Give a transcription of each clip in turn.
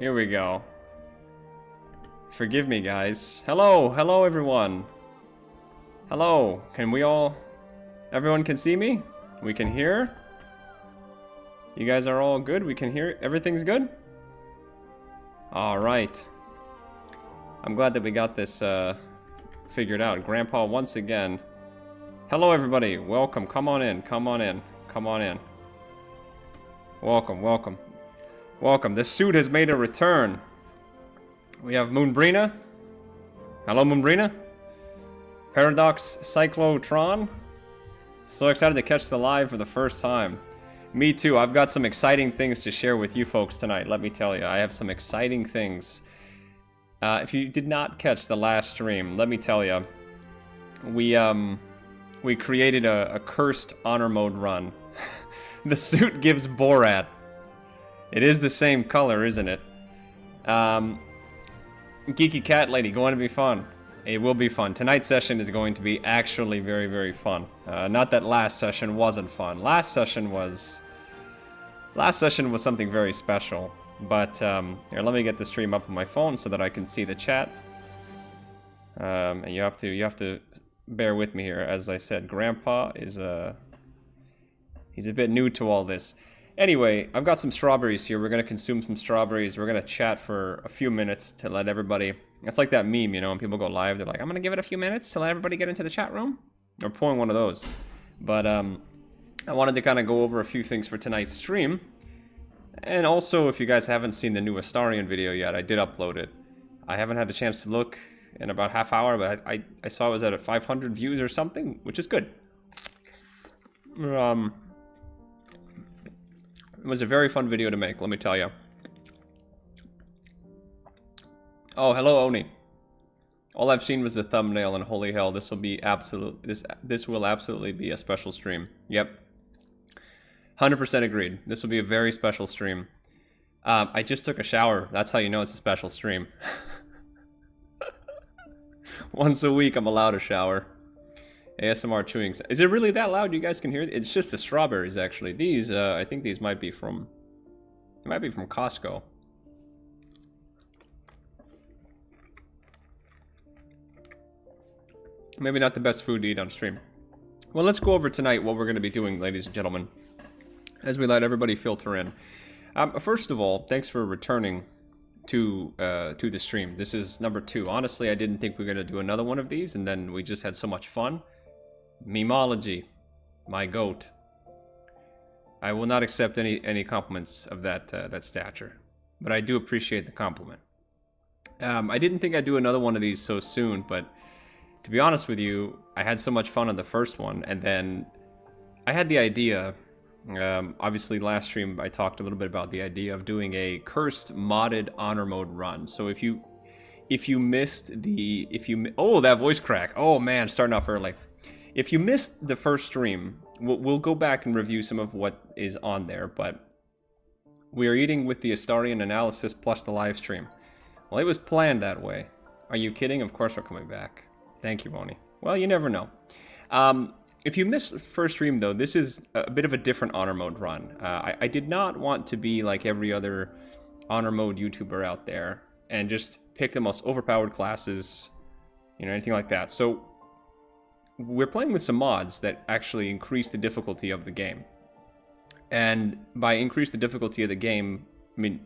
Here we go. Forgive me, guys. Hello everyone. Hello. Can we all... Everyone can see me? We can hear? You guys are all good? We can hear? Everything's good? Alright. I'm glad that we got this figured out. Grandpa once again. Hello everybody. Welcome. Come on in. Come on in. Come on in. Welcome. Welcome. Welcome. The suit has made a return. We have Moonbrina. Hello, Moonbrina. Paradox Cyclotron. So excited to catch the live for the first time. Me too. I've got some exciting things to share with you folks tonight. Let me tell you, I have some exciting things. If you did not catch the last stream, let me tell you, we created a cursed honor mode run. The suit gives Borat. It is the same color, isn't it? Geeky Cat Lady, going to be fun. It will be fun. Tonight's session is going to be actually very, very fun. Not that last session wasn't fun. Last session was something very special. But here, let me get the stream up on my phone so that I can see the chat. And you have to bear with me here. As I said, Grandpa is he's a bit new to all this. Anyway, I've got some strawberries here. We're going to consume some strawberries. We're going to chat for a few minutes to let everybody... It's like that meme, you know, when people go live, they're like, I'm going to give it a few minutes to let everybody get into the chat room. Or pulling one of those. But I wanted to kind of go over a few things for tonight's stream. And also, if you guys haven't seen the new Astarion video yet, I did upload it. I haven't had a chance to look in about half hour, but I saw it was at 500 views or something, which is good. It was a very fun video to make, let me tell you. Oh, hello Oni. All I've seen was the thumbnail, and holy hell, this will be this will absolutely be a special stream. Yep. 100% agreed. This will be a very special stream. I just took a shower. That's how you know it's a special stream. Once a week I'm allowed a shower. ASMR chewing. Is it really that loud? You guys can hear it? It's just the strawberries, actually. These, I think these might be from... They might be from Costco. Maybe not the best food to eat on stream. Well, let's go over tonight what we're going to be doing, ladies and gentlemen, as we let everybody filter in. First of all, thanks for returning to the stream. This is number 2. Honestly, I didn't think we were going to do another one of these, and then we just had so much fun. Memology, my goat. I will not accept any compliments of that stature, but I do appreciate the compliment. I didn't think I'd do another one of these so soon, but to be honest with you, I had so much fun on the first one, and then I had the idea. Obviously, last stream I talked a little bit about the idea of doing a cursed modded honor mode run. So if you missed oh, that voice crack. Oh man, starting off early. If you missed the first stream, we'll go back and review some of what is on there, but we are eating with the Astarion analysis plus the live stream. Well, it was planned that way. Are you kidding? Of course we're coming back. Thank you, Oni. Well, you never know. If you missed the first stream, though, this is a bit of a different honor mode run. I did not want to be like every other honor mode YouTuber out there and just pick the most overpowered classes, you know, anything like that. So we're playing with some mods that actually increase the difficulty of the game. And by increase the difficulty of the game, I mean,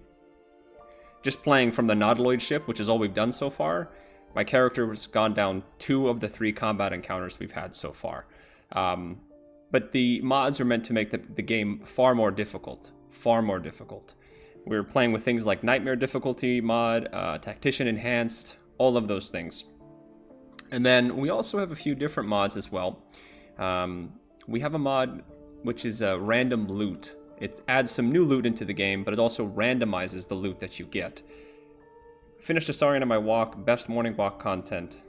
just playing from the Nautiloid ship, which is all we've done so far, my character has gone down 2 of the 3 combat encounters we've had so far. But the mods are meant to make the game far more difficult. Far more difficult. We're playing with things like Nightmare difficulty mod, Tactician enhanced, all of those things. And then we also have a few different mods as well. We have a mod which is random loot. It adds some new loot into the game, but it also randomizes the loot that you get. Finished Astarion on my walk, best morning walk content.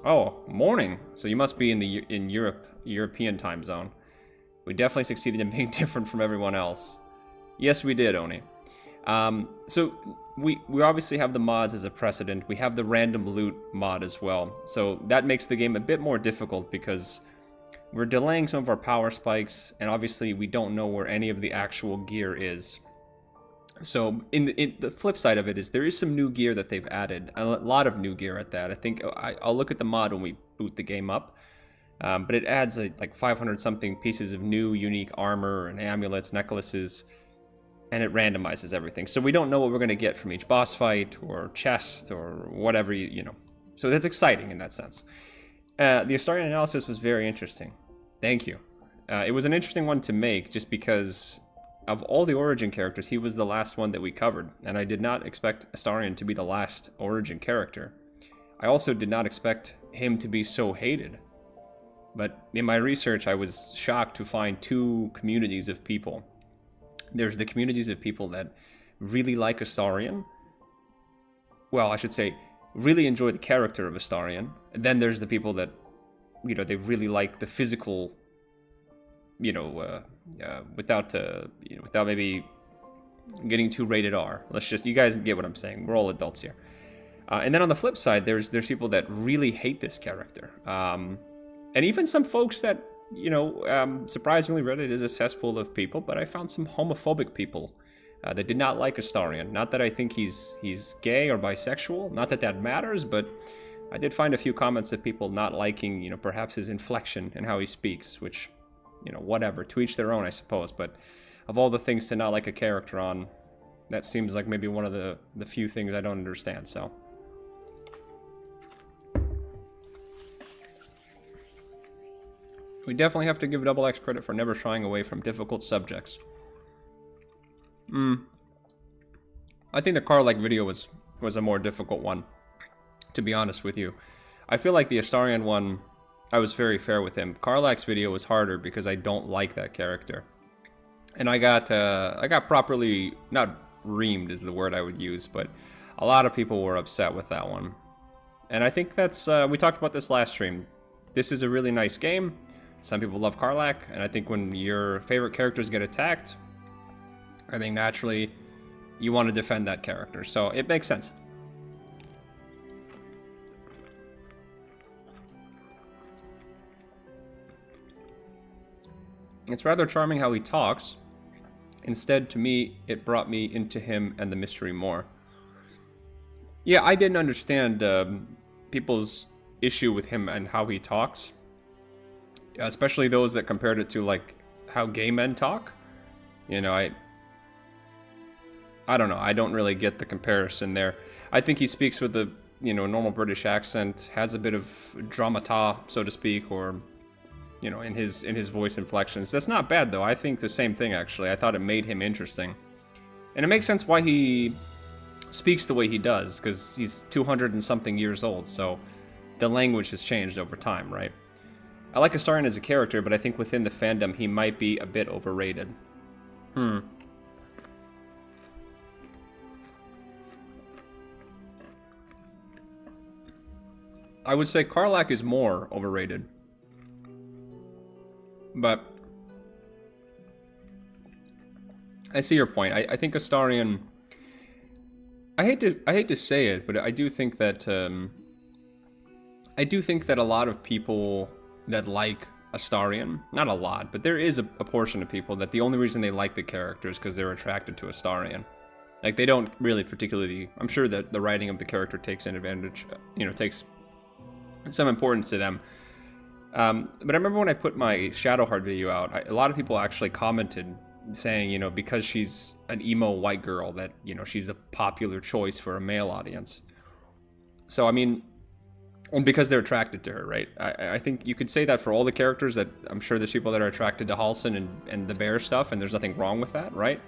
Oh, morning. So you must be in European time zone. We definitely succeeded in being different from everyone else. Yes, we did, Oni. So we obviously have the mods as a precedent. We have the random loot mod as well. So that makes the game a bit more difficult because we're delaying some of our power spikes, and obviously we don't know where any of the actual gear is. So in the flip side of it is there is some new gear that they've added, a lot of new gear at that. I think I'll look at the mod when we boot the game up, but it adds like 500 something pieces of new unique armor and amulets, necklaces, and it randomizes everything. So we don't know what we're going to get from each boss fight or chest or whatever, you know. So that's exciting in that sense. The Astarion analysis was very interesting. Thank you. It was an interesting one to make just because of all the Origin characters, he was the last one that we covered, and I did not expect Astarion to be the last Origin character. I also did not expect him to be so hated. But in my research, I was shocked to find two communities of people. There's the communities of people that really like Astarion. Well, I should say, really enjoy the character of Astarion. And then there's the people that, you know, they really like the physical, you know, without maybe getting too rated R. Let's just, you guys get what I'm saying. We're all adults here. And then on the flip side, there's people that really hate this character. And even some folks that, you know, surprisingly, Reddit is a cesspool of people, but I found some homophobic people that did not like Astarion. Not that I think he's gay or bisexual, not that that matters, but I did find a few comments of people not liking, you know, perhaps his inflection and how he speaks, which, you know, whatever, to each their own, I suppose. But of all the things to not like a character on, that seems like maybe one of the few things I don't understand, so. We definitely have to give Double X credit for never shying away from difficult subjects. I think the Karlach video was a more difficult one, to be honest with you. I feel like the Astarion one, I was very fair with him. Karlach's video was harder because I don't like that character. And I got properly, not reamed is the word I would use, but a lot of people were upset with that one. And I think that's, we talked about this last stream. This is a really nice game. Some people love Karlach, and I think when your favorite characters get attacked, I think naturally you want to defend that character. So it makes sense. It's rather charming how he talks. Instead, to me, it brought me into him and the mystery more. Yeah, I didn't understand people's issue with him and how he talks. Especially those that compared it to, like, how gay men talk. You know, I don't know. I don't really get the comparison there. I think he speaks with a, you know, normal British accent, has a bit of dramata, so to speak, or, you know, in his voice inflections. That's not bad, though. I think the same thing, actually. I thought it made him interesting. And it makes sense why he speaks the way he does, because he's 200 and something years old, so the language has changed over time, right? I like Astarion as a character, but I think within the fandom he might be a bit overrated. I would say Karlach is more overrated. But I see your point. I think Astarion, I hate to say it, but I do think that a lot of people that like Astarion, not a lot, but there is a portion of people that the only reason they like the character is because they're attracted to Astarion. Like, they don't really particularly, I'm sure that the writing of the character takes an advantage, you know, takes some importance to them. But I remember when I put my Shadowheart video out, a lot of people actually commented saying, you know, because she's an emo white girl, that, you know, she's the popular choice for a male audience. So, I mean, and because they're attracted to her, right? I think you could say that for all the characters, that I'm sure there's people that are attracted to Halsin and the bear stuff, and there's nothing wrong with that, right?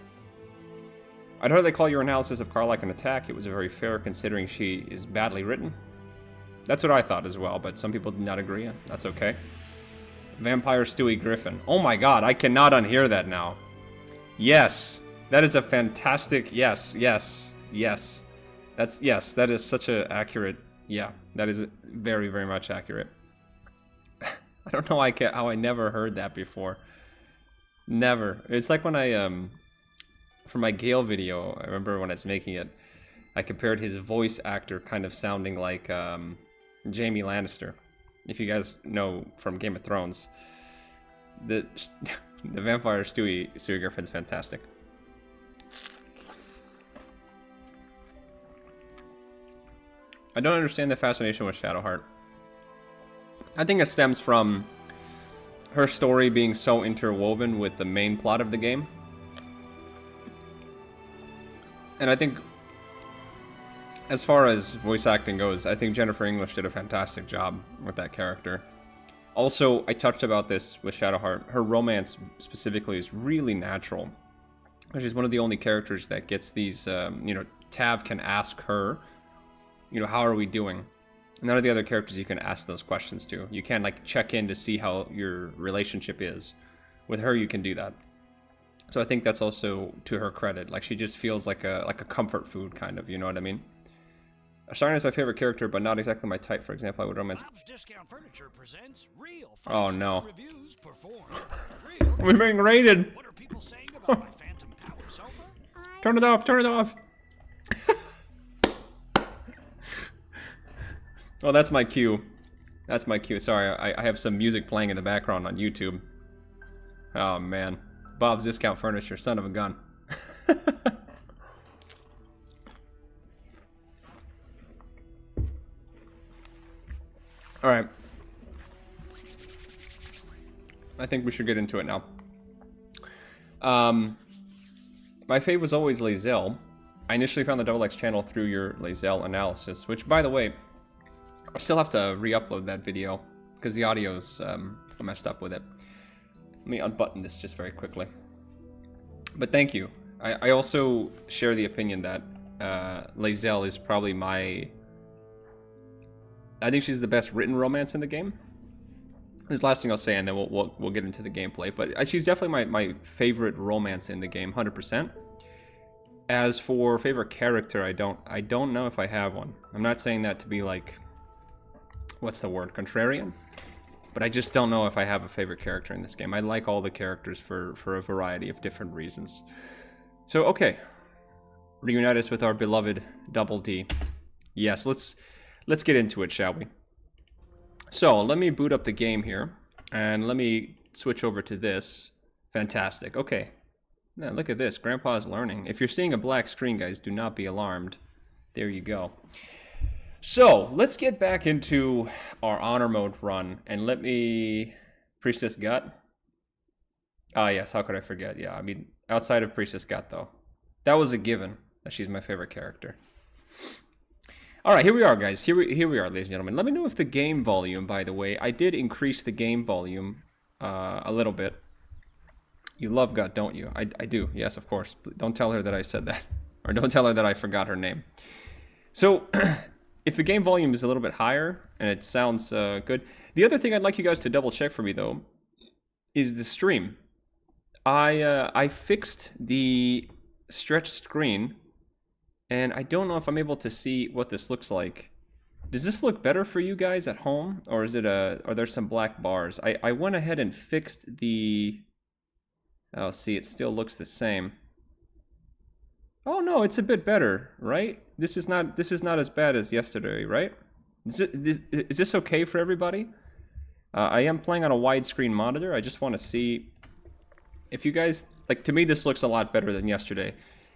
I'd hardly call your analysis of Karlach an attack. It was very fair considering she is badly written. That's what I thought as well, but some people did not agree. That's okay. Vampire Stewie Griffin. Oh my god, I cannot unhear that now. Yes, that is a fantastic, yes. That is such a accurate, yeah, that is very, very much accurate. I don't know how I never heard that before. Never. It's like when I, for my Gale video, I remember when I was making it, I compared his voice actor kind of sounding like Jaime Lannister. If you guys know from Game of Thrones, the vampire Stewie Griffin's fantastic. I don't understand the fascination with Shadowheart. I think it stems from her story being so interwoven with the main plot of the game. And I think, as far as voice acting goes, I think Jennifer English did a fantastic job with that character. Also, I touched about this with Shadowheart. Her romance, specifically, is really natural. She's one of the only characters that gets these, you know, Tav can ask her, you know, how are we doing? None of the other characters you can ask those questions to. You can, like, check in to see how your relationship is. With her, you can do that. So I think that's also to her credit. Like, she just feels like a comfort food, kind of, you know what I mean? Starting is my favorite character, but not exactly my type. For example, I would romance... Bob's Discount Furniture presents real oh, no. reviews performed. Real We're being raided! What are people saying about my Phantom Power sofa? Turn it off! Turn it off! Oh, that's my cue. That's my cue. Sorry, I have some music playing in the background on YouTube. Oh, man. Bob's Discount Furniture, son of a gun. Alright. I think we should get into it now. My fave was always Lae'zel. I initially found the Double X channel through your Lae'zel analysis, which, by the way, I still have to re-upload that video, because the audio's messed up with it. Let me unbutton this just very quickly. But thank you. I also share the opinion that Lae'zel is probably my... I think she's the best written romance in the game. This is the last thing I'll say, and then we'll get into the gameplay. But she's definitely my favorite romance in the game, 100%. As for favorite character, I don't know if I have one. I'm not saying that to be like, what's the word, contrarian? But I just don't know if I have a favorite character in this game. I like all the characters for a variety of different reasons. So, okay. Reunite us with our beloved Double D. Yes, let's get into it, shall we? So, let me boot up the game here. And let me switch over to this. Fantastic. Okay. Now, look at this. Grandpa's learning. If you're seeing a black screen, guys, do not be alarmed. There you go. So, let's get back into our honor mode run. And let me... Priestess Gut? Ah, yes. How could I forget? Yeah, I mean, outside of Priestess Gut, though. That was a given that she's my favorite character. Alright, here we are, guys. Here we are, ladies and gentlemen. Let me know if the game volume, by the way. I did increase the game volume a little bit. You love Gut, don't you? I do. Yes, of course. Don't tell her that I said that. Or don't tell her that I forgot her name. So, if the game volume is a little bit higher, and it sounds good. The other thing I'd like you guys to double check for me, though, is the stream. I fixed the stretched screen, and I don't know if I'm able to see what this looks like. Does this look better for you guys at home, or is it are there some black bars? I went ahead and fixed the... Oh, see, it still looks the same. Oh no, it's a bit better, right? This is not as bad as yesterday, right? Is this okay for everybody? I am playing on a widescreen monitor. I just want to see if you guys... Like, to me, this looks a lot better than yesterday,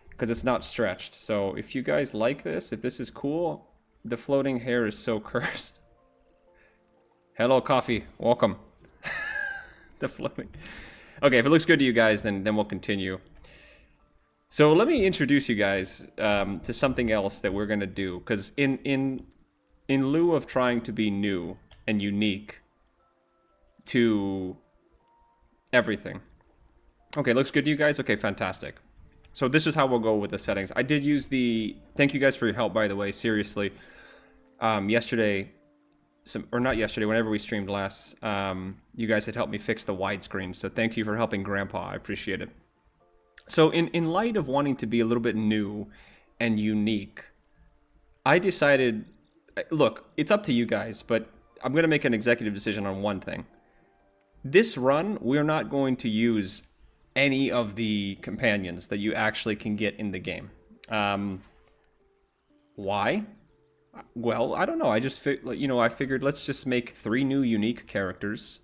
because it's not stretched. So, if you guys like this, if this is cool, the floating hair is so cursed. Hello, coffee. Welcome. The floating... Okay, if it looks good to you guys, then we'll continue. So let me introduce you guys to something else that we're going to do. Because in lieu of trying to be new and unique to everything. Okay, looks good to you guys? Okay, fantastic. So this is how we'll go with the settings. I did use the... Thank you guys for your help, by the way, seriously. Yesterday... or not yesterday, whenever we streamed last, you guys had helped me fix the widescreen. So thank you for helping Grandpa. I appreciate it. So in light of wanting to be a little bit new and unique, I decided, look, it's up to you guys, but I'm going to make an executive decision on one thing. This run, we're not going to use any of the companions that you actually can get in the game. Why? Well, I don't know. I just, I figured let's just make 3 new unique characters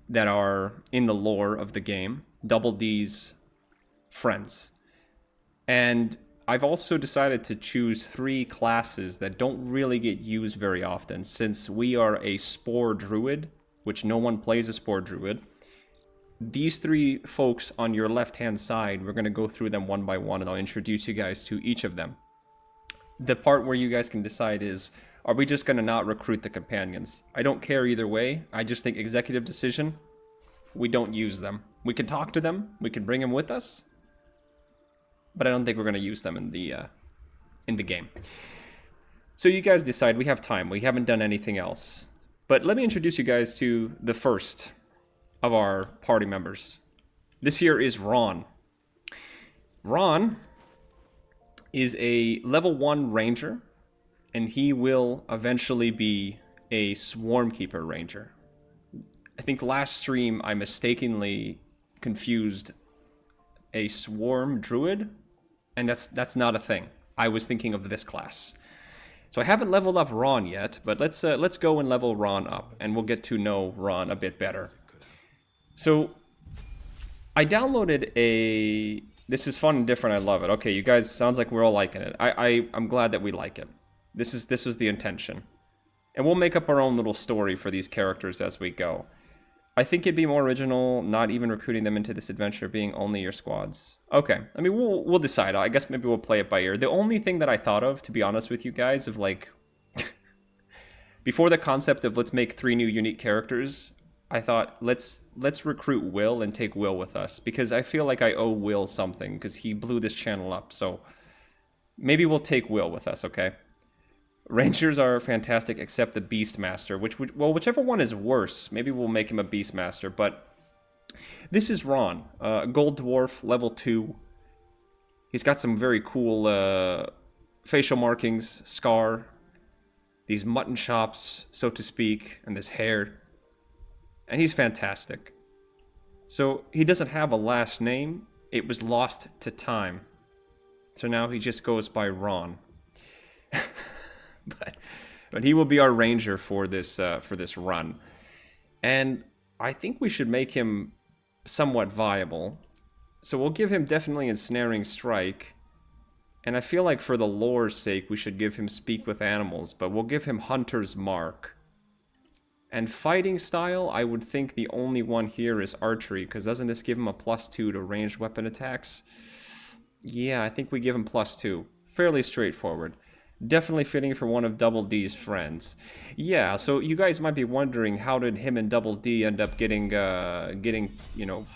that are in the lore of the game. Double D's friends. And I've also decided to choose 3 classes that don't really get used very often, since we are a Spore Druid, which no one plays a Spore Druid. These 3 folks on your left-hand side, we're going to go through them one by one, and I'll introduce you guys to each of them. The part where you guys can decide is, are we just going to not recruit the companions? I don't care either way. I just think executive decision, we don't use them. We can talk to them, we can bring them with us, but I don't think we're going to use them in the game. So you guys decide. We have time. We haven't done anything else. But let me introduce you guys to the first of our party members. This here is Ron. Ron is a level 1 ranger, and he will eventually be a Swarm Keeper ranger. I think last stream I mistakenly confused a Swarm Druid, and that's not a thing. I was thinking of this class. So I haven't leveled up Ron yet, but let's go and level Ron up, and we'll get to know Ron a bit better. So I downloaded a... This is fun and different. I love it. Okay, you guys, sounds like we're all liking it. I'm glad that we like it. This was the intention. And we'll make up our own little story for these characters as we go. I think it'd be more original not even recruiting them into this adventure, being only your squads. Okay, I mean, we'll decide. I guess maybe we'll play it by ear. The only thing that I thought of, to be honest with you guys, of like... before the concept of let's make 3 new unique characters, I thought, let's recruit Will and take Will with us, because I feel like I owe Will something, because he blew this channel up, so maybe we'll take Will with us, okay? Rangers are fantastic, except the Beastmaster, whichever one is worse, maybe we'll make him a Beastmaster, but this is Ron, Gold Dwarf, level 2. He's got some very cool facial markings, scar, these mutton chops, so to speak, and this hair. And he's fantastic. So he doesn't have a last name. It was lost to time. So now he just goes by Ron. but he will be our ranger for this run. And I think we should make him somewhat viable. So we'll give him definitely Ensnaring Strike. And I feel like for the lore's sake, we should give him Speak with Animals. But we'll give him Hunter's Mark. And fighting style, I would think the only one here is archery, because doesn't this give him a +2 to ranged weapon attacks? Yeah, I think we give him +2. Fairly straightforward. Definitely fitting for one of Double D's friends. Yeah, so you guys might be wondering, how did him and Double D end up getting, you know,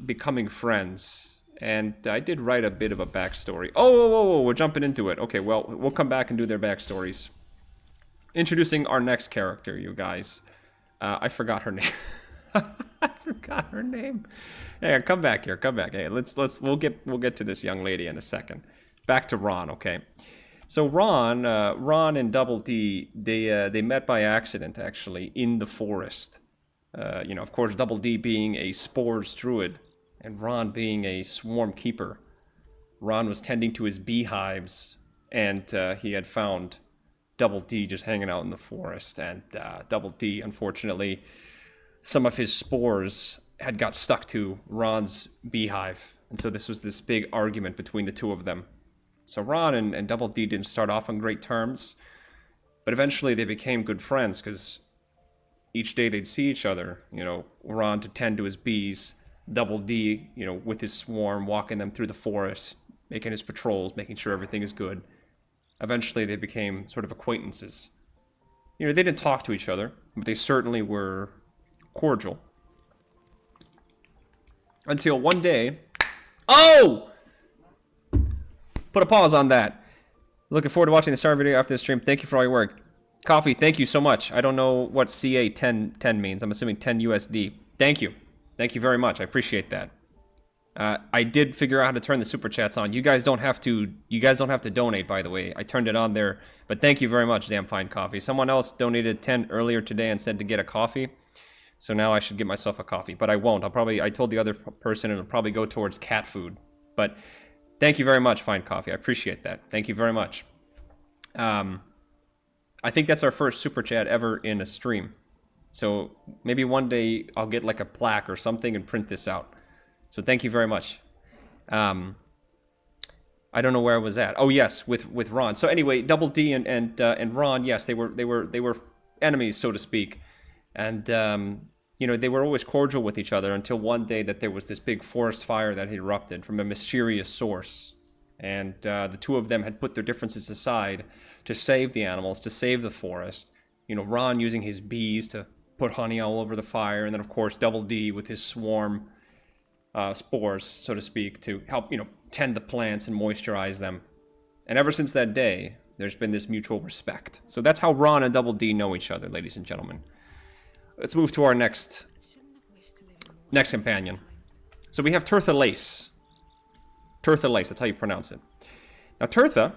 becoming friends? And I did write a bit of a backstory. Oh, we're jumping into it. Okay, well, we'll come back and do their backstories. Introducing our next character, you guys. I forgot her name. I forgot her name. Hey, come back here. Come back. Hey, we'll get to this young lady in a second. Back to Ron, okay? So Ron and Double D, they met by accident actually in the forest. You know, of course, Double D being a Spores Druid, and Ron being a Swarm Keeper. Ron was tending to his beehives, and he had found Double D just hanging out in the forest, and Double D, unfortunately, some of his spores had got stuck to Ron's beehive, and so this was this big argument between the two of them. So Ron and Double D didn't start off on great terms, but eventually they became good friends, because each day they'd see each other, you know, Ron to tend to his bees, Double D, you know, with his swarm, walking them through the forest, making his patrols, making sure everything is good. Eventually, they became sort of acquaintances. You know, they didn't talk to each other, but they certainly were cordial. Until one day... Oh! Put a pause on that. Looking forward to watching the Star video after the stream. Thank you for all your work. Coffee, thank you so much. I don't know what CA 10 means. I'm assuming 10 USD. Thank you. Thank you very much. I appreciate that. I did figure out how to turn the super chats on. You guys don't have to donate, by the way. I turned it on there. But thank you very much, Damn Fine Coffee. Someone else donated 10 earlier today and said to get a coffee. So now I should get myself a coffee. But I won't. I told the other person it'll probably go towards cat food. But thank you very much, Fine Coffee. I appreciate that. Thank you very much. I think that's our first super chat ever in a stream. So maybe one day I'll get like a plaque or something and print this out. So thank you very much. I don't know where I was at. Oh yes, with Ron. So anyway, Double D and Ron, yes, they were enemies, so to speak, and you know, they were always cordial with each other until one day that there was this big forest fire that had erupted from a mysterious source, and the two of them had put their differences aside to save the animals, to save the forest. You know, Ron using his bees to put honey all over the fire, and then of course Double D with his swarm spores, so to speak, to help, you know, tend the plants and moisturize them. And ever since that day, there's been this mutual respect. So that's how Ron and Double D know each other, ladies and gentlemen. Let's move to our next companion. So we have Tirtha Lace. Tirtha Lace, that's how you pronounce it. Now Tirtha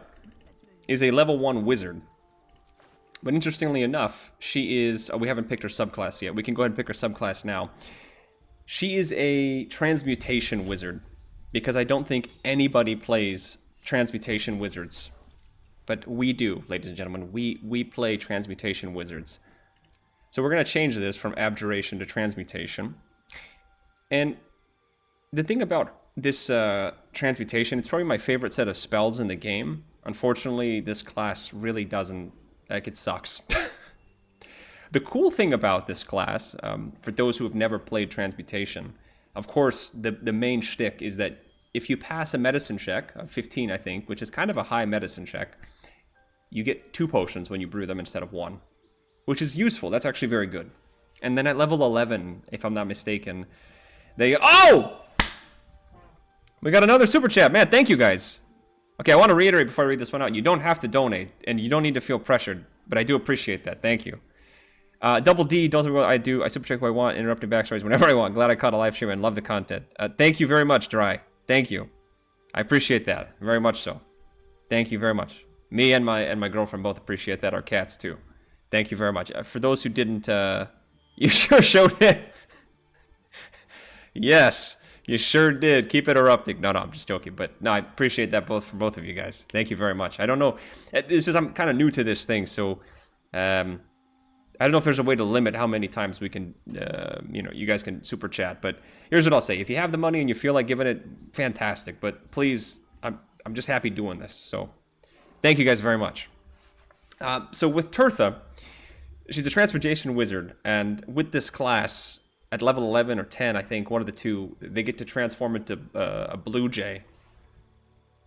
is a level 1 wizard. But interestingly enough, she is... Oh, we haven't picked her subclass yet. We can go ahead and pick her subclass now. She is a transmutation wizard, because I don't think anybody plays transmutation wizards. But we do, ladies and gentlemen. We play transmutation wizards. So we're going to change this from abjuration to transmutation. And the thing about this transmutation, it's probably my favorite set of spells in the game. Unfortunately, this class really doesn't... Like, it sucks. The cool thing about this class, for those who have never played transmutation, of course, the main shtick is that if you pass a medicine check, 15 I think, which is kind of a high medicine check, you get 2 potions when you brew them instead of 1, which is useful. That's actually very good. And then at level 11, if I'm not mistaken, they... Oh! We got another super chat. Man, thank you guys. Okay, I want to reiterate before I read this one out. You don't have to donate, and you don't need to feel pressured, but I do appreciate that. Thank you. Double D does what I do. I super check what I want, interrupting backstories whenever I want. Glad I caught a live stream and love the content. Thank you very much, Dry. Thank you. I appreciate that very much so. Thank you very much. Me and my girlfriend both appreciate that. Our cats too. Thank you very much. For those who didn't, you sure showed it. Yes, you sure did. Keep it erupting. No, I'm just joking. But no, I appreciate that from both of you guys. Thank you very much. I don't know. I'm kind of new to this thing, so I don't know if there's a way to limit how many times we can, you know, you guys can super chat. But here's what I'll say: if you have the money and you feel like giving it, fantastic. But please, I'm just happy doing this. So thank you guys very much. So with Tirtha, she's a transmutation wizard, and with this class at level 11 or 10, I think, one of the two, they get to transform into a blue jay.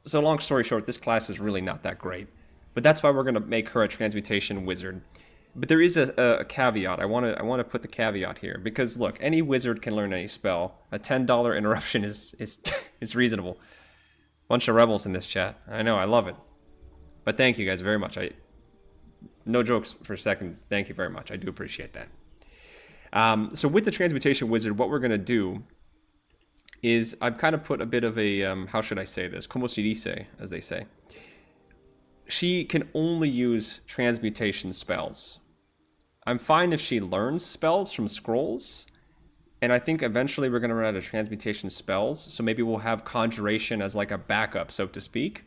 So long story short, this class is really not that great. But that's why we're going to make her a transmutation wizard. But there is a caveat. I want to put the caveat here, because look, any wizard can learn any spell. A $10 interruption is reasonable. Bunch of rebels in this chat. I know, I love it. But thank you guys very much. No jokes for a second. Thank you very much. I do appreciate that. So with the transmutation wizard, what we're gonna do is I've kind of put a bit of a how should I say this? Como se dice, as they say. She can only use transmutation spells. I'm fine if she learns spells from scrolls, and I think eventually we're going to run out of transmutation spells, so maybe we'll have conjuration as like a backup, so to speak.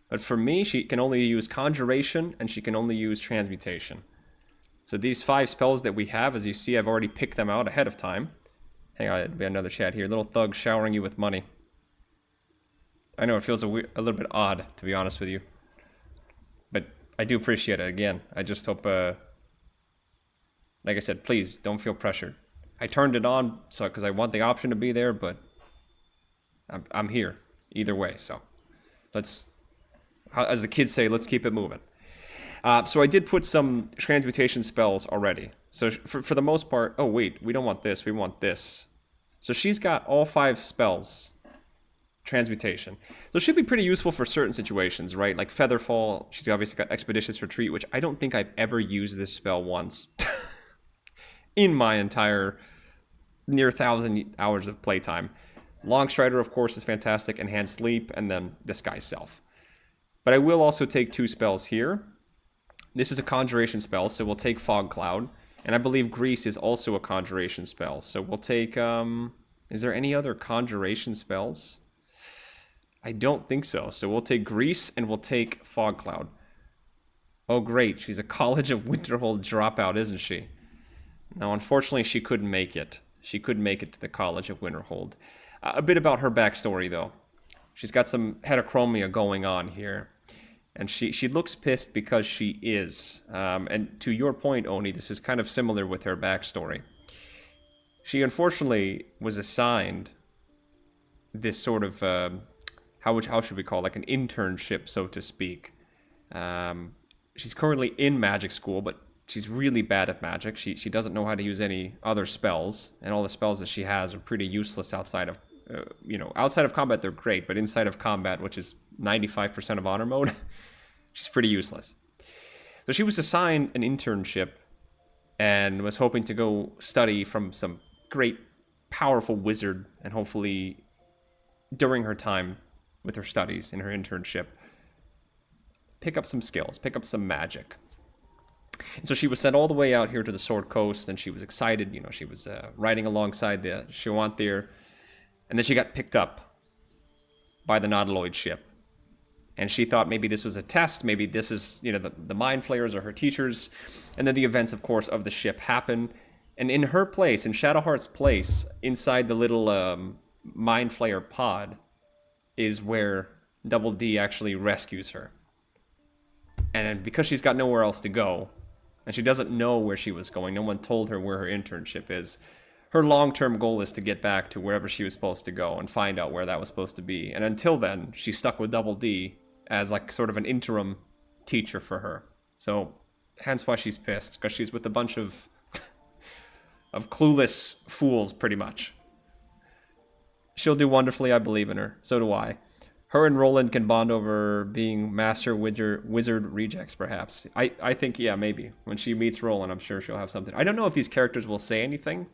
But for me, she can only use conjuration, and she can only use transmutation. So these 5 spells that we have, as you see, I've already picked them out ahead of time. Hang on, we have another chat here. Little thug showering you with money. I know it feels a little bit odd, to be honest with you. But I do appreciate it. Again, I just hope, like I said, please don't feel pressured. I turned it on because I want the option to be there, but I'm here either way. So let's, as the kids say, let's keep it moving. So I did put some transmutation spells already. So for the most part, oh wait, we don't want this, we want this. So she's got all 5 spells. Transmutation. So it should be pretty useful for certain situations, right? Like Featherfall, she's obviously got Expeditious Retreat, which I don't think I've ever used this spell once in my entire near 1,000 hours of playtime. Longstrider, of course, is fantastic. Enhanced Sleep, and then Disguise Self. But I will also take 2 spells here. This is a Conjuration spell, so we'll take Fog Cloud. And I believe Grease is also a Conjuration spell. So we'll take, is there any other Conjuration spells? I don't think so. So we'll take Grease and we'll take Fog Cloud. Oh, great. She's a College of Winterhold dropout, isn't she? Now, unfortunately, she couldn't make it. She couldn't make it to the College of Winterhold. A bit about her backstory, though. She's got some heterochromia going on here. And she looks pissed because she is. And to your point, Oni, this is kind of similar with her backstory. She unfortunately was assigned this sort of, how should we call it, like an internship, so to speak. She's currently in magic school, but she's really bad at magic. She doesn't know how to use any other spells, and all the spells that she has are pretty useless outside of, outside of combat they're great, but inside of combat, which is 95% of honor mode, she's pretty useless. So she was assigned an internship and was hoping to go study from some great, powerful wizard, and hopefully during her time with her studies in her internship, pick up some skills, pick up some magic. And so she was sent all the way out here to the Sword Coast, and she was excited. She was riding alongside the Shawanthere, and then she got picked up by the Nautiloid ship. And she thought maybe this was a test, maybe this is, the Mind Flayers are her teachers. And then the events, of course, of the ship happen. And in her place, in Shadowheart's place, inside the little Mind Flayer pod, is where Double D actually rescues her. And because she's got nowhere else to go, and she doesn't know where she was going, no one told her where her internship is, her long-term goal is to get back to wherever she was supposed to go and find out where that was supposed to be. And until then, she's stuck with Double D as like sort of an interim teacher for her. So hence why she's pissed, because she's with a bunch of clueless fools, pretty much. She'll do wonderfully, I believe in her. So do I. Her and Roland can bond over being master wizard rejects, perhaps. I think, yeah, maybe. When she meets Roland, I'm sure she'll have something. I don't know if these characters will say anything.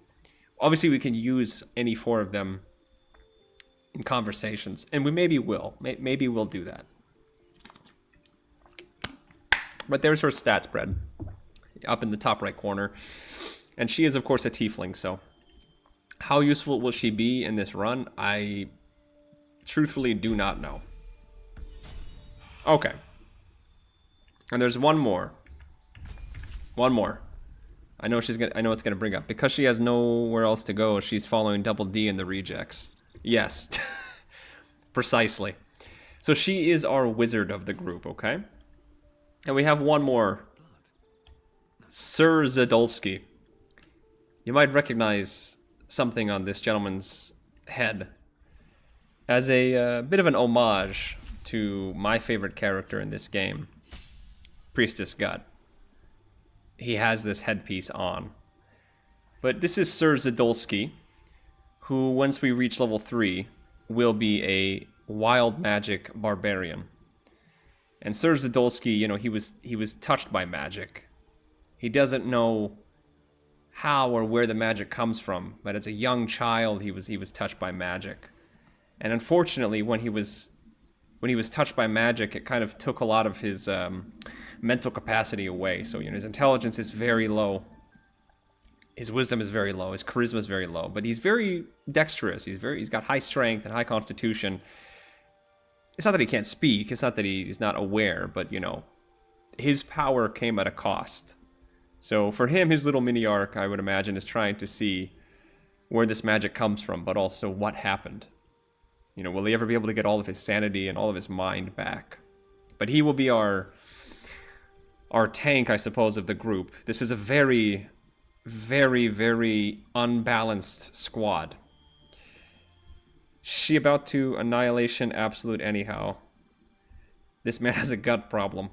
Obviously, we can use any four of them in conversations. And we maybe will. Maybe we'll do that. But there's her stat spread. Up in the top right corner. And she is, of course, a tiefling, so... How useful will she be in this run? I... truthfully do not know. Okay. And there's one more. One more. I know it's gonna bring up. Because she has nowhere else to go, she's following Double D in the rejects. Yes. Precisely. So she is our wizard of the group, okay? And we have one more. Sir Zadolski. You might recognize something on this gentleman's head as a bit of an homage to my favorite character in this game, Priestess Gut. He has this headpiece on. But this is Sir Zadolski, who, once we reach level 3, will be a wild magic barbarian. And Sir Zadolski, he was touched by magic. He doesn't know how or where the magic comes from, but as a young child, he was touched by magic. And unfortunately, when he was touched by magic, it kind of took a lot of his mental capacity away. So his intelligence is very low, his wisdom is very low, his charisma is very low. But he's very dexterous. He's got high strength and high constitution. It's not that he can't speak. It's not that he's not aware. But his power came at a cost. So for him, his little mini arc, I would imagine, is trying to see where this magic comes from, but also what happened. Will he ever be able to get all of his sanity and all of his mind back? But he will be our tank, I suppose, of the group. This is a very, very, very unbalanced squad. She about to annihilation absolute anyhow. This man has a gut problem.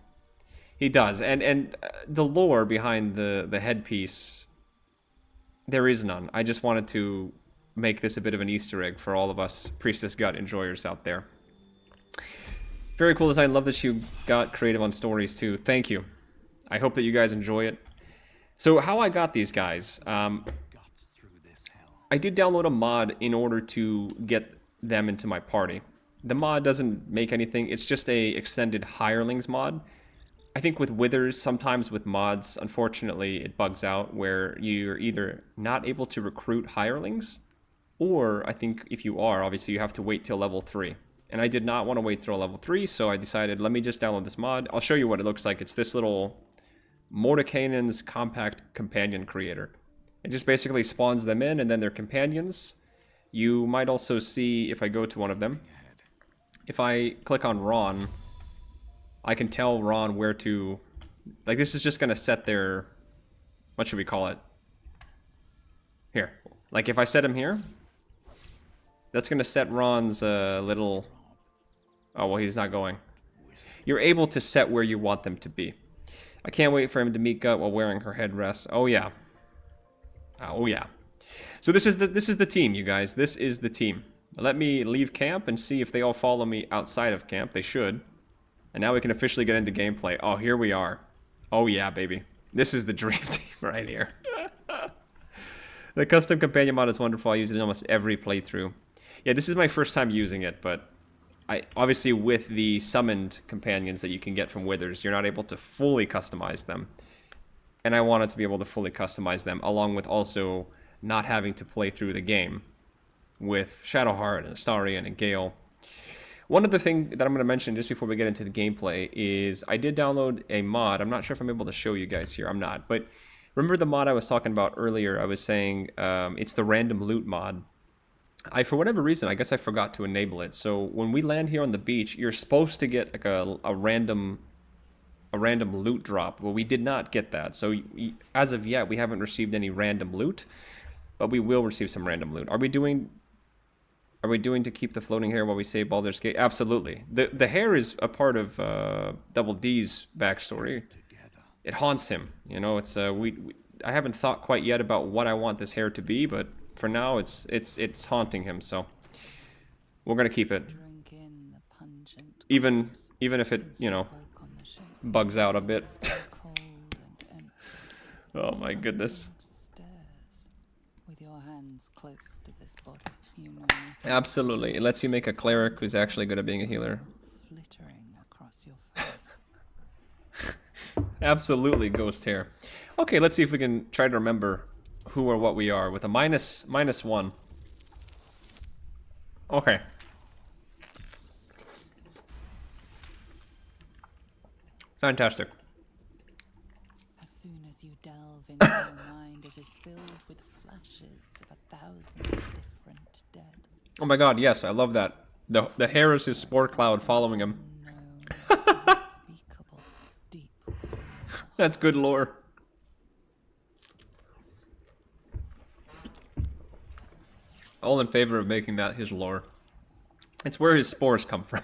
He does, and the lore behind the headpiece, there is none. I just wanted to make this a bit of an Easter egg for all of us Priestess Gut enjoyers out there. Very cool design. Love that you got creative on stories too. Thank you. I hope that you guys enjoy it. So how I got these guys, I did download a mod in order to get them into my party. The mod doesn't make anything. It's just a extended hirelings mod. I think with withers, sometimes with mods, unfortunately, it bugs out where you're either not able to recruit hirelings, or I think if you are, obviously you have to wait till level 3. And I did not want to wait till level 3, so I decided, let me just download this mod. I'll show you what it looks like. It's this little Mordekainen's Compact Companion Creator. It just basically spawns them in, and then they're companions. You might also see, if I go to one of them, if I click on Ron, I can tell Ron where to... Like, this is just going to set their... What should we call it? Here. Like, if I set him here, that's going to set Ron's little... Oh, well, he's not going. You're able to set where you want them to be. I can't wait for him to meet Gut while wearing her headdress. Oh, yeah. Oh, yeah. So this is the team, you guys. This is the team. Let me leave camp and see if they all follow me outside of camp. They should. And now we can officially get into gameplay. Oh, here we are. Oh, yeah, baby. This is the dream team right here. The custom companion mod is wonderful. I use it in almost every playthrough. Yeah, this is my first time using it, but obviously with the summoned companions that you can get from Withers, you're not able to fully customize them. And I wanted to be able to fully customize them, along with also not having to play through the game with Shadowheart and Astarion and Gale. One other thing that I'm going to mention just before we get into the gameplay is I did download a mod. I'm not sure if I'm able to show you guys here. I'm not. But remember the mod I was talking about earlier? I was saying it's the random loot mod. For whatever reason, I guess I forgot to enable it. So when we land here on the beach, you're supposed to get like a random loot drop. Well, we did not get that. So as of yet, we haven't received any random loot, but we will receive some random loot. Are we doing to keep the floating hair while we save Baldur's Gate? Absolutely. The hair is a part of Double D's backstory. It haunts him. You know, it's I haven't thought quite yet about what I want this hair to be, but for now it's haunting him. So we're gonna keep it. Even if it, you know, bugs out a bit. Oh my goodness. With your hands close to this body, you know. Absolutely. It lets you make a cleric who's actually good at being a healer. Flittering across your face. Absolutely, ghost hair. Okay, let's see if we can try to remember who or what we are with a -1. Okay. Fantastic. As soon as you delve into your mind, it is filled with flashes of 1,000 different dead. Oh my god, yes, I love that. The hair is his spore cloud following him. Unspeakable, deep within your heart. That's good lore. All in favor of making that his lore. It's where his spores come from.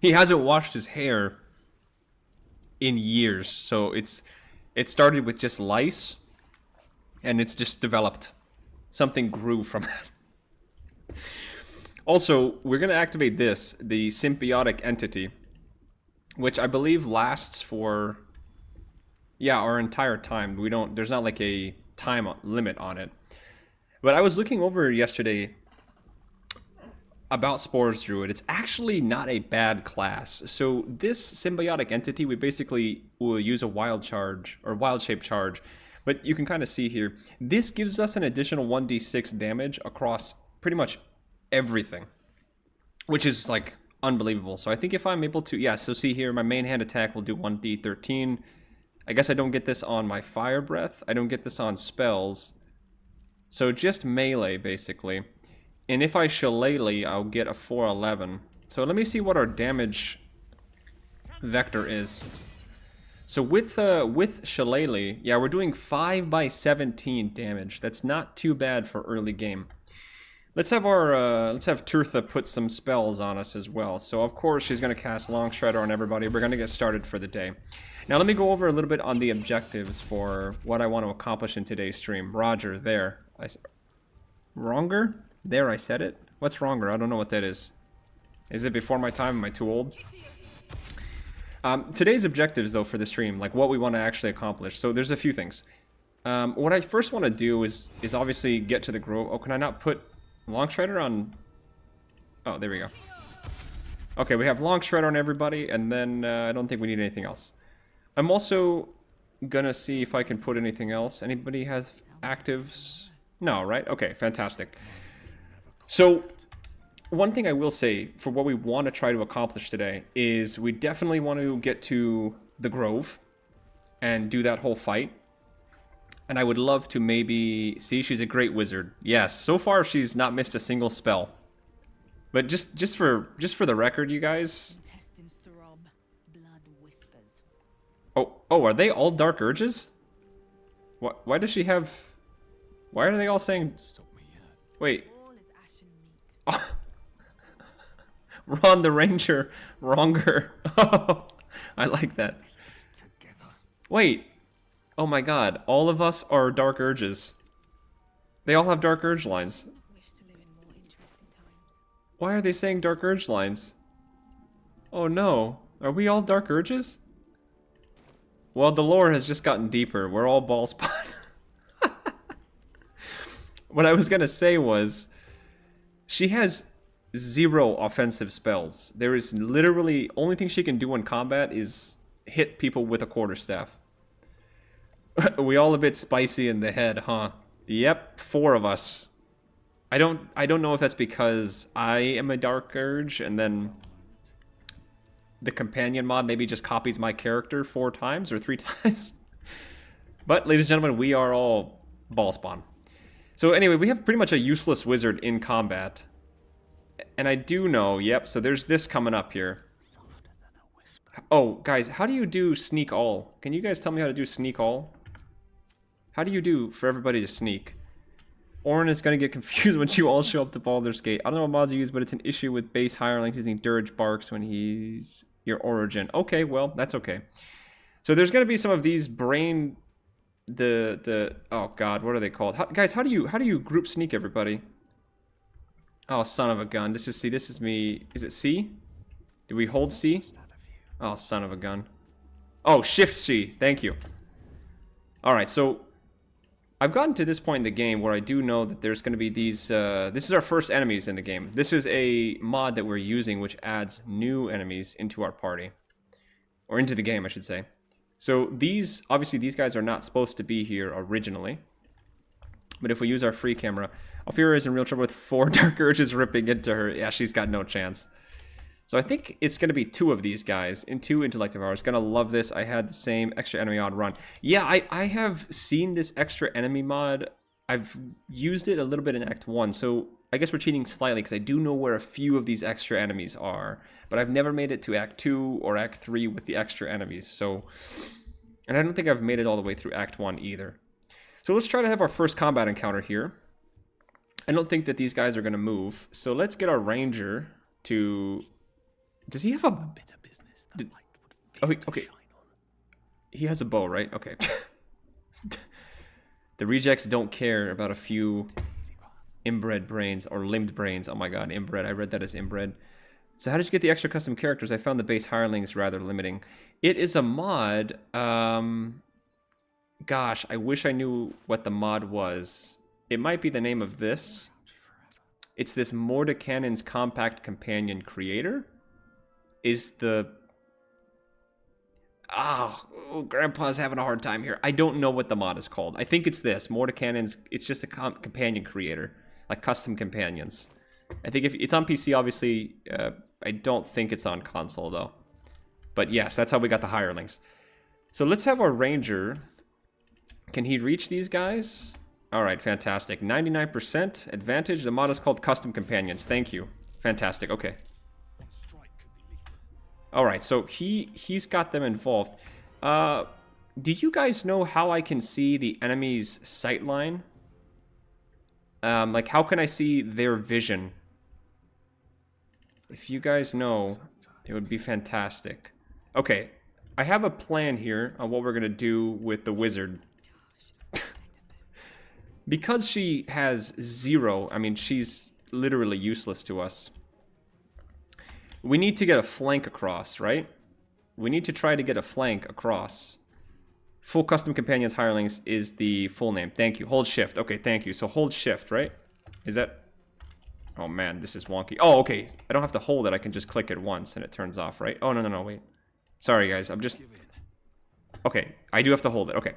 He hasn't washed his hair in years, so it started with just lice, and it's just developed. Something grew from it. Also, we're going to activate this, the symbiotic entity, which I believe lasts for, yeah, our entire time. There's not like a time limit on it. But I was looking over yesterday about Spores Druid. It's actually not a bad class. So this symbiotic entity, we basically will use a wild charge, or wild shape charge. But you can kind of see here, this gives us an additional 1d6 damage across pretty much everything, which is like unbelievable. So I think if I'm able to, yeah, so see here, my main hand attack will do 1d13. I guess I don't get this on my fire breath. I don't get this on spells. So just melee, basically. And if I shillelagh, I'll get a 411. So let me see what our damage vector is. So with shillelagh, yeah, we're doing 5/17 damage. That's not too bad for early game. Let's have Tirtha put some spells on us as well. So of course she's gonna cast Long Strider on everybody. We're gonna get started for the day. Now let me go over a little bit on the objectives for what I want to accomplish in today's stream. Roger, there. Wronger? There, I said it. What's wronger? I don't know what that is. Is it before my time? Am I too old? Today's objectives, though, for the stream, like what we want to actually accomplish. So there's a few things. What I first want to do is obviously get to the grove. Oh, can I not put Long Strider on? Oh, there we go. Okay, we have Long Strider on everybody, and then I don't think we need anything else. I'm also gonna see if I can put anything else. Anybody has actives? No, right? Okay, fantastic. So, one thing I will say for what we want to try to accomplish today is we definitely want to get to the Grove and do that whole fight. And I would love to maybe... See, she's a great wizard. Yes, so far she's not missed a single spell. But just for the record, you guys. Intestines throb, blood whispers. Oh, are they all Dark Urges? What? Why does she have? Why are they all saying? Wait. All is ashen meat. Ron the Ranger, wronger. Oh, I like that. Wait. Oh my god. All of us are Dark Urges. They all have Dark Urge lines. Wish to live in more interesting times. Why are they saying Dark Urge lines? Oh no. Are we all Dark Urges? Well, the lore has just gotten deeper. We're all ball spawn. What I was gonna say was, she has 0 offensive spells. There is literally, only thing she can do in combat is hit people with a quarterstaff. We all a bit spicy in the head, huh? Yep, 4 of us. I don't know if that's because I am a Dark Urge and then the companion mod maybe just copies my character 4 times or 3 times. But ladies and gentlemen, we are all ball spawn. So anyway, we have pretty much a useless wizard in combat. And I do know, yep, so there's this coming up here. Oh, guys, how do you do sneak all? Can you guys tell me how to do sneak all? How do you do for everybody to sneak? Orin is going to get confused when you all show up to Baldur's Gate. I don't know what mods you use, but it's an issue with base hirelings using Dirge Barks when he's your origin. Okay, well, that's okay. So there's going to be some of these brain... oh god, what are they called? Guys, how do you group sneak everybody? Oh, son of a gun. This is C. This is me. Is it C? Do we hold C? Oh, son of a gun. Oh, Shift C. Thank you. Alright, so I've gotten to this point in the game where I do know that there's going to be these... this is our first enemies in the game. This is a mod that we're using which adds new enemies into our party. Or into the game, I should say. So these... Obviously, these guys are not supposed to be here originally. But if we use our free camera... Alfira is in real trouble with 4 Dark Urges ripping into her. Yeah, she's got no chance. So I think it's going to be 2 of these guys in 2 Intellect of Ours. Gonna love this. I had the same extra enemy mod run. Yeah, I have seen this extra enemy mod. I've used it a little bit in Act 1, so I guess we're cheating slightly because I do know where a few of these extra enemies are. But I've never made it to Act 2 or Act 3 with the extra enemies. So, and I don't think I've made it all the way through Act 1 either. So let's try to have our first combat encounter here. I don't think that these guys are going to move. So let's get our ranger to... Does he have a... Oh, okay. He has a bow, right? Okay. The rejects don't care about a few inbred brains or limbed brains. Oh my god, inbred. I read that as inbred. So how did you get the extra custom characters? I found the base hirelings rather limiting. It is a mod. Gosh, I wish I knew what the mod was. It might be the name of this. It's this Mordecannon's Compact Companion Creator. Is the... Oh, Grandpa's having a hard time here. I don't know what the mod is called. I think it's this. Mordecannon's... It's just a companion creator. Like custom companions. I think if it's on PC, obviously. I don't think it's on console, though. But yes, that's how we got the hirelings. So let's have our ranger. Can he reach these guys? Alright, fantastic. 99% advantage. The mod is called Custom Companions. Thank you. Fantastic, okay. Alright, so he's got them involved. Do you guys know how I can see the enemy's sightline? Like, how can I see their vision? If you guys know, it would be fantastic. Okay, I have a plan here on what we're going to do with the wizard. Because she has 0, I mean, she's literally useless to us. We need to get a flank across, right? We need to try to get a flank across. Full Custom Companions Hirelings is the full name. Thank you. Hold shift. Okay, thank you. So hold shift, right? Is that... Oh man, this is wonky. Oh, okay. I don't have to hold it. I can just click it once and it turns off, right? Oh, no, wait. Sorry, guys. I'm just... Okay, I do have to hold it. Okay.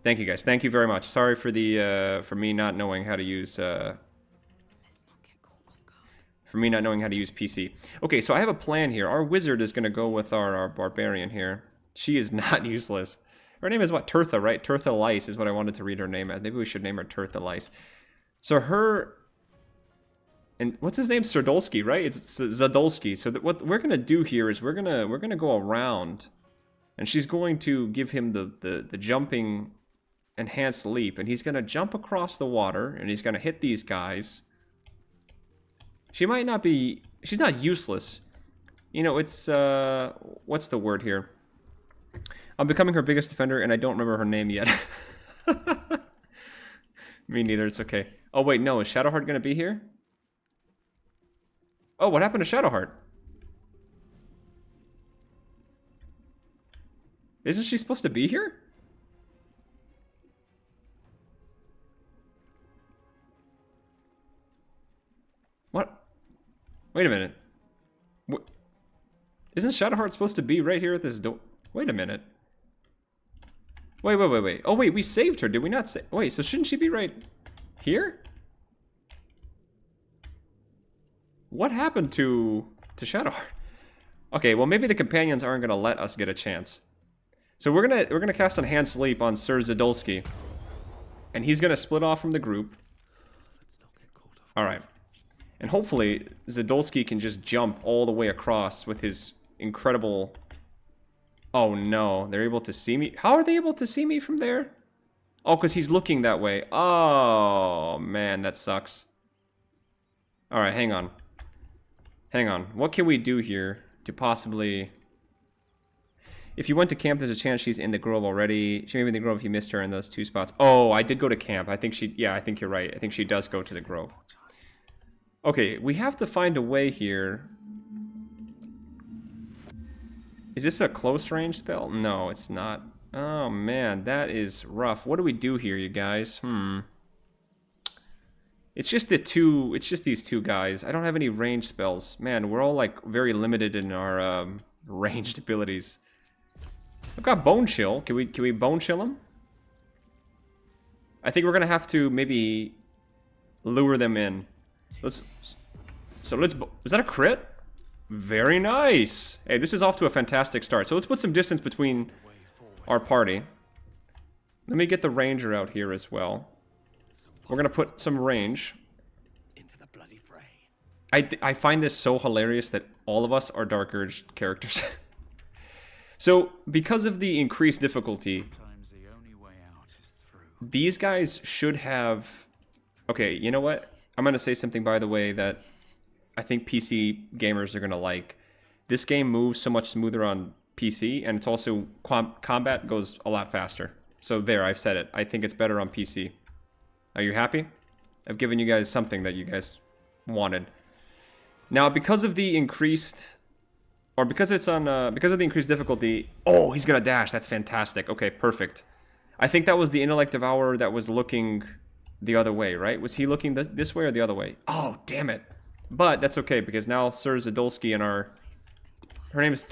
Thank you, guys. Thank you very much. Sorry for the for me not knowing how to use PC. Okay, so I have a plan here. Our wizard is going to go with our barbarian here. She is not useless. Her name is what? Tirtha, right? Tirtha Lice is what I wanted to read her name as. Maybe we should name her Tirtha Lice. So her And what's his name? Serdolski, right? It's Zadolski. So what we're gonna do here is we're gonna go around, and she's going to give him the jumping enhanced leap, and he's gonna jump across the water, and he's gonna hit these guys. She might not be. She's not useless. You know, it's what's the word here? I'm becoming her biggest defender, and I don't remember her name yet. Me neither. It's okay. Oh wait, no. Is Shadowheart gonna be here? Oh, what happened to Shadowheart? Isn't she supposed to be here? What? Wait a minute. What? Isn't Shadowheart supposed to be right here at this door? Wait a minute. Wait. Oh wait, we saved her. Did we not save? Wait, so shouldn't she be right here? What happened to Shadowheart? Okay, well maybe the companions aren't gonna let us get a chance. So we're gonna cast Enhanced Sleep on Sir Zadolski, and he's gonna split off from the group. All right, and hopefully Zadolski can just jump all the way across with his incredible. Oh no, they're able to see me. How are they able to see me from there? Oh, because he's looking that way. Oh man, that sucks. All right, hang on. Hang on. What can we do here to possibly... If you went to camp, there's a chance she's in the grove already. She may be in the grove if you missed her in those 2 spots. Oh, I did go to camp. I think she... Yeah, I think you're right. I think she does go to the grove. Okay, we have to find a way here. Is this a close range spell? No, it's not. Oh, man. That is rough. What do we do here, you guys? It's just these 2 guys. I don't have any range spells. Man, we're all like very limited in our ranged abilities. I've got Bone Chill. Can we Bone Chill him? I think we're gonna have to maybe lure them in. Is that a crit? Very nice. Hey, this is off to a fantastic start. So let's put some distance between our party. Let me get the ranger out here as well. We're gonna put some range. Into the bloody fray. I find this so hilarious that all of us are Dark Urge characters. So, because of the increased difficulty, these guys should have... Okay, you know what? I'm gonna say something, by the way, that I think PC gamers are gonna like. This game moves so much smoother on PC, and it's also... combat goes a lot faster. So there, I've said it. I think it's better on PC. Are you happy? I've given you guys something that you guys wanted. Now, because of the increased, or because it's on, because of the increased difficulty. Oh, he's gonna dash. That's fantastic. Okay, perfect. I think that was the Intellect Devourer that was looking the other way, right? Was he looking this way or the other way? Oh, damn it! But that's okay because now Sir Zadolski and her name is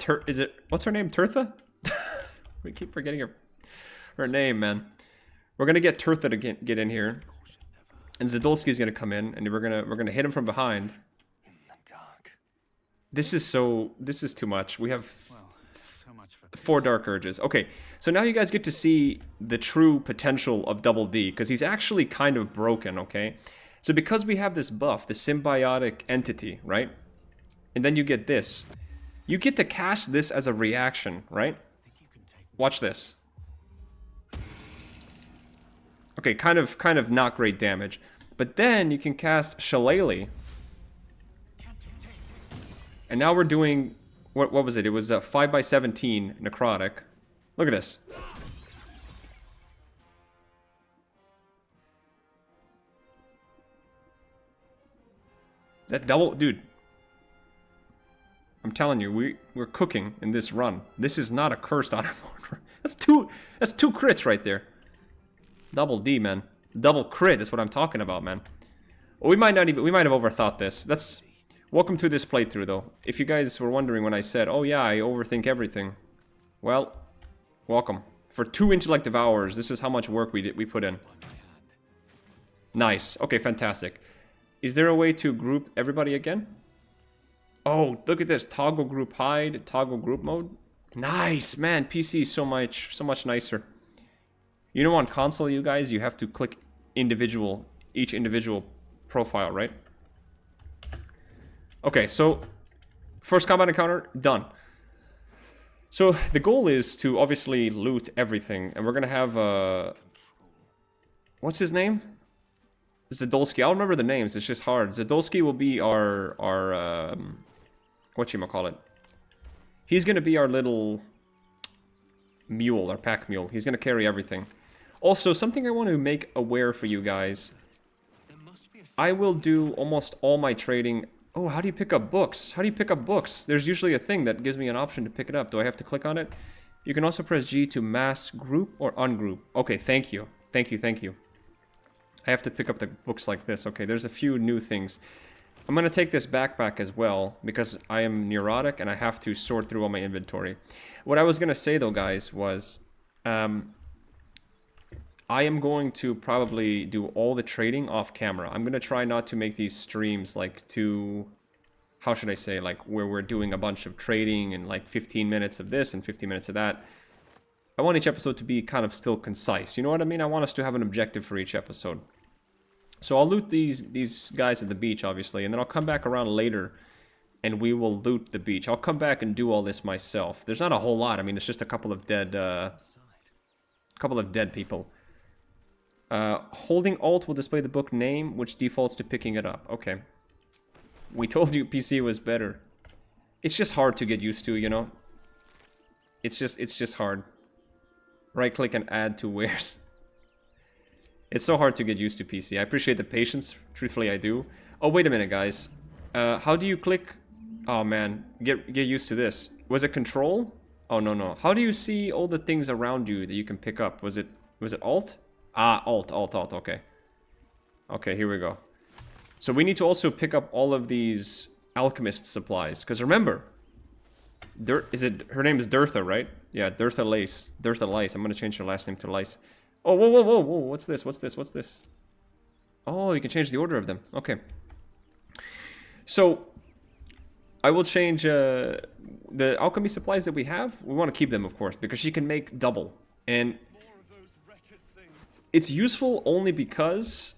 what's her name? Tirtha? We keep forgetting her name, man. We're gonna get Tirtha to get in here, and Zadolski's gonna come in, and we're gonna hit him from behind. In the dark. This is too much. We have 4 Dark Urges. Okay, so now you guys get to see the true potential of Double D, because he's actually kind of broken. Okay, so because we have this buff, the symbiotic entity, right? And then you get this. You get to cast this as a reaction, right? Watch this. Okay, kind of not great damage. But then you can cast Shillelagh. And now we're doing... What was it? It was 5/17 necrotic. Look at this. Is that double? Dude. I'm telling you, we're cooking in this run. This is not a cursed Iron Lord. That's two crits right there. Double D, man. Double crit is what I'm talking about, man. We might have overthought this. Welcome to this playthrough, though. If you guys were wondering when I said, oh yeah, I overthink everything. Well, welcome. For 2 Intellect Devourers, this is how much work we put in. Nice. Okay, fantastic. Is there a way to group everybody again? Oh, look at this. Toggle group hide, toggle group mode. Nice, man. PC is so much nicer. You know, on console, you guys, you have to click each individual profile, right? Okay, so first combat encounter, done. So the goal is to obviously loot everything, and we're gonna have what's his name? Zadolski. I'll remember the names. It's just hard. Zadolski will be our whatchamacallit. He's gonna be our little mule, our pack mule. He's gonna carry everything. Also, something I want to make aware for you guys. I will do almost all my trading. Oh, how do you pick up books? How do you pick up books? There's usually a thing that gives me an option to pick it up. Do I have to click on it? You can also press G to mass group or ungroup. Okay, thank you. Thank you, thank you. I have to pick up the books like this. Okay, there's a few new things. I'm going to take this backpack as well because I am neurotic and I have to sort through all my inventory. What I was going to say though, guys, was I am going to probably do all the trading off camera. I'm going to try not to make these streams like too, how should I say, like where we're doing a bunch of trading and like 15 minutes of this and 15 minutes of that. I want each episode to be kind of still concise. You know what I mean? I want us to have an objective for each episode. So I'll loot these guys at the beach, obviously, and then I'll come back around later and we will loot the beach. I'll come back and do all this myself. There's not a whole lot. I mean, it's just a couple of dead people. Holding Alt will display the book name, which defaults to picking it up. Okay. We told you PC was better. It's just hard to get used to, you know? It's just hard. Right click and add to wares. It's so hard to get used to PC. I appreciate the patience. Truthfully, I do. Oh, wait a minute, guys. How do you click? Oh, man. Get used to this. Was it control? Oh, no. How do you see all the things around you that you can pick up? Was it Alt? Ah, Alt. Okay. Okay, here we go. So we need to also pick up all of these alchemist supplies. Because remember, her name is Dirtha, right? Yeah, Dirtha Lice. I'm going to change her last name to Lice. Oh, whoa. What's this? Oh, you can change the order of them. Okay. So, I will change the alchemy supplies that we have. We want to keep them, of course, because she can make double. And it's useful only because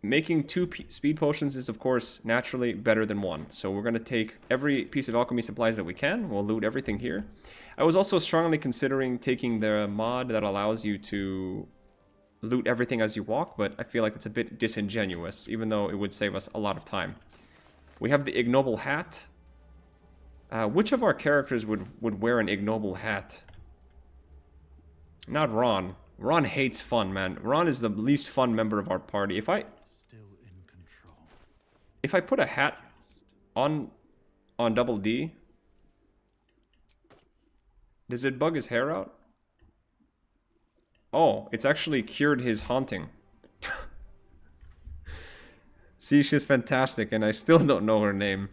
making 2 speed potions is, of course, naturally better than 1. So we're going to take every piece of alchemy supplies that we can. We'll loot everything here. I was also strongly considering taking the mod that allows you to loot everything as you walk, but I feel like it's a bit disingenuous, even though it would save us a lot of time. We have the ignoble hat. Which of our characters would wear an ignoble hat? Not Ron. Ron hates fun, man. Ron is the least fun member of our party. If I put a hat on double D, does it bug his hair out? Oh, it's actually cured his haunting. See, she's fantastic, and I still don't know her name.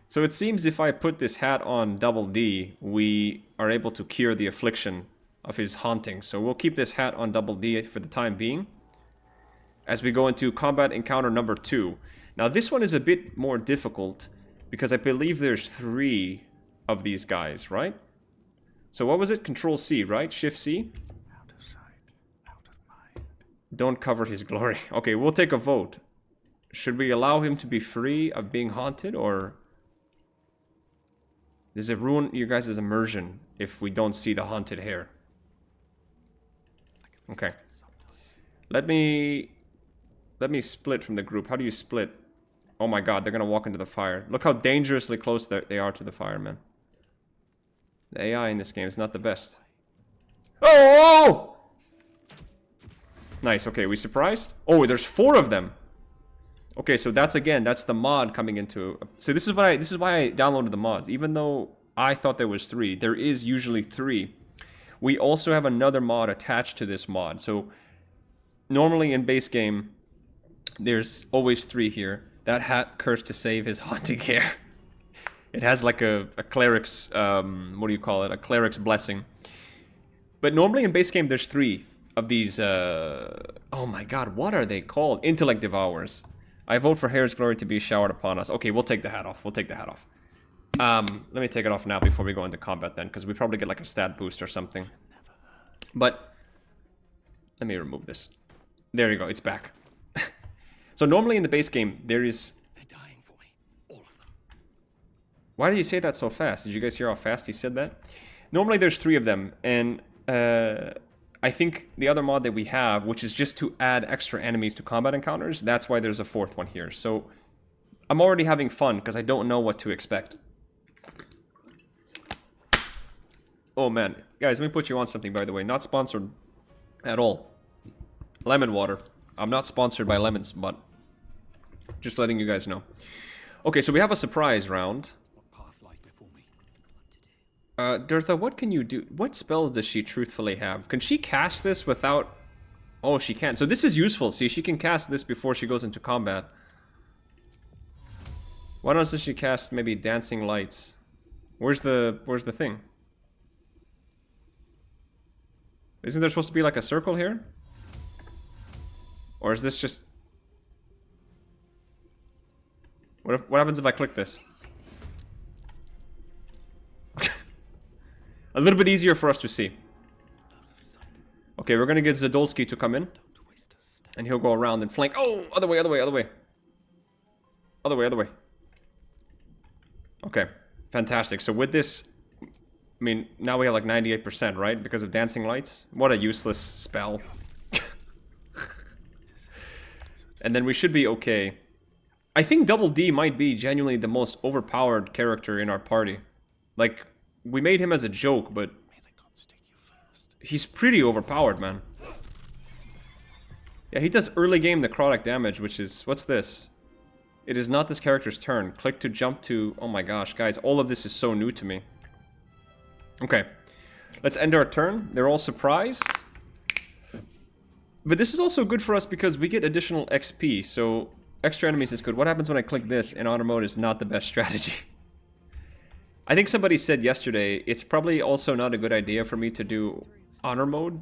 So it seems if I put this hat on double D, we are able to cure the affliction of his haunting. So we'll keep this hat on double D for the time being as we go into combat encounter number 2. Now this one is a bit more difficult because I believe there's 3 of these guys, right? So what was it? Control C, right? Shift C? Out of sight, out of mind. Don't cover his glory. Okay, we'll take a vote. Should we allow him to be free of being haunted, or does it ruin your guys' immersion if we don't see the haunted hair? Okay. Let me split from the group. How do you split? Oh my god, they're gonna walk into the fire. Look how dangerously close they are to the fire, man. The AI in this game is not the best. Oh! Nice, okay, we surprised? Oh, there's 4 of them. Okay, so that's the mod coming into... So this is why I downloaded the mods. Even though I thought there was 3, there is usually 3. We also have another mod attached to this mod. So normally in base game, there's always 3 here. That hat cursed to save his haunting hair. It has like a cleric's, what do you call it? A cleric's blessing. But normally in base game, there's 3 of these, oh my god, what are they called? Intellect Devourers. I vote for Hair's Glory to be showered upon us. Okay, we'll take the hat off. Let me take it off now before we go into combat then, because we probably get like a stat boost or something. But, let me remove this. There you go, it's back. So normally in the base game, there is Why did you say that so fast? Did you guys hear how fast he said that? Normally there's 3 of them, and I think the other mod that we have, which is just to add extra enemies to combat encounters, that's why there's a 4th one here. So I'm already having fun because I don't know what to expect. Oh man, guys, let me put you on something, by the way. Not sponsored at all. Lemon water. I'm not sponsored by lemons, but just letting you guys know. Okay, so we have a surprise round. What path lies before me? Dirtha, what can you do? What spells does she truthfully have? Can she cast this without... Oh, she can. So this is useful. See, she can cast this before she goes into combat. Why doesn't she cast maybe Dancing Lights? Where's the thing? Isn't there supposed to be like a circle here? Or is this just... What happens if I click this? A little bit easier for us to see. Okay, we're gonna get Zadolski to come in. And he'll go around and flank. Oh, other way, other way, other way. Other way, other way. Okay, fantastic. So with this, I mean, now we have like 98%, right? Because of Dancing Lights. What a useless spell. And then we should be okay. I think Double D might be genuinely the most overpowered character in our party. Like, we made him as a joke, but he's pretty overpowered, man. Yeah, he does early game necrotic damage, which is... What's this? It is not this character's turn. Click to jump to... Oh my gosh, guys, all of this is so new to me. Okay, let's end our turn. They're all surprised. But this is also good for us because we get additional XP, so extra enemies is good. What happens when I click this in auto mode is not the best strategy. I think somebody said yesterday, it's probably also not a good idea for me to do honor mode.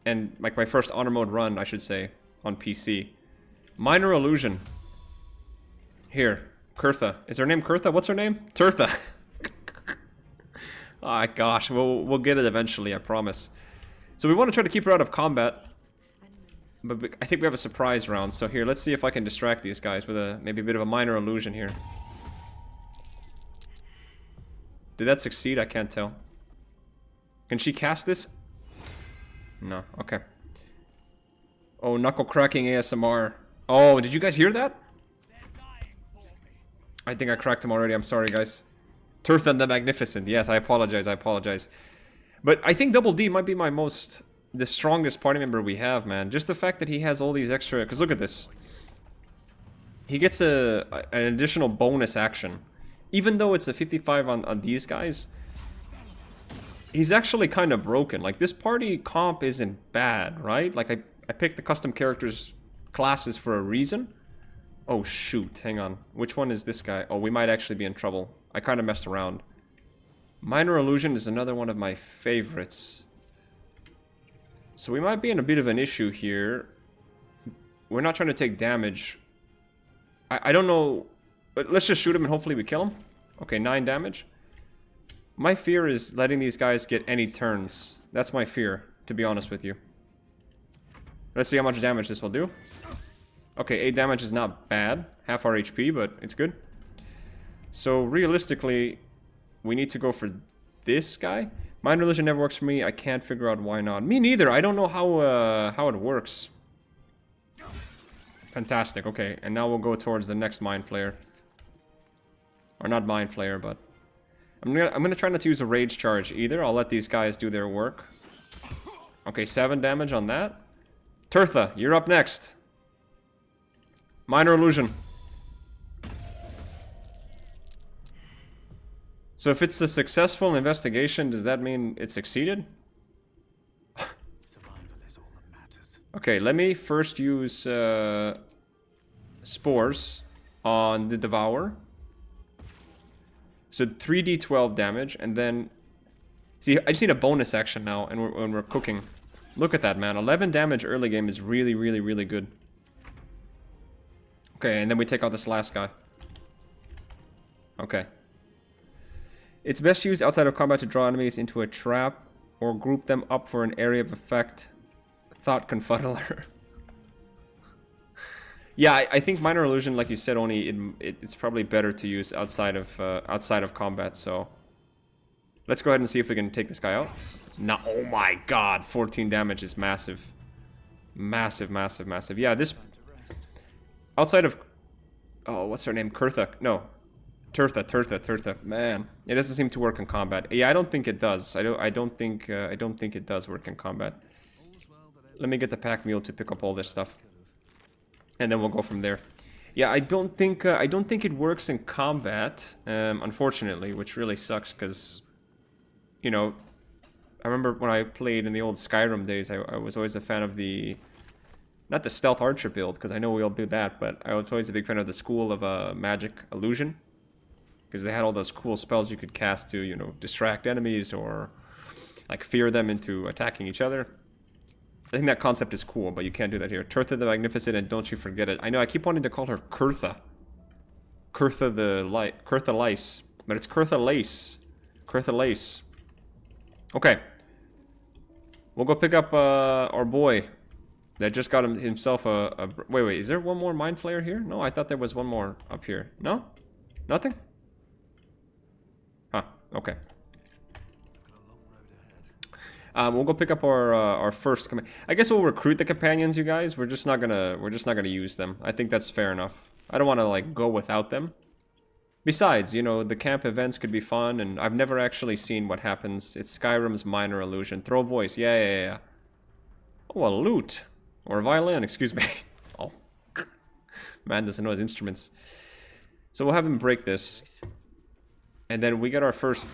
And like my first honor mode run, I should say, on PC. Minor Illusion. Here, Kurtha. Is her name Kurtha? What's her name? Turtha. Ah, gosh, we'll get it eventually, I promise. So we want to try to keep her out of combat. But I think we have a surprise round. So here, let's see if I can distract these guys with maybe a bit of a minor illusion here. Did that succeed? I can't tell. Can she cast this? No, okay. Oh, knuckle cracking ASMR. Oh, did you guys hear that? I think I cracked him already. I'm sorry, guys. Turthan the Magnificent. Yes, I apologize. I apologize. But I think Double D might be the strongest party member we have, man. Just the fact that he has all these extra... Because look at this. He gets an additional bonus action. Even though it's a 55 on these guys, he's actually kind of broken. Like, this party comp isn't bad, right? Like, I picked the custom characters classes for a reason. Oh, shoot. Hang on. Which one is this guy? Oh, we might actually be in trouble. I kind of messed around. Minor Illusion is another one of my favorites. So we might be in a bit of an issue here. We're not trying to take damage. I don't know. But let's just shoot him and hopefully we kill him. Okay, 9 damage. My fear is letting these guys get any turns. That's my fear, to be honest with you. Let's see how much damage this will do. Okay, 8 damage is not bad. Half our HP, but it's good. So realistically, we need to go for this guy. Minor Illusion never works for me. I can't figure out why not. Me neither. I don't know how it works. Fantastic. Okay, and now we'll go towards the next Mind Flayer. Or not Mind Flayer, but I'm gonna try not to use a Rage Charge either. I'll let these guys do their work. Okay, 7 damage on that. Turtha, you're up next. Minor Illusion. So if it's a successful investigation, does that mean it succeeded? Survival is all that matters. Okay, let me first use Spores on the Devourer. So 3d12 damage, and then... See, I just need a bonus action now, and when we're cooking. Look at that, man. 11 damage early game is really, really, really good. Okay, and then we take out this last guy. Okay. It's best used outside of combat to draw enemies into a trap or group them up for an area of effect. Thought Confuddler. Yeah, I think minor illusion, like you said, only it's probably better to use outside of combat. So let's go ahead and see if we can take this guy out. No, oh my God, 14 damage is massive, massive, massive, massive. Yeah, this outside of what's her name? Kurtha? No, Turtha. Man, it doesn't seem to work in combat. Yeah, I don't think it does. I don't think it does work in combat. Let me get the pack mule to pick up all this stuff, and then we'll go from there. Yeah, I don't think it works in combat, unfortunately, which really sucks because, you know, I remember when I played in the old Skyrim days, I was always a fan of not the stealth archer build, because I know we all do that, but I was always a big fan of the school of magic illusion, because they had all those cool spells you could cast to, you know, distract enemies or like fear them into attacking each other. I think that concept is cool, but you can't do that here. Turtha the Magnificent, and don't you forget it. I know I keep wanting to call her Kurtha. Kurtha Lice, but it's Kurtha Lace. Kurtha Lace. Okay. We'll go pick up our boy that just got himself a... Wait, is there one more Mind Flayer here? No, I thought there was one more up here. No? Nothing? Huh, okay. We'll go pick up our first command. I guess we'll recruit the companions, you guys. We're just not gonna use them. I think that's fair enough. I don't want to like go without them. Besides, you know, the camp events could be fun, and I've never actually seen what happens. It's Skyrim's minor illusion. Throw voice. Yeah. Oh, a lute. Or a violin, excuse me. Oh. Man doesn't know his instruments. So we'll have him break this. And then we get our first...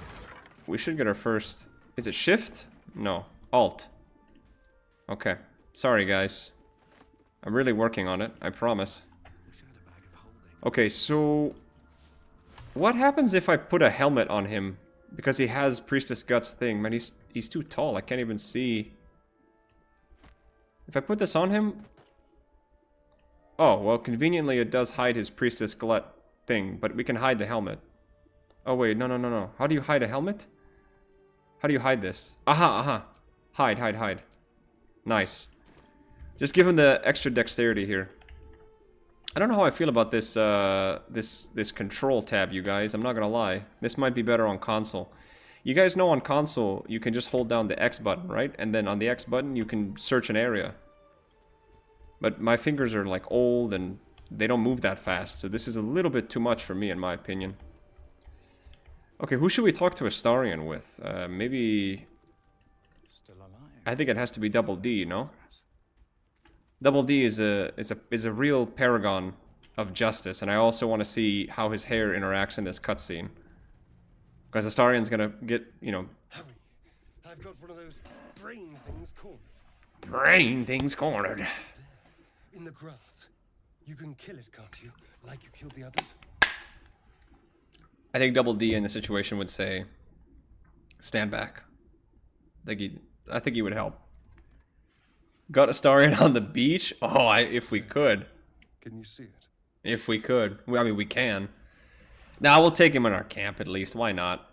We should get our first... Is it shift? No. Alt. Okay. Sorry, guys. I'm really working on it. I promise. Okay, so... What happens if I put a helmet on him? Because he has Priestess Guts thing. Man, he's too tall. I can't even see. If I put this on him... Oh, well, conveniently it does hide his Priestess Glut thing. But we can hide the helmet. Oh, wait. No. How do you hide a helmet? How do you hide this? Aha. Hide. Nice. Just give him the extra dexterity here. I don't know how I feel about this this control tab, you guys. I'm not gonna lie. This might be better on console. You guys know on console, you can just hold down the X button, right? And then on the X button, you can search an area. But my fingers are like old and they don't move that fast. So this is a little bit too much for me, in my opinion. Okay, who should we talk to Astarion with? Maybe... Still alive. I think it has to be Double D, no? Double D is a real paragon of justice, and I also want to see how his hair interacts in this cutscene. Because Astarion's gonna get, you know... Hurry! I've got one of those brain things cornered. Brain things cornered. In the grass. You can kill it, can't you? Like you killed the others? I think Double D in the situation would say, stand back. I think he would help. Got Astarion on the beach? Oh, if we could. Can you see it? If we could. I mean, we can. Now, we'll take him in our camp at least. Why not?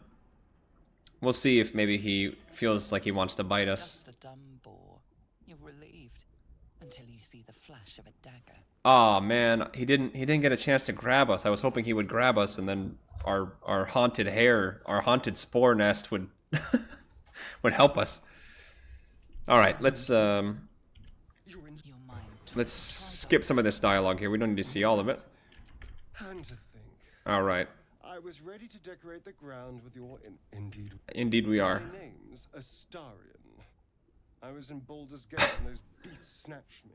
We'll see if maybe he feels like he wants to bite us. Just a dumb boar. You're relieved until you see the flash of a dagger. Oh man, he didn't get a chance to grab us. I was hoping he would grab us, and then our haunted hair, our haunted spore nest would would help us. All right, let's Your mind let's skip some of this dialogue here. We don't need to see all of it. And to think. All right. I was ready to decorate the ground with your Indeed we are. My name's Astarion. I was in Baldur's Gate and those beasts snatched me.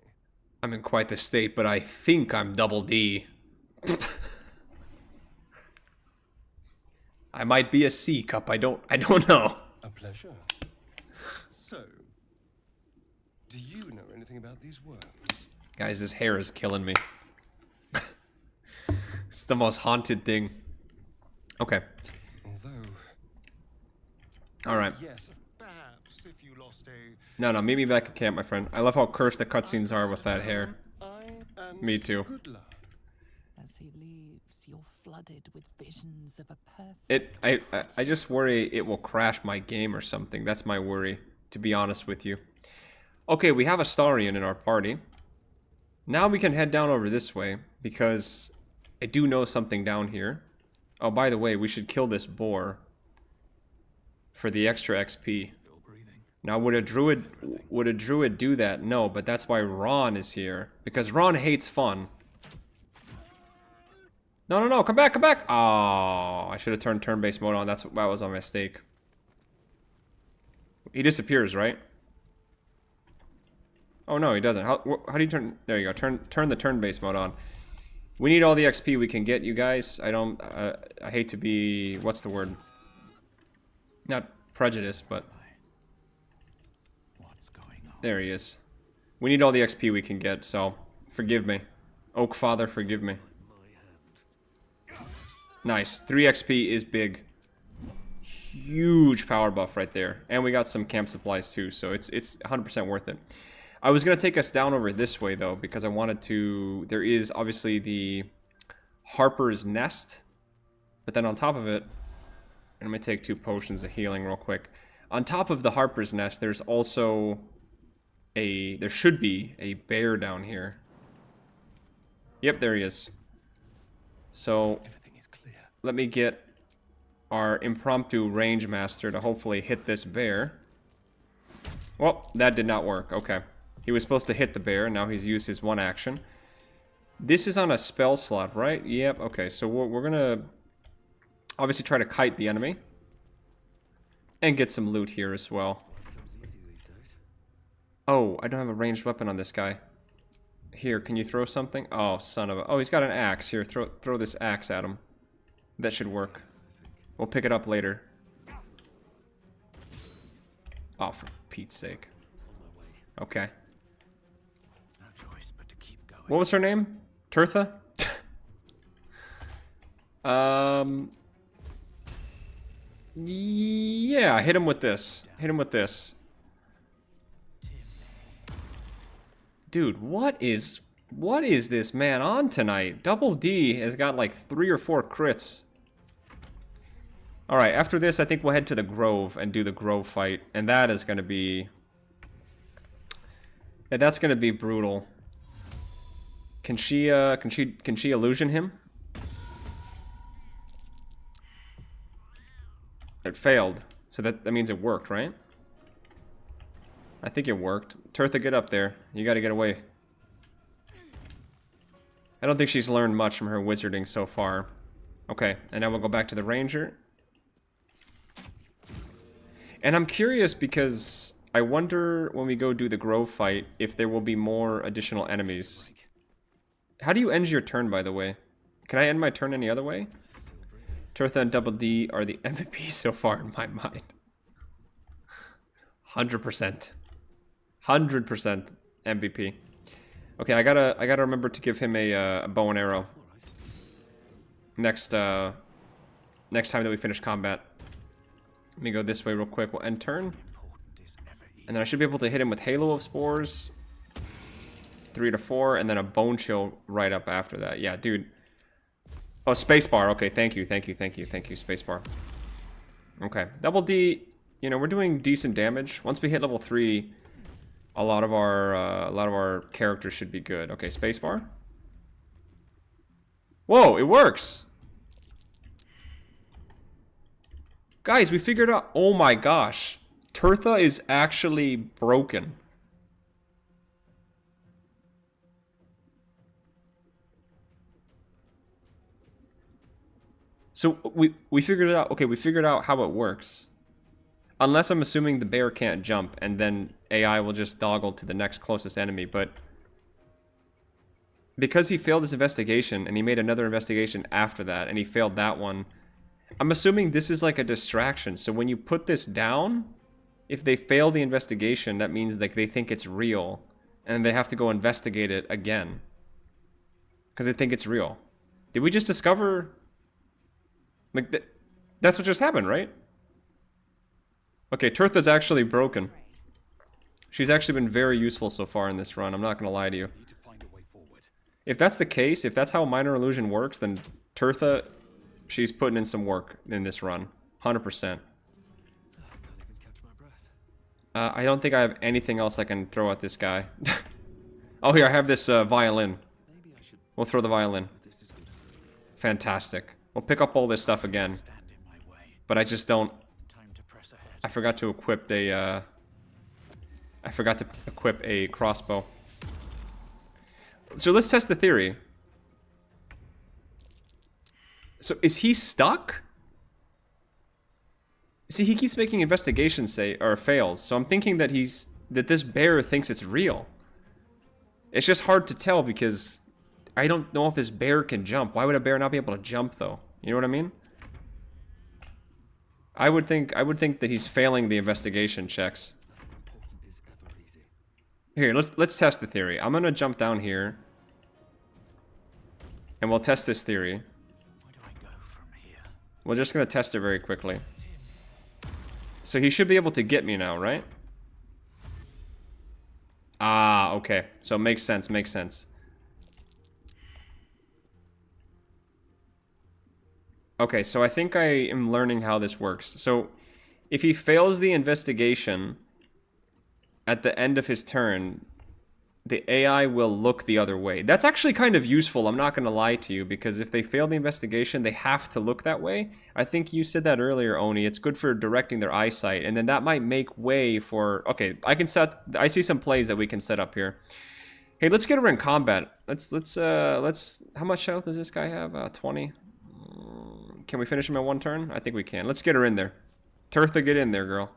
I'm in quite the state, but I think I'm Double D. I might be a C cup. I don't know. A pleasure. So, do you know anything about these worms? Guys, this hair is killing me. It's the most haunted thing. Okay. Although... All right. Yes, perhaps if you lost a... No, meet me back at camp, my friend. I love how cursed the cutscenes are with that hair. And Me too. Good luck. As he leaves, you're flooded with visions of a perfect... I just worry it will crash my game or something. That's my worry, to be honest with you. Okay, we have Astarion in our party. Now we can head down over this way, because I do know something down here. Oh, by the way, we should kill this boar for the extra XP. Still breathing. Now, would a druid do that? No, but that's why Ron is here. Because Ron hates fun. No, no, no, come back, come back! Oh, I should have turned turn-based mode on. That was my mistake. He disappears, right? Oh, no, he doesn't. How do you turn... There you go. Turn the turn-based mode on. We need all the XP we can get, you guys. I hate to be... What's the word? Not prejudice, but... What's going on? There he is. We need all the XP we can get, so... Forgive me. Oak Father, forgive me. Nice. 3 XP is big. Huge power buff right there. And we got some camp supplies too, so it's 100% worth it. I was going to take us down over this way though, because I wanted to... There is obviously the Harper's Nest. But then on top of it... And let me take 2 potions of healing real quick. On top of the Harper's Nest, there's also a... There should be a bear down here. Yep, there he is. So... Let me get our impromptu range master to hopefully hit this bear. Well, that did not work. Okay. He was supposed to hit the bear, now he's used his 1 action. This is on a spell slot, right? Yep, okay. So we're gonna obviously try to kite the enemy. And get some loot here as well. Oh, I don't have a ranged weapon on this guy. Here, can you throw something? Oh, son of a... Oh, he's got an axe. Here, throw this axe at him. That should work. We'll pick it up later. Oh, for Pete's sake. Okay. No choice but to keep going. What was her name? Tirtha? Yeah, hit him with this. Hit him with this. Dude, what is this man on tonight? Double D has got like 3 or 4 crits. Alright, after this I think we'll head to the Grove and do the Grove fight. And that is gonna be... Yeah, that's gonna be brutal. Can she illusion him? It failed. So that means it worked, right? I think it worked. Tirtha, get up there. You gotta get away. I don't think she's learned much from her wizarding so far. Okay, and now we'll go back to the ranger. And I'm curious because I wonder when we go do the Grove fight if there will be more additional enemies. How do you end your turn, by the way? Can I end my turn any other way? Tirtha and Double D are the MVP so far in my mind. 100%. 100% MVP. Okay, I gotta remember to give him a bow and arrow. Next time that we finish combat. Let me go this way real quick. We'll end turn. And then I should be able to hit him with Halo of Spores. 3 to 4, and then a Bone Chill right up after that. Yeah, dude. Oh, spacebar. Okay, thank you, spacebar. Okay, Double D, you know, we're doing decent damage. Once we hit level 3, a lot of our characters should be good. Okay, spacebar. Whoa, it works! Guys, we figured out... Oh my gosh. Tirtha is actually broken. So we figured it out. Okay, we figured out how it works. Unless I'm assuming the bear can't jump, and then AI will just doggle to the next closest enemy, but... Because he failed his investigation, and he made another investigation after that, and he failed that one, I'm assuming this is like a distraction. So when you put this down, if they fail the investigation, that means like they think it's real, and they have to go investigate it again. Because they think it's real. Did we just discover... Like, that's what just happened, right? Okay, Tirtha's actually broken. She's actually been very useful so far in this run, I'm not gonna lie to you. If that's the case, if that's how Minor Illusion works, then Tirtha, she's putting in some work in this run. 100%. I don't think I have anything else I can throw at this guy. Oh, here, I have this violin. Maybe I should. We'll throw the violin. Oh, this is good. Fantastic. We'll pick up all this stuff again. Stand in my way. But I just don't... Time to press ahead. I forgot to equip a, I forgot to equip a crossbow. So let's test the theory. So is he stuck? See, he keeps making investigations say or fails. So I'm thinking that that this bear thinks it's real. It's just hard to tell because I don't know if this bear can jump. Why would a bear not be able to jump though? You know what I mean? I would think that he's failing the investigation checks. Nothing important is ever easy. Here, let's test the theory. I'm gonna jump down here. And we'll test this theory. Where do I go from here? We're just gonna test it very quickly. So he should be able to get me now, right? Ah, okay. So it makes sense, makes sense. Okay, so I think I am learning how this works. So if he fails the investigation at the end of his turn, the AI will look the other way. That's actually kind of useful, I'm not going to lie to you, because if they fail the investigation, they have to look that way. I think you said that earlier, Oni. It's good for directing their eyesight, and then that might make way for... Okay, I see some plays that we can set up here. Hey, let's get her in combat. Let's how much health does this guy have? 20. Can we finish him in one turn? I think we can. Let's get her in there. Tirtha, get in there, girl.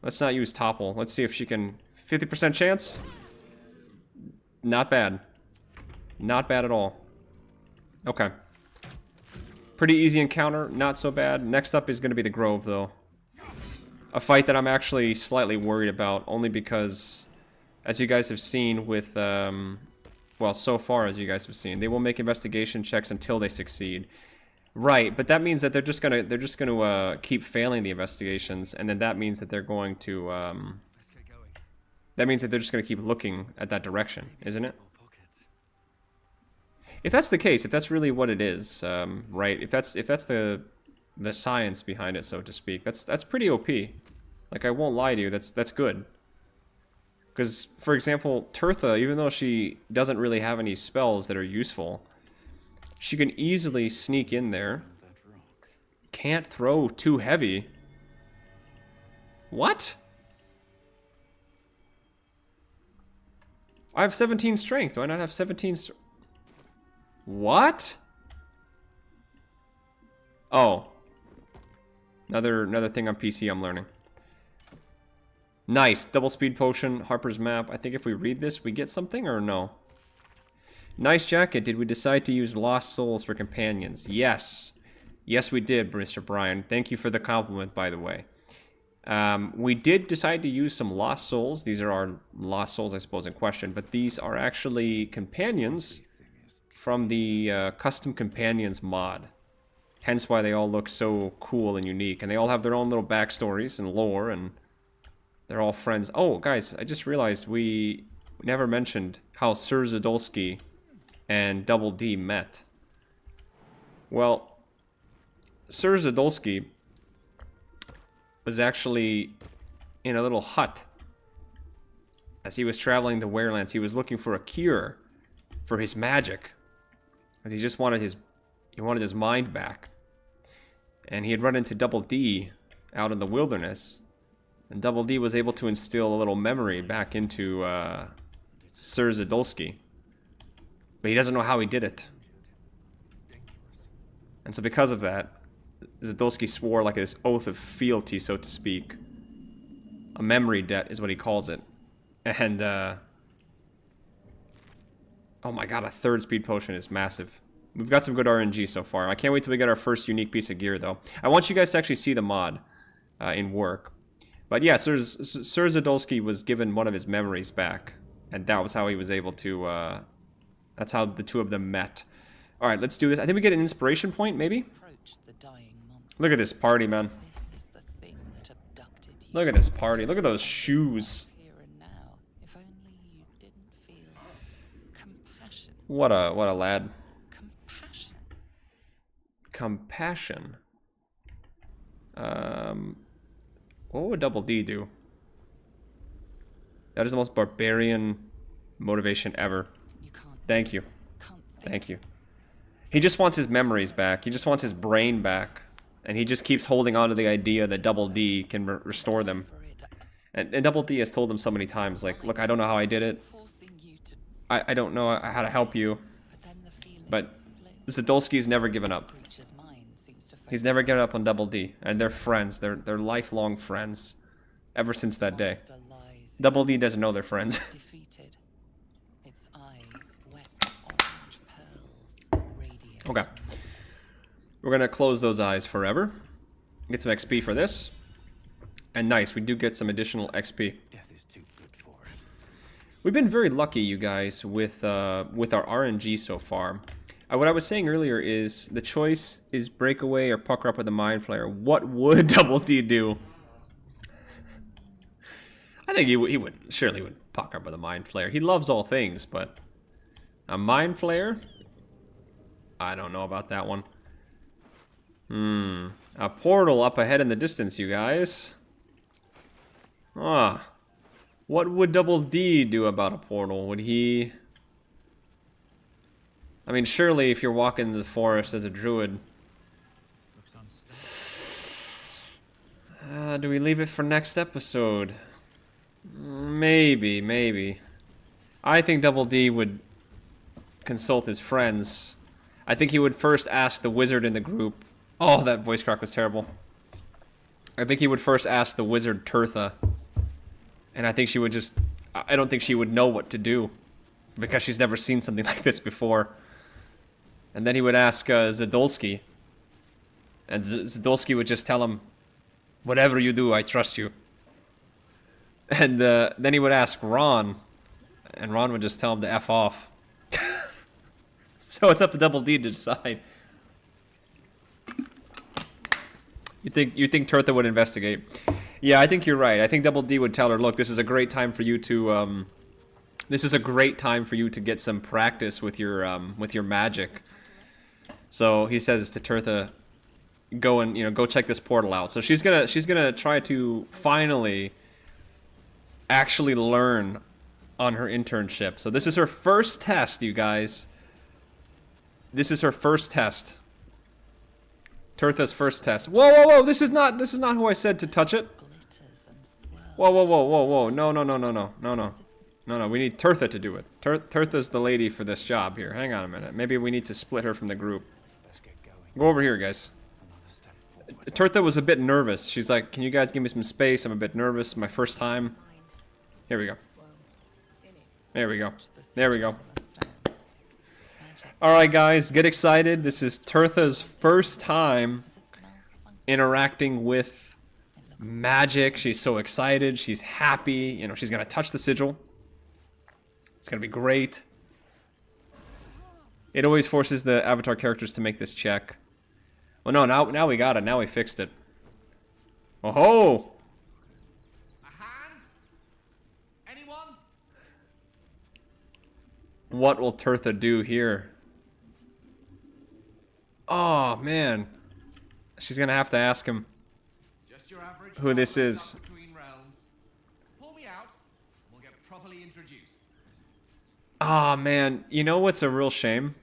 Let's not use topple. Let's see if she can... 50% chance? Not bad. Not bad at all. Okay. Pretty easy encounter. Not so bad. Next up is going to be the Grove, though. A fight that I'm actually slightly worried about, only because, as you guys have seen with... well, so far as you guys have seen, they will make investigation checks until they succeed. Right, but that means that they're just gonna keep failing the investigations, and then that means that they're going to Let's get going. that means that they're just gonna keep looking at that direction, isn't it? More pockets. If that's the case, if that's really what it is, right? If that's the science behind it, so to speak, that's pretty OP. Like, I won't lie to you, that's good. Because, for example, Tirtha, even though she doesn't really have any spells that are useful, she can easily sneak in there. That rock. Can't throw too heavy. What? I have 17 strength. Do I not have 17 What? Oh. Another thing on PC I'm learning. Nice. Double speed potion, Harper's map. I think if we read this, we get something or no? Nice jacket. Did we decide to use lost souls for companions? Yes. Yes, we did, Mr. Brian. Thank you for the compliment, by the way. We did decide to use some lost souls. These are our lost souls, I suppose, in question. But these are actually companions from the custom companions mod. Hence why they all look so cool and unique. And they all have their own little backstories and lore, and they're all friends. Oh, guys, I just realized we never mentioned how Sir Zadolski and Double D met. Well, Sir Zadolski was actually in a little hut. As he was traveling the Werelands, he was looking for a cure for his magic. And he just wanted his mind back. And he had run into Double D out in the wilderness. And Double D was able to instill a little memory back into Sir Zadolski. But he doesn't know how he did it. And so because of that, Zadolski swore like this oath of fealty, so to speak. A memory debt is what he calls it. And, oh my god, a third speed potion is massive. We've got some good RNG so far. I can't wait till we get our first unique piece of gear, though. I want you guys to actually see the mod in work. But yeah, Sir Zadolski was given one of his memories back. And that was how he was able to, that's how the two of them met. Alright, let's do this. I think we get an inspiration point, maybe? Approach the dying monster. Look at this party, man. This is the thing that abducted you. Look at this party. Look at those shoes. Here and now, if only you didn't feel compassion. What a lad. Compassion. Compassion. What would Double D do? That is the most barbarian motivation ever. You can't Thank you. think Thank you. He just wants his memories back. He just wants his brain back. And he just keeps holding on to the idea that Double D can restore them. for it. And Double D has told him so many times, like, look, I don't know how I did it. Forcing you to, I don't know how to help you. but then the feeling But slips. Zadolski's never given up. Creature's mind seems to He's focus never given on up on Double D. And they're friends. They're lifelong friends. Ever since that day. monster lies Double D doesn't know they're friends. defeated. Its eyes wet orange pearls radiate. Okay. We're gonna close those eyes forever. Get some XP for this. And nice, we do get some additional XP. Death is too good for it. We've been very lucky, you guys, with our RNG so far. What I was saying earlier is the choice is breakaway or pucker up with a mind flayer. What would Double D do? I think he would surely would pucker up with a mind flayer. He loves all things, but a mind flayer? I don't know about that one. A portal up ahead in the distance, you guys. Ah. What would Double D do about a portal? Would he... I mean, surely if you're walking in the forest as a druid... Looks unstable. do we leave it for next episode? Maybe. I think Double D would consult his friends. I think he would first ask the wizard in the group. Oh, that voice crack was terrible. I think he would first ask the wizard Tirtha. And I think she would just... I don't think she would know what to do. Because she's never seen something like this before. And then he would ask Zadolski. And Zadolski would just tell him, whatever you do, I trust you. And then he would ask Ron. And Ron would just tell him to F off. So it's up to Double D to decide. You think Tirtha would investigate? Yeah, I think you're right. I think Double D would tell her, look, this is a great time for you to get some practice with your magic. So he says to Tirtha, go check this portal out. So she's gonna try to finally actually learn on her internship. So this is her first test, you guys. This is her first test. Tirtha's first test. Whoa! This is not who I said to touch it. Glitters and swirls. Whoa! No. We need Tirtha to do it. Tirtha's the lady for this job here. Hang on a minute. Maybe we need to split her from the group. Let's get going. Go over here, guys. Another step forward. Tirtha was a bit nervous. She's like, can you guys give me some space? I'm a bit nervous. My first time. Here we go. There we go. There we go. Alright, guys. Get excited. This is Tirtha's first time interacting with magic. She's so excited. She's happy. She's going to touch the sigil. It's going to be great. It always forces the avatar characters to make this check. Well, no, now we got it. Now we fixed it. Oh-ho! A hand? Anyone? What will Tirtha do here? Oh, man. She's going to have to ask him Just your average who this traveler is. stuck between realms. Pull me out, and we'll get properly introduced. Oh, man. You know what's a real shame?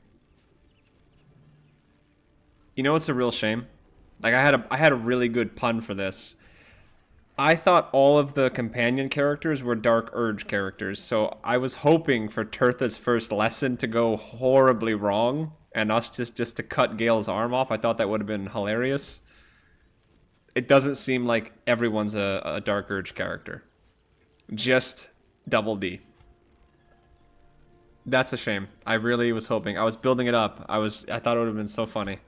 Like, I had a really good pun for this. I thought all of the companion characters were Dark Urge characters, so I was hoping for Tirtha's first lesson to go horribly wrong, and us just to cut Gale's arm off. I thought that would have been hilarious. It doesn't seem like everyone's a Dark Urge character. Just Double D. That's a shame. I really was hoping. I was building it up. I thought it would have been so funny.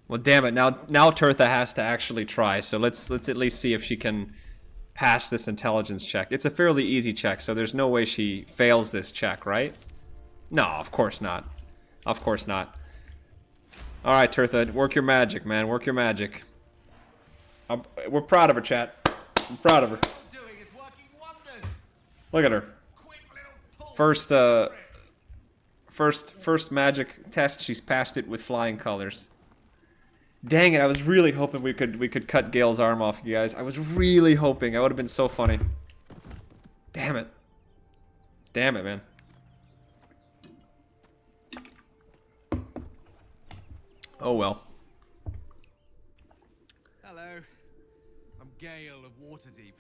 Well, damn it. Now Tirtha has to actually try. So let's at least see if she can pass this intelligence check. It's a fairly easy check, so there's no way she fails this check, right? No, of course not. Of course not. All right, Tirtha, work your magic, man. Work your magic. We're proud of her, chat. I'm proud of her. Doing is working wonders. Look at her. Quick little pull. First magic test. She's passed it with flying colors. Dang it! I was really hoping we could cut Gale's arm off, you guys. I was really hoping. That would have been so funny. Damn it. Damn it, man. Oh well. Hello. I'm Gale of Waterdeep.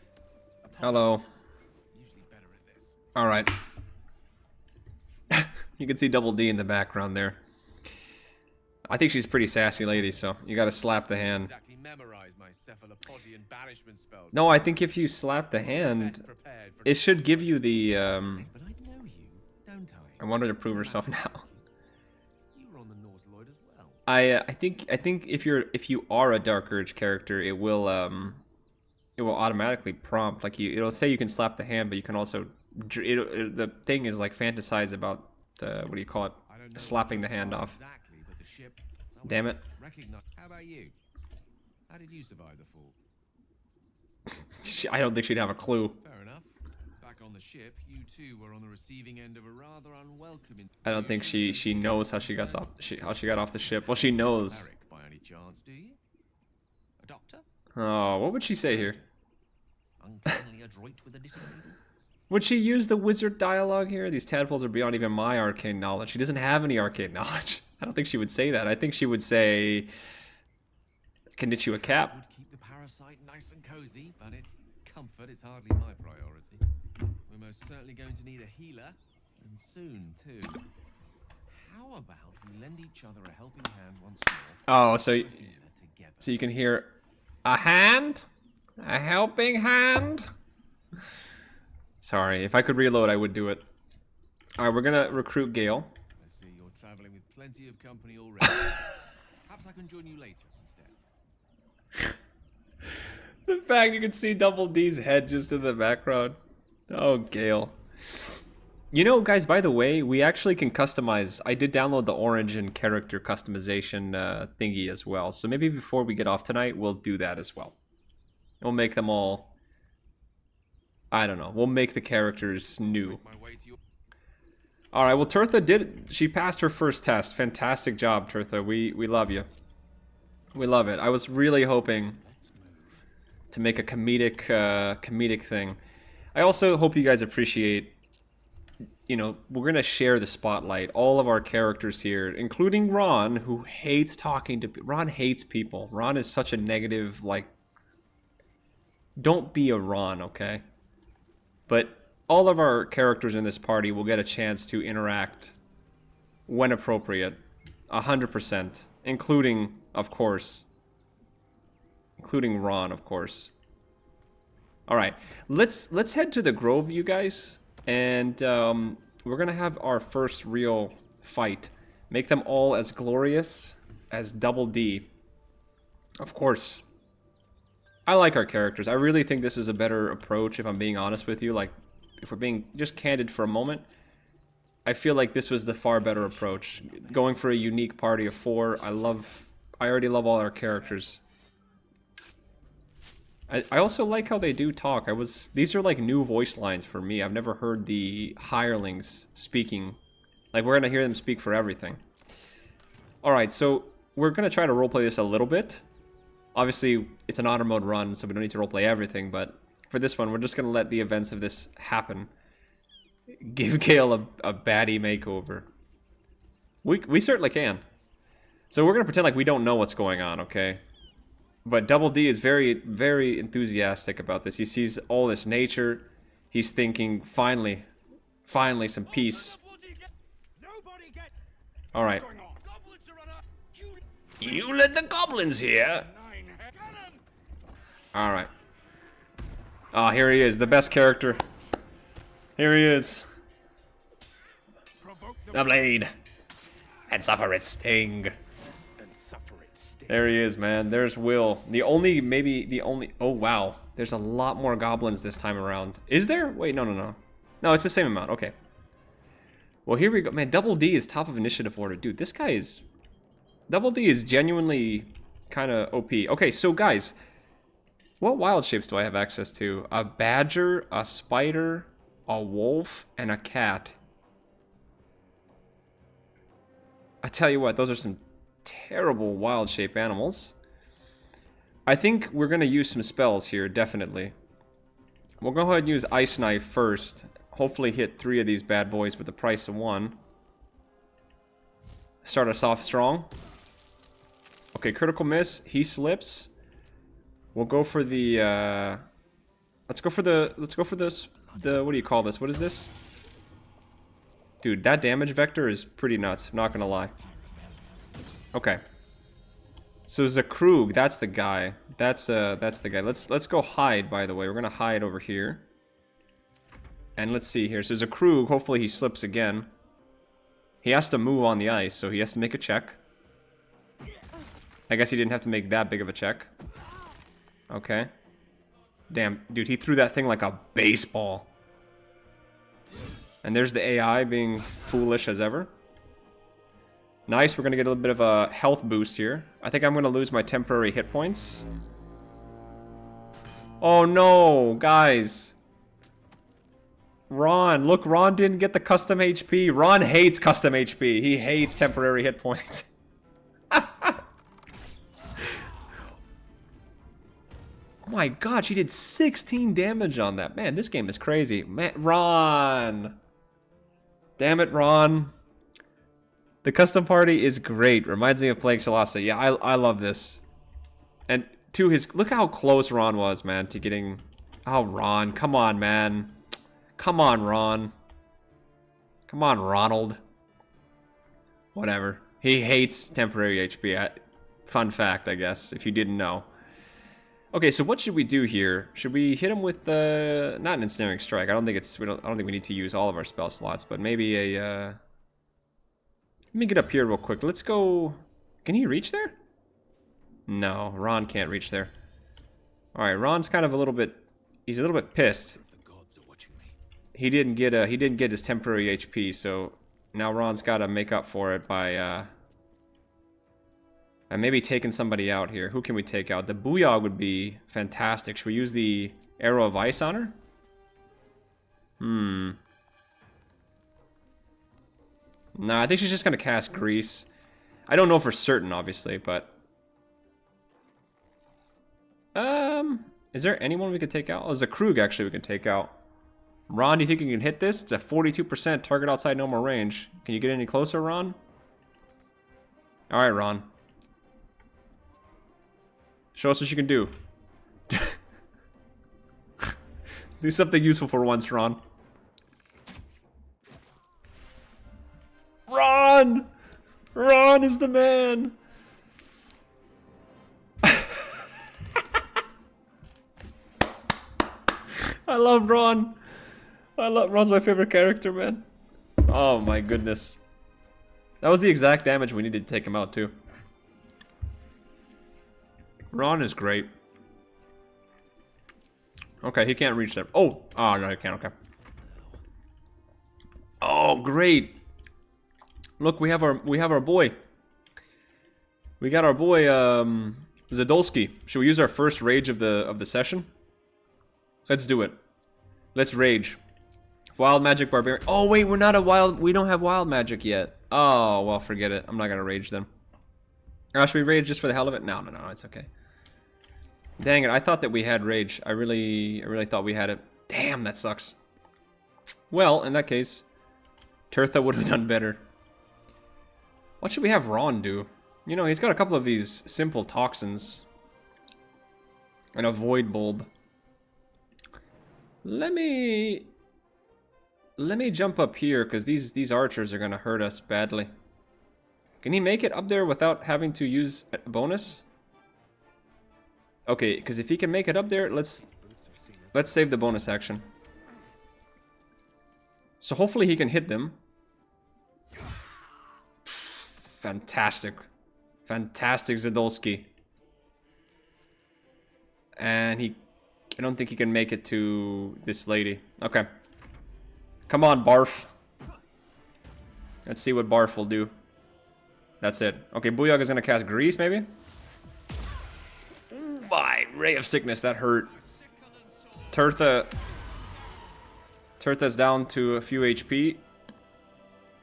Hello. Apologies. Usually better at this. Alright. You can see Double D in the background there. I think she's a pretty sassy lady, so you gotta slap the hand. Exactly memorize my cephalopodian banishment spells. No, I think if you slap the hand, it should give you the, But I know you, don't I? I want her to prove herself now. You were on the Norse Lloyd as well. I think if you are a Dark Urge character, it will automatically prompt, like it'll say you can slap the hand, but you can also the thing is like fantasize about what do you call it? I don't know Slapping the what hand it's off. Exactly, but the ship. Damn it. How about you? How did you survive the fall? I don't think she'd have a clue. Fair enough. Back on the ship, you two were on the receiving end of a rather unwelcome. I don't think she knows how she got off the ship. Well, she knows. Cleric, by any chance, do you? A doctor? Oh, what would she say here? Uncannily adroit with a knitting needle? Would she use the wizard dialogue here? These tadpoles are beyond even my arcane knowledge. She doesn't have any arcane knowledge. I don't think she would say that. I think she would say, "Can knit you a cap." Would keep the parasite nice and cozy, but its comfort is hardly my priority. We're most certainly going to need a healer, and soon too. How about we lend each other a helping hand once more? Oh, so you can hear a hand, a helping hand. Sorry, if I could reload, I would do it. All right, we're gonna recruit Gale. I see you're traveling with plenty of company already. Perhaps I can join you later instead. The fact you can see Double D's head just in the background. Oh, Gale. You know, guys, by the way, we actually can customize. I did download the Origin character customization thingy as well. So maybe before we get off tonight, we'll do that as well. We'll make them all... I don't know. We'll make the characters new. Alright, well, Tirtha she passed her first test. Fantastic job, Tirtha. We love you. We love it. I was really hoping to make a comedic thing. I also hope you guys appreciate, you know, we're going to share the spotlight. All of our characters here, including Ron, who hates talking to... Ron hates people. Ron is such a negative, like... Don't be a Ron, okay? But all of our characters in this party will get a chance to interact when appropriate. 100%. Including, of course... Including Ron, of course. Alright, let's head to the Grove, you guys. And we're going to have our first real fight. Make them all as glorious as Double D. Of course. I like our characters. I really think this is a better approach, if I'm being honest with you. Like, if we're being just candid for a moment, I feel like this was the far better approach. Going for a unique party of 4. I already love all our characters. I also like how they do talk. These are like new voice lines for me. I've never heard the hirelings speaking. Like, we're gonna hear them speak for everything. Alright, so we're gonna try to roleplay this a little bit. Obviously, it's an auto mode run, so we don't need to roleplay everything, but for this one, we're just gonna let the events of this happen. Give Gale a baddie makeover. We certainly can. So we're gonna pretend like we don't know what's going on, okay? But Double D is very, very enthusiastic about this. He sees all this nature. He's thinking, finally some peace. Alright. You let the goblins here? Alright. Oh, here he is, the best character. Here he is. The blade. And suffer its sting. There he is, man. There's Will. Oh, wow. There's a lot more goblins this time around. Is there? Wait, no. No, it's the same amount. Okay. Well, here we go. Man, Double D is top of initiative order. Dude, this guy is... Double D is genuinely kind of OP. Okay, so guys, what wild shapes do I have access to? A badger, a spider, a wolf, and a cat. I tell you what, those are some terrible wild shape animals. I think we're gonna use some spells here, definitely. We'll go ahead and use Ice Knife first. Hopefully hit 3 of these bad boys with the price of 1. Start us off strong. Okay, critical miss. He slips. We'll go for the, let's go for this, what do you call this? What is this? Dude, that damage vector is pretty nuts. I'm not gonna lie. Okay. So Zakrug, that's the guy. That's the guy. Let's go hide, by the way. We're gonna hide over here. And let's see here. So Zakrug, hopefully he slips again. He has to move on the ice, so he has to make a check. I guess he didn't have to make that big of a check. Okay. Damn, dude, he threw that thing like a baseball. And there's the AI being foolish as ever. Nice, we're going to get a little bit of a health boost here. I think I'm going to lose my temporary hit points. Oh no, guys. Ron, look, Ron didn't get the custom HP. Ron hates custom HP. He hates temporary hit points. Oh my god, she did 16 damage on that. Man, this game is crazy. Man, Ron. Damn it, Ron. The custom party is great. Reminds me of playing Shalasta. Yeah, I love this. And to his... Look how close Ron was, man, to getting... Oh, Ron. Come on, man. Come on, Ron. Come on, Ronald. Whatever. He hates temporary HP. Fun fact, I guess, if you didn't know. Okay, so what should we do here? Should we hit him with not an ensnaring strike? I don't think it's I don't think we need to use all of our spell slots, but maybe a let me get up here real quick. Let's go. Can he reach there? No, Ron can't reach there. All right, Ron's kind of a little bit. He's a little bit pissed. The gods are watching me. He didn't get his temporary HP, so now Ron's got to make up for it by and maybe taking somebody out here. Who can we take out? The Booyah would be fantastic. Should we use the Arrow of Ice on her? No, I think she's just going to cast Grease. I don't know for certain, obviously, but... Is there anyone we could take out? Oh, there's a Krug, actually, we can take out. Ron, do you think you can hit this? It's a 42% target outside normal range. Can you get any closer, Ron? Alright, Ron. Show us what you can do. Do something useful for once, Ron. Ron! Ron is the man! I love Ron. Ron's my favorite character, man. Oh my goodness. That was the exact damage we needed to take him out, too. Ron is great. Okay, he can't reach there. Oh, no, he can't. Okay. Oh, great. Look, we have our boy. We got our boy Zadolski. Should we use our first rage of the session? Let's do it. Let's rage. Wild magic barbarian. Oh wait, we don't have wild magic yet. Oh well, forget it. I'm not gonna rage then. Should we rage just for the hell of it? No, it's okay. Dang it, I thought that we had rage. I really thought we had it. Damn, that sucks. Well, in that case, Tirtha would have done better. What should we have Ron do? You know, he's got a couple of these simple toxins. And a void bulb. Let me jump up here, because these archers are gonna hurt us badly. Can he make it up there without having to use a bonus? Okay, because if he can make it up there, let's save the bonus action. So hopefully he can hit them. Fantastic. Fantastic Zadolski. And I don't think he can make it to this lady. Okay. Come on, Barf. Let's see what Barf will do. That's it. Okay, Booyog is going to cast Grease, maybe? My Ray of Sickness, that hurt. Tirtha's down to a few HP.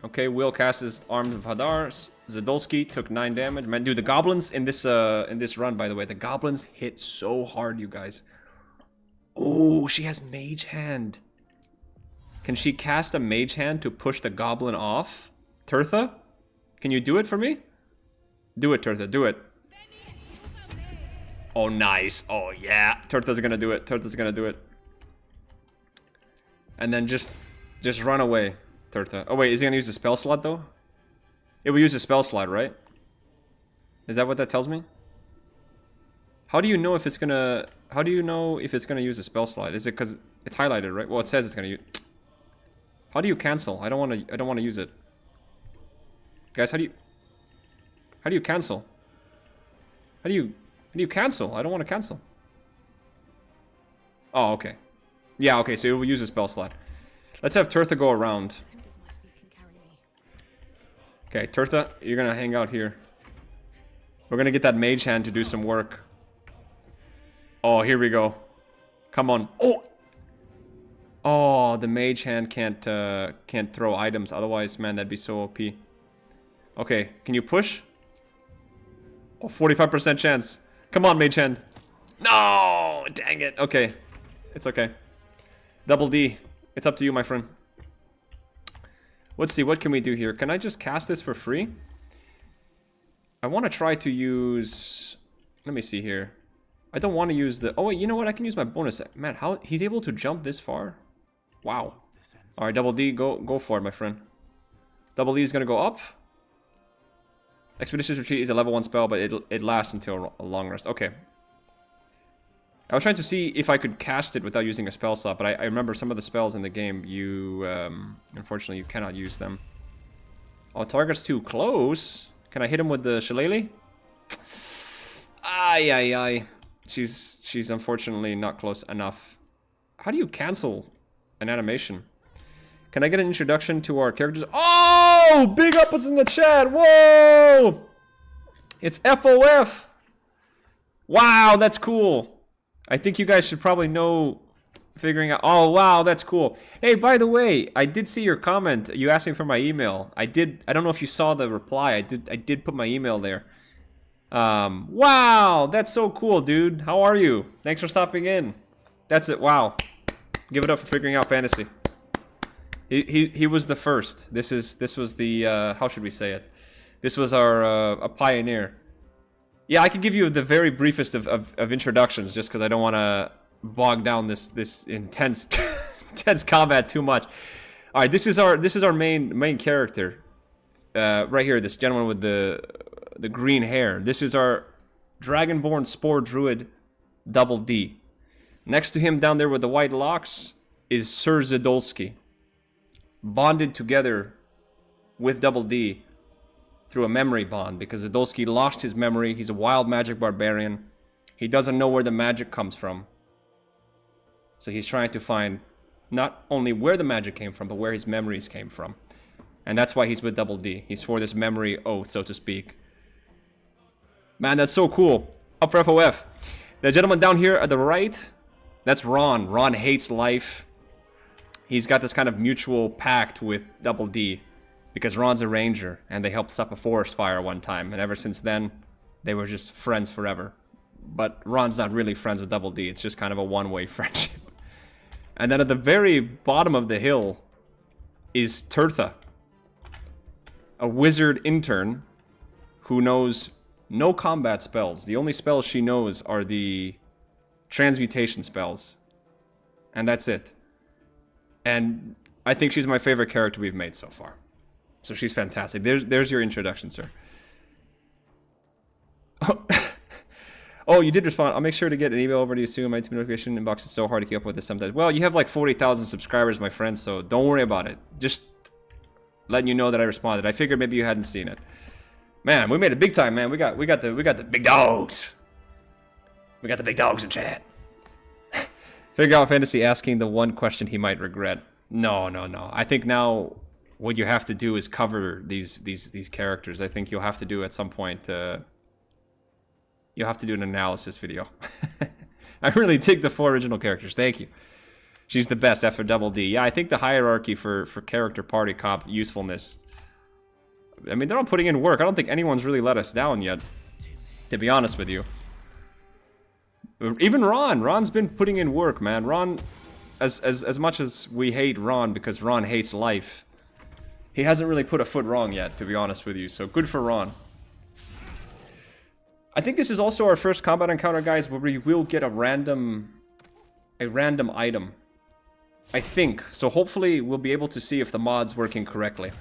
Okay, Will casts his Arms of Hadar. Zadolski took 9 damage. Man, dude, the goblins in this run, by the way, the goblins hit so hard, you guys. Oh, she has Mage Hand. Can she cast a Mage Hand to push the goblin off? Tirtha? Can you do it for me? Do it, Tirtha, do it. Oh, nice. Oh, yeah. Tirtha's gonna do it. Tirtha's gonna do it. And then just run away, Tirtha. Oh, wait, is he gonna use the spell slot, though? It will use a spell slot, right? Is that what that tells me? How do you know if it's gonna... How do you know if it's gonna use a spell slot? Is it because it's highlighted, right? Well, it says it's gonna use... How do you cancel? I don't wanna use it. Guys, how do you cancel? How do you cancel? I don't want to cancel. Oh, okay. Yeah, okay, so it will use a spell slot. Let's have Tirtha go around. Okay, Tirtha, you're gonna hang out here. We're gonna get that Mage Hand to do some work. Oh, here we go. Come on. Oh! Oh, the Mage Hand can't throw items. Otherwise, man, that'd be so OP. Okay, can you push? Oh, 45% chance. Come on, Mage Hand. No! Dang it. Okay. It's okay. Double D. It's up to you, my friend. Let's see, what can we do here? Can I just cast this for free? I want to try to use... Let me see here. I don't want to use the... Oh, wait, you know what? I can use my bonus. Man, how... He's able to jump this far? Wow. Alright, Double D, go for it, my friend. Double D is going to go up. Expeditious Retreat is a level 1 spell, but it lasts until a long rest. Okay. I was trying to see if I could cast it without using a spell slot, but I remember some of the spells in the game, you... unfortunately, you cannot use them. Oh, target's too close. Can I hit him with the shillelagh? Ay, ay, ay. She's unfortunately not close enough. How do you cancel an animation? Can I get an introduction to our characters? Oh! Big up us in the chat! Whoa! It's FOF! Wow, that's cool. I think you guys should probably know figuring out... Oh, wow, that's cool. Hey, by the way, I did see your comment. You asking for my email. I don't know if you saw the reply. I did put my email there. Wow, that's so cool, dude. How are you? Thanks for stopping in. That's it. Wow. Give it up for figuring out fantasy. He was the first. This was the how should we say it? This was our a pioneer. Yeah, I could give you the very briefest of introductions, just because I don't want to bog down this intense intense combat too much. All right, this is our main character, right here. This gentleman with the green hair. This is our Dragonborn Spore Druid, Double D. Next to him, down there with the white locks, is Sir Zadolski, bonded together with Double D through a memory bond, because Zadolski lost his memory. He's a wild magic barbarian. He doesn't know where the magic comes from. So he's trying to find not only where the magic came from, but where his memories came from. And that's why he's with Double D. He's for this memory oath, so to speak. Man, that's so cool. Up for FOF. The gentleman down here at the right, that's Ron. Ron hates life. He's got this kind of mutual pact with Double D, because Ron's a ranger, and they helped stop a forest fire one time, and ever since then, they were just friends forever. But Ron's not really friends with Double D, it's just kind of a one-way friendship. And then at the very bottom of the hill is Tirtha, a wizard intern who knows no combat spells. The only spells she knows are the transmutation spells. And that's it. And I think she's my favorite character we've made so far. So she's fantastic. There's your introduction, sir. Oh, you did respond. I'll make sure to get an email over to you soon. My notification inbox is so hard to keep up with this sometimes. Well, you have like 40,000 subscribers, my friend, so don't worry about it. Just letting you know that I responded. I figured maybe you hadn't seen it. Man, we made it big time, man. We got the big dogs. We got the big dogs in chat. Figure out fantasy asking the one question he might regret. No. I think now what you have to do is cover these characters. I think you'll have to do at some point. You'll have to do an analysis video. I really dig the 4 original characters. Thank you. She's the best after Double D. Yeah, I think the hierarchy for character party comp usefulness. I mean, they're all putting in work. I don't think anyone's really let us down yet, to be honest with you. Even Ron. Ron's been putting in work, man. Ron, as much as we hate Ron because Ron hates life, he hasn't really put a foot wrong yet, to be honest with you. So good for Ron. I think this is also our first combat encounter, guys, where we will get a random item. I think. So hopefully we'll be able to see if the mod's working correctly.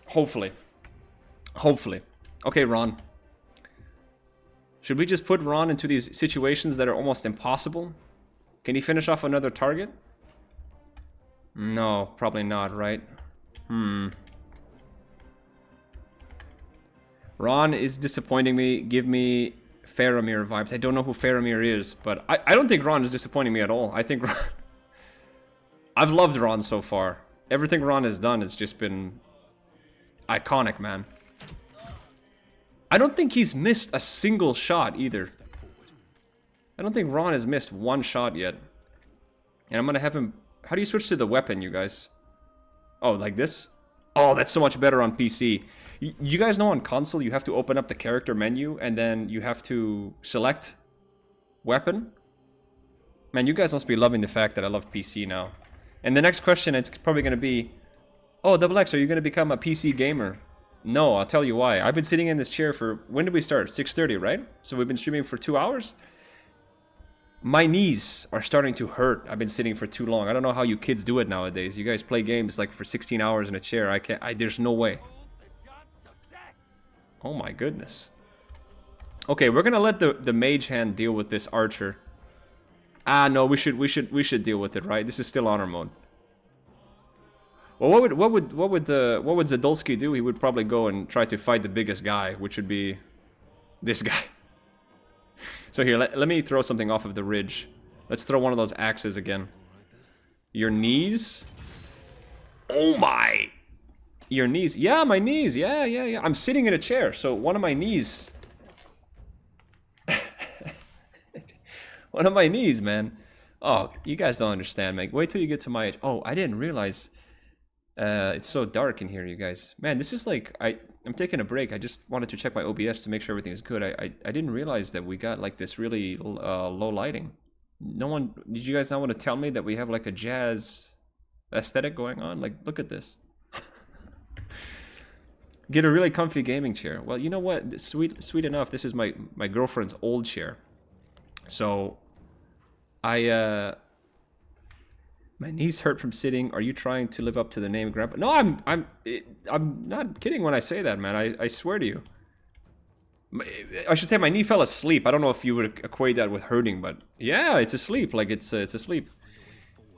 Hopefully. Hopefully. Okay, Ron. Should we just put Ron into these situations that are almost impossible? Can he finish off another target? No, probably not, right? Ron is disappointing me. Give me Faramir vibes. I don't know who Faramir is, but I don't think Ron is disappointing me at all. I think Ron... I've loved Ron so far. Everything Ron has done has just been iconic, man. I don't think he's missed a single shot either. I don't think Ron has missed one shot yet. And I'm gonna have him... How do you switch to the weapon, you guys? Oh, like this? Oh, that's so much better on PC. You guys know on console you have to open up the character menu and then you have to select weapon? Man, you guys must be loving the fact that I love PC now. And the next question, it's probably gonna be... Oh, Double X, are you gonna become a PC gamer? No, I'll tell you why. I've been sitting in this chair for... When did we start? 6:30, right? So we've been streaming for 2 hours? My knees are starting to hurt. I've been sitting for too long. I don't know how you kids do it nowadays. You guys play games like for 16 hours in a chair. I can't... There's no way. Oh my goodness. Okay, we're gonna let the mage hand deal with this archer. Ah, no, we should deal with it, right? This is still honor mode. Well, what would Zadolski do? He would probably go and try to fight the biggest guy, which would be this guy. So here, let me throw something off of the ridge. Let's throw one of those axes again. Your knees? Oh my! Your knees? Yeah, my knees. Yeah. I'm sitting in a chair, so one of my knees. One of my knees, man. Oh, you guys don't understand, man. Wait till you get to my age. Oh, I didn't realize. It's so dark in here, you guys. Man, this is like... I'm taking a break. I just wanted to check my OBS to make sure everything is good. I didn't realize that we got like this really low lighting. No one... Did you guys not want to tell me that we have like a jazz aesthetic going on? Like, look at this. Get a really comfy gaming chair. Well, you know what? Sweet enough. This is my girlfriend's old chair. So... My knees hurt from sitting. Are you trying to live up to the name, Grandpa? No, I'm not kidding when I say that, man. I swear to you. I should say my knee fell asleep. I don't know if you would equate that with hurting, but yeah, it's asleep. Like it's asleep.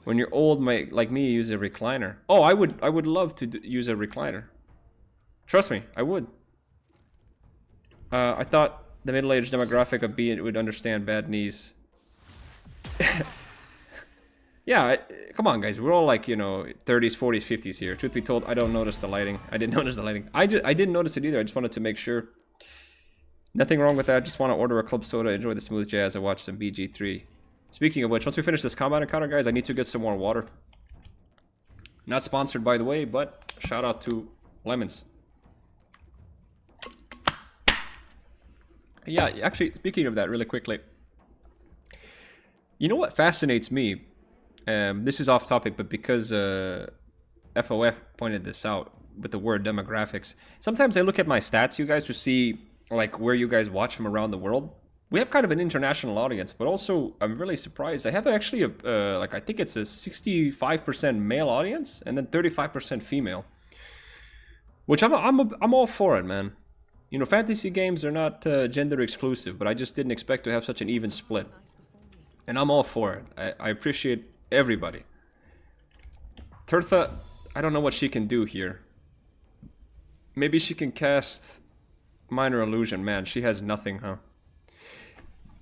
When you're old, like me, use a recliner. Oh, I would love to use a recliner. Trust me, I would. I thought the middle-aged demographic of B would understand bad knees. Yeah, come on, guys. We're all like, you know, 30s, 40s, 50s here. Truth be told, I don't notice the lighting. I didn't notice the lighting. I didn't notice it either. I just wanted to make sure. Nothing wrong with that. Just want to order a club soda, enjoy the smooth jazz, and watch some BG3. Speaking of which, once we finish this combat encounter, guys, I need to get some more water. Not sponsored, by the way, but shout out to Lemons. Yeah, actually, speaking of that really quickly. You know what fascinates me? This is off topic, but because FOF pointed this out with the word demographics. Sometimes I look at my stats, you guys, to see like where you guys watch from around the world. We have kind of an international audience, but also I'm really surprised. I have actually like I think it's a 65% male audience and then 35% female, which I'm all for it, man. You know, fantasy games are not gender exclusive, but I just didn't expect to have such an even split. And I'm all for it. I appreciate everybody. Tirtha, I don't know what she can do here. Maybe she can cast Minor Illusion. Man, she has nothing, huh?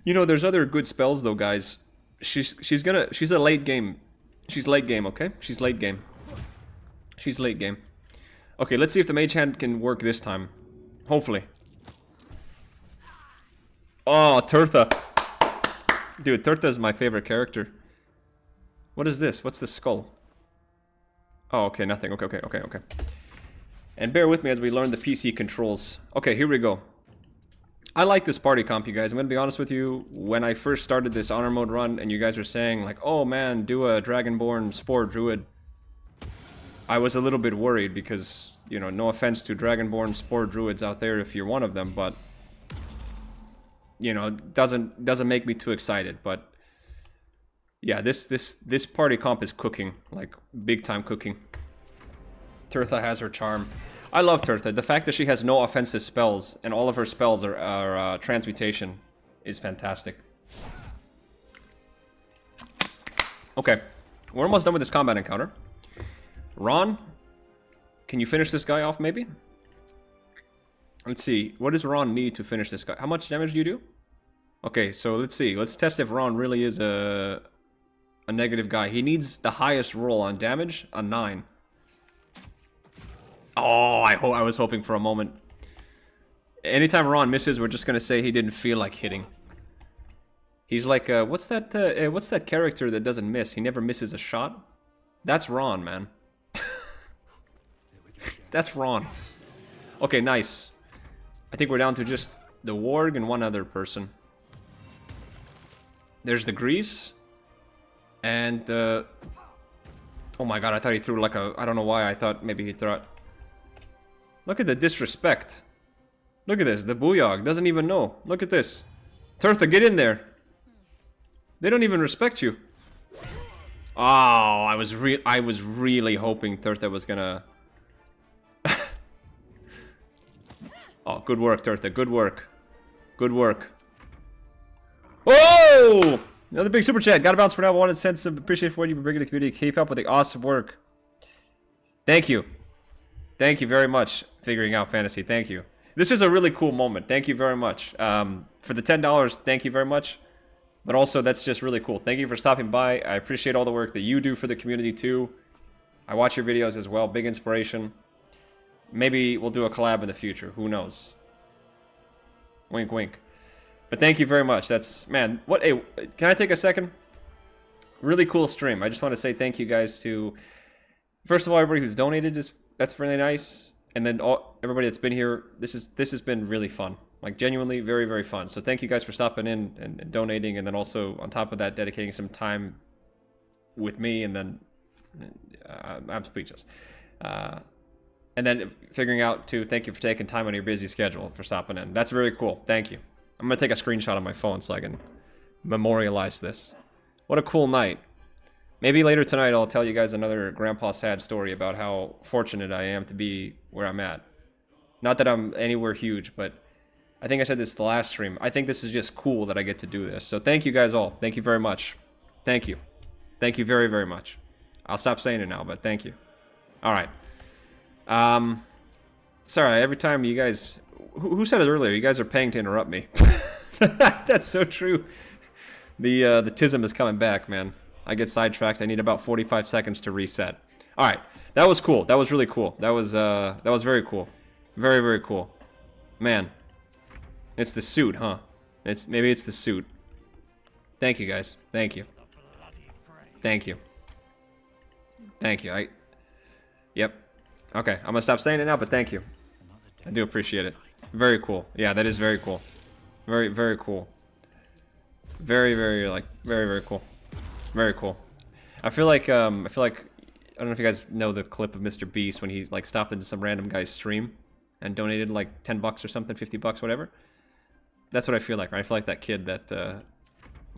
You know, there's other good spells though, guys. She's a late game. She's late game, okay? She's late game. She's late game. Okay, let's see if the mage hand can work this time. Hopefully. Oh, Tirtha. Dude, Tirtha is my favorite character. What is this? What's the skull? Oh, okay, nothing. Okay. And bear with me as we learn the PC controls. Okay, here we go. I like this party comp, you guys. I'm gonna be honest with you. When I first started this honor mode run, and you guys were saying like, "Oh man, do a Dragonborn Spore Druid," I was a little bit worried because, you know, no offense to Dragonborn Spore Druids out there if you're one of them, but you know, doesn't make me too excited. But yeah, this party comp is cooking, like big time cooking. Tirtha has her charm. I love Tirtha. The fact that she has no offensive spells and all of her spells are transmutation is fantastic. Okay, we're almost done with this combat encounter. Ron, can you finish this guy off maybe? Let's see, what does Ron need to finish this guy? How much damage do you do? Okay, so let's see. Let's test if Ron really is a negative guy. He needs the highest roll on damage, a 9. Oh, I was hoping for a moment. Anytime Ron misses, we're just gonna say he didn't feel like hitting. He's like, what's that character that doesn't miss? He never misses a shot? That's Ron, man. That's Ron. Okay, nice. I think we're down to just the Warg and one other person. There's the Grease. And, oh my god, I thought he threw like a... I don't know why, I thought maybe he threw it. Look at the disrespect. Look at this, the Booyog doesn't even know. Look at this. Tirtha, get in there. They don't even respect you. Oh, I was really hoping Tirtha was gonna... Oh, good work, Tirtha, good work. Good work. Oh! Another big super chat. Gotta bounce for now. Wanted to send some appreciation for what you've been bringing to the community. Keep up with the awesome work. Thank you. Thank you very much, Figuring Out Fantasy. Thank you. This is a really cool moment. Thank you very much. For the $10, thank you very much. But also, that's just really cool. Thank you for stopping by. I appreciate all the work that you do for the community, too. I watch your videos as well. Big inspiration. Maybe we'll do a collab in the future. Who knows? Wink, wink. But thank you very much. That's... Man, what... Hey, can I take a second? Really cool stream. I just want to say thank you guys to... First of all, everybody who's donated is... That's really nice. And then everybody that's been here, this has been really fun. Like, genuinely, very, very fun. So thank you guys for stopping in and donating. And then also, on top of that, dedicating some time with me. And then, I'm speechless. And then figuring out, too, thank you for taking time on your busy schedule for stopping in. That's very cool. Thank you. I'm going to take a screenshot on my phone so I can memorialize this. What a cool night. Maybe later tonight I'll tell you guys another Grandpa Sad story about how fortunate I am to be where I'm at. Not that I'm anywhere huge, but I think I said this the last stream. I think this is just cool that I get to do this. So thank you guys all. Thank you very much. Thank you. Thank you very, very much. I'll stop saying it now, but thank you. Alright. Sorry, every time you guys... Who said it earlier? You guys are paying to interrupt me. That's so true. The tism is coming back, man. I get sidetracked. I need about 45 seconds to reset. All right, that was cool. That was really cool. That was very cool. Very, very cool. Man, it's the suit, huh? Maybe it's the suit. Thank you, guys. Thank you. Thank you. Thank you. Yep. Okay, I'm gonna stop saying it now, but thank you. I do appreciate it. Very cool. Yeah, that is very cool. Very, very cool. Very, very, like, very, very cool. Very cool. I feel like, I don't know if you guys know the clip of Mr. Beast when he's, like, stopped into some random guy's stream and donated, like, 10 bucks or something, 50 bucks, whatever. That's what I feel like, right? I feel like that kid that,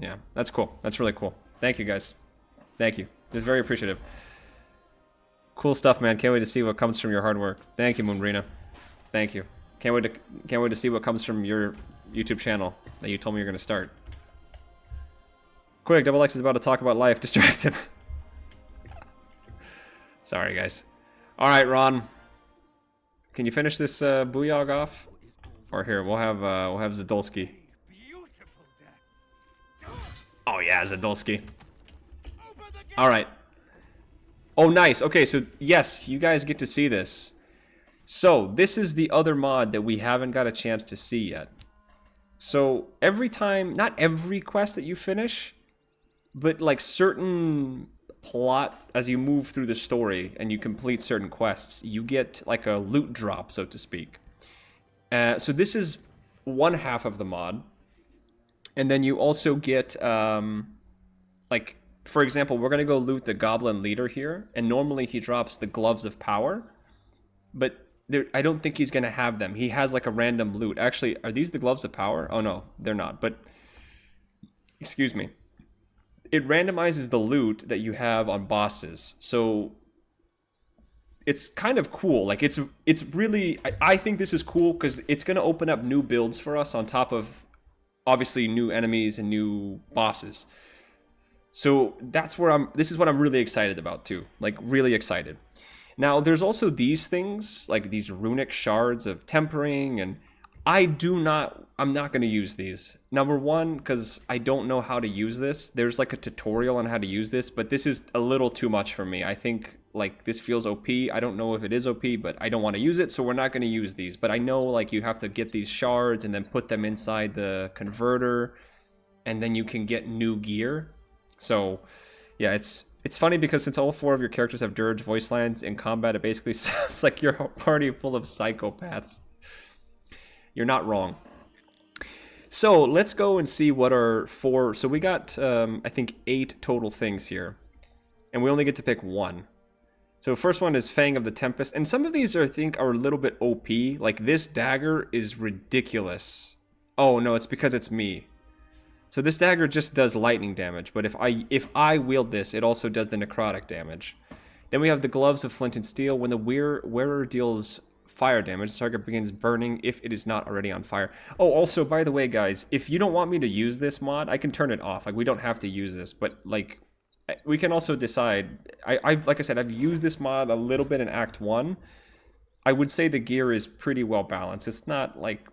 yeah, that's cool. That's really cool. Thank you, guys. Thank you. Just very appreciative. Cool stuff, man. Can't wait to see what comes from your hard work. Thank you, Moonbrina. Thank you. Can't wait to see what comes from your YouTube channel that you told me you're gonna start. Quick, Double X is about to talk about life. Distract him. Sorry, guys. All right, Ron. Can you finish this Booyog off? Or here, we'll have Zadolski. Oh yeah, Zadolski. All right. Oh, nice. Okay, so yes, you guys get to see this. So this is the other mod that we haven't got a chance to see yet. So every time, not every quest that you finish, but like certain plot as you move through the story and you complete certain quests, you get like a loot drop, so to speak. So this is one half of the mod. And then you also get, like, for example, we're going to go loot the Goblin leader here. And normally he drops the Gloves of Power. But I don't think he's going to have them. He has, like, a random loot. Actually, are these the Gloves of Power? Oh, no, they're not. But, excuse me. It randomizes the loot that you have on bosses. So it's kind of cool. Like, it's really... I think this is cool because it's going to open up new builds for us on top of, obviously, new enemies and new bosses. So that's where this is what I'm really excited about too. Like, really excited. Now, there's also these things, like these runic shards of tempering, and I'm not going to use these. Number one, because I don't know how to use this. There's like a tutorial on how to use this, but this is a little too much for me. I think, like, this feels OP. I don't know if it is OP, but I don't want to use it, so we're not going to use these. But I know, like, you have to get these shards and then put them inside the converter, and then you can get new gear. So, yeah, it's funny because since all 4 of your characters have dirge voice lines in combat, it basically sounds like you're a party full of psychopaths. You're not wrong. So, let's go and see what our 4... So we got, I think, 8 total things here. And we only get to pick 1. So first one is Fang of the Tempest. And some of these, I think, are a little bit OP. Like, this dagger is ridiculous. Oh, no, it's because it's me. So this dagger just does lightning damage, but if I wield this, it also does the necrotic damage. Then we have the Gloves of Flint and Steel. When the wearer deals fire damage, the target begins burning if it is not already on fire. Oh, also, by the way, guys, if you don't want me to use this mod, I can turn it off. Like, we don't have to use this, but, like, we can also decide. Like I said, I've used this mod a little bit in Act 1. I would say the gear is pretty well balanced. It's not, like,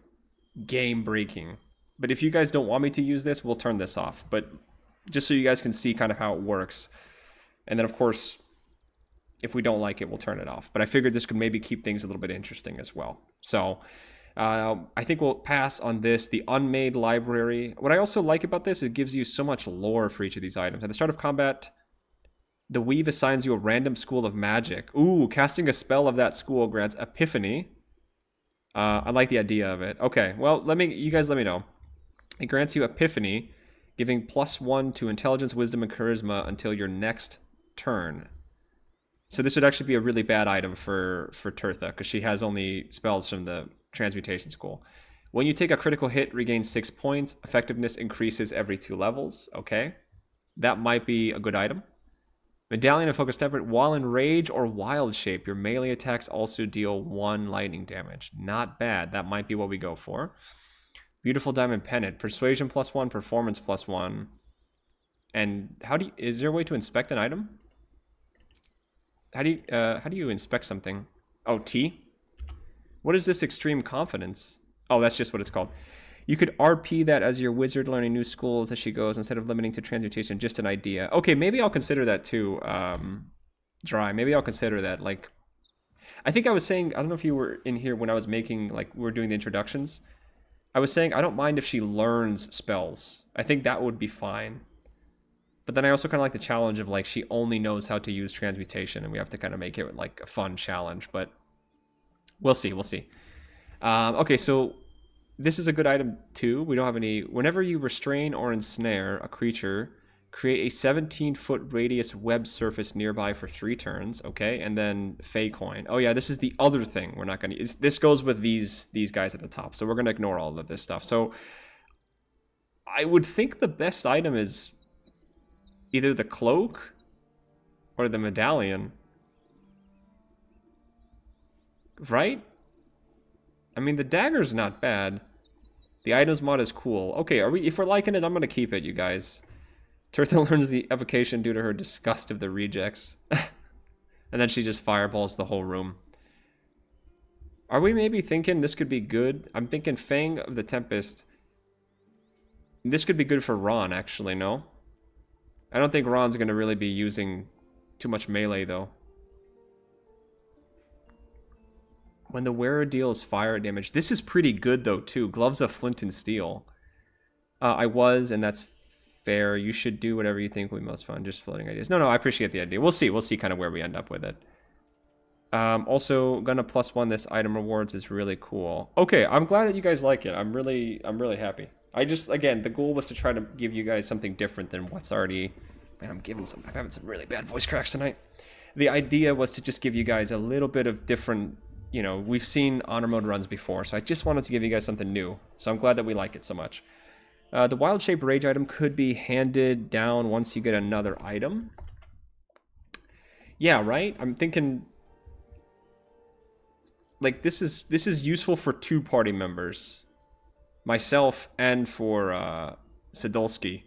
game-breaking. But if you guys don't want me to use this, we'll turn this off. But just so you guys can see kind of how it works. And then, of course, if we don't like it, we'll turn it off. But I figured this could maybe keep things a little bit interesting as well. So I think we'll pass on this. The Unmade Library. What I also like about this, it gives you so much lore for each of these items. At the start of combat, the Weave assigns you a random school of magic. Ooh, casting a spell of that school grants Epiphany. I like the idea of it. Okay, well, you guys let me know. It grants you Epiphany, giving +1 to Intelligence, Wisdom, and Charisma until your next turn. So this would actually be a really bad item for Tirtha, because she has only spells from the Transmutation School. When you take a critical hit, regain 6 points. Effectiveness increases every 2 levels. Okay. That might be a good item. Medallion of Focus Temperate. While in Rage or Wild Shape, your melee attacks also deal 1 lightning damage. Not bad. That might be what we go for. Beautiful Diamond Pendant. Persuasion +1, Performance +1. And is there a way to inspect an item? How do you inspect something? Oh, T? What is this Extreme Confidence? Oh, that's just what it's called. You could RP that as your wizard learning new schools as she goes instead of limiting to transmutation. Just an idea. Okay, maybe I'll consider that too, Dry. Maybe I'll consider that. Like, I think I was saying, I don't know if you were in here when I was making, like, we were doing the introductions. I was saying I don't mind if she learns spells. I think that would be fine. But then I also kind of like the challenge of, like, she only knows how to use transmutation, and we have to kind of make it, like, a fun challenge. But we'll see, we'll see. Okay, so this is a good item, too. We don't have any... Whenever you restrain or ensnare a creature, create a 17-foot radius web surface nearby for 3 turns, okay? And then Fey Coin. Oh, yeah, this is the other thing we're not going to... This goes with these guys at the top, so we're going to ignore all of this stuff. So I would think the best item is either the cloak or the medallion. Right? I mean, the dagger's not bad. The items mod is cool. Okay, if we're liking it, I'm going to keep it, you guys. Tirtha learns the evocation due to her disgust of the rejects. And then she just fireballs the whole room. Are we maybe thinking this could be good? I'm thinking Fang of the Tempest. This could be good for Ron, actually, no? I don't think Ron's going to really be using too much melee, though. When the wearer deals fire damage. This is pretty good, though, too. Gloves of Flint and Steel. And that's fair. You should do whatever you think will be most fun. Just floating ideas. No, I appreciate the idea. We'll see. We'll see kind of where we end up with it. Also, gonna +1 this item rewards is really cool. Okay, I'm glad that you guys like it. I'm really happy. Again, the goal was to try to give you guys something different than what's already... Man, I'm having some really bad voice cracks tonight. The idea was to just give you guys a little bit of different... You know, we've seen honor mode runs before, so I just wanted to give you guys something new. So I'm glad that we like it so much. The Wild Shape Rage item could be handed down once you get another item. Yeah, right? I'm thinking... Like, this is useful for 2 party members. Myself and for Sadolski.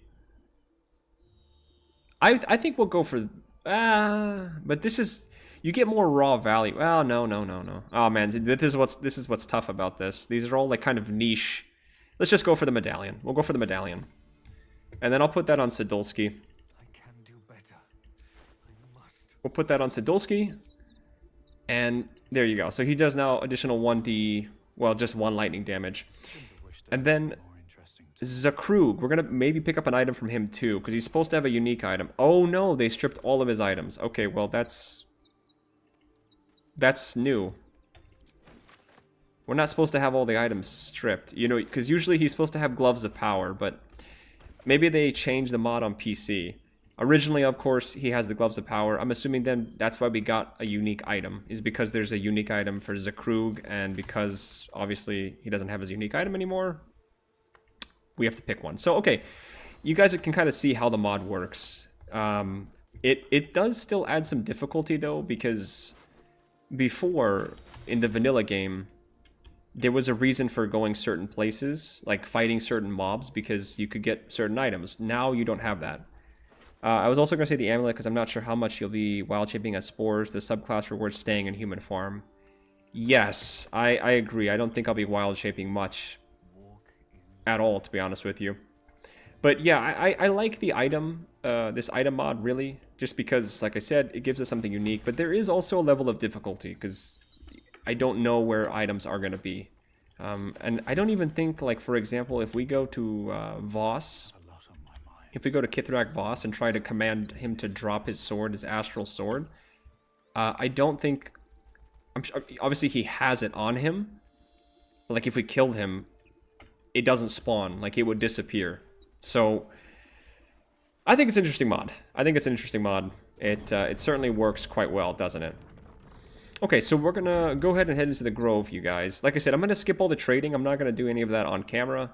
I think we'll go for... but this is... You get more raw value. Well, no. Oh, man, this is what's tough about this. These are all, like, kind of niche... Let's just go for the medallion. We'll go for the medallion. And then I'll put that on Sadolski. I can do better. I must. We'll put that on Sadolski. And there you go. So he does now additional 1d... Well, just 1 lightning damage. And then Zakrug. We're going to maybe pick up an item from him too. Because he's supposed to have a unique item. Oh no, they stripped all of his items. Okay, well that's new. We're not supposed to have all the items stripped, you know, because usually he's supposed to have gloves of power, but maybe they changed the mod on PC. Originally, of course, he has the gloves of power. I'm assuming then that's why we got a unique item, is because there's a unique item for Zakrug, and because obviously he doesn't have his unique item anymore, we have to pick one. So, okay, you guys can kind of see how the mod works. It does still add some difficulty though, because before, in the vanilla game, there was a reason for going certain places, like fighting certain mobs, because you could get certain items. Now you don't have that. I was also going to say the amulet, because I'm not sure how much you'll be wild shaping as spores. The subclass rewards staying in human form. Yes, I agree. I don't think I'll be wild shaping much at all, to be honest with you. But yeah, I like the item, this item mod, really, just because, like I said, it gives us something unique. But there is also a level of difficulty, because I don't know where items are going to be. And I don't even think, like, for example, if we go to Voss, if we go to Kithrak Voss and try to command him to drop his sword, his astral sword, I don't think... obviously, he has it on him. But, like, if we killed him, it doesn't spawn. Like, it would disappear. So, I think it's an interesting mod. It certainly works quite well, doesn't it? Okay, so we're gonna go ahead and head into the Grove, you guys. Like I said, I'm gonna skip all the trading. I'm not gonna do any of that on camera.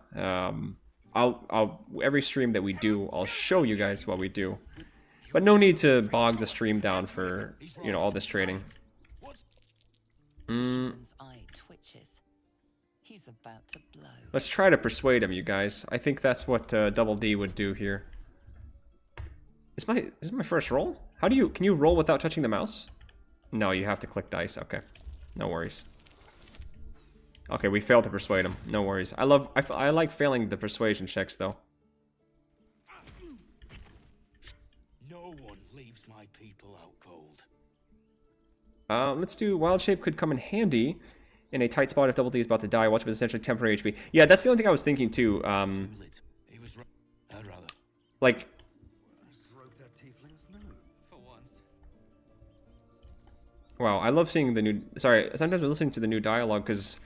Every stream that we do, I'll show you guys what we do. But no need to bog the stream down for, you know, all this trading. Eye twitches. He's about to blow. Let's try to persuade him, you guys. I think that's what Double D would do here. Is this my first roll? Can you roll without touching the mouse? No, you have to click dice. Okay, no worries. Okay, we failed to persuade him. No worries. I like failing the persuasion checks though. No one leaves my people out cold. Let's do Wild Shape could come in handy in a tight spot if Double D is about to die. Watch him as essentially temporary HP. Yeah, that's the only thing I was thinking too. Like. Wow, I love seeing the new... Sorry, sometimes I'm listening to the new dialogue, because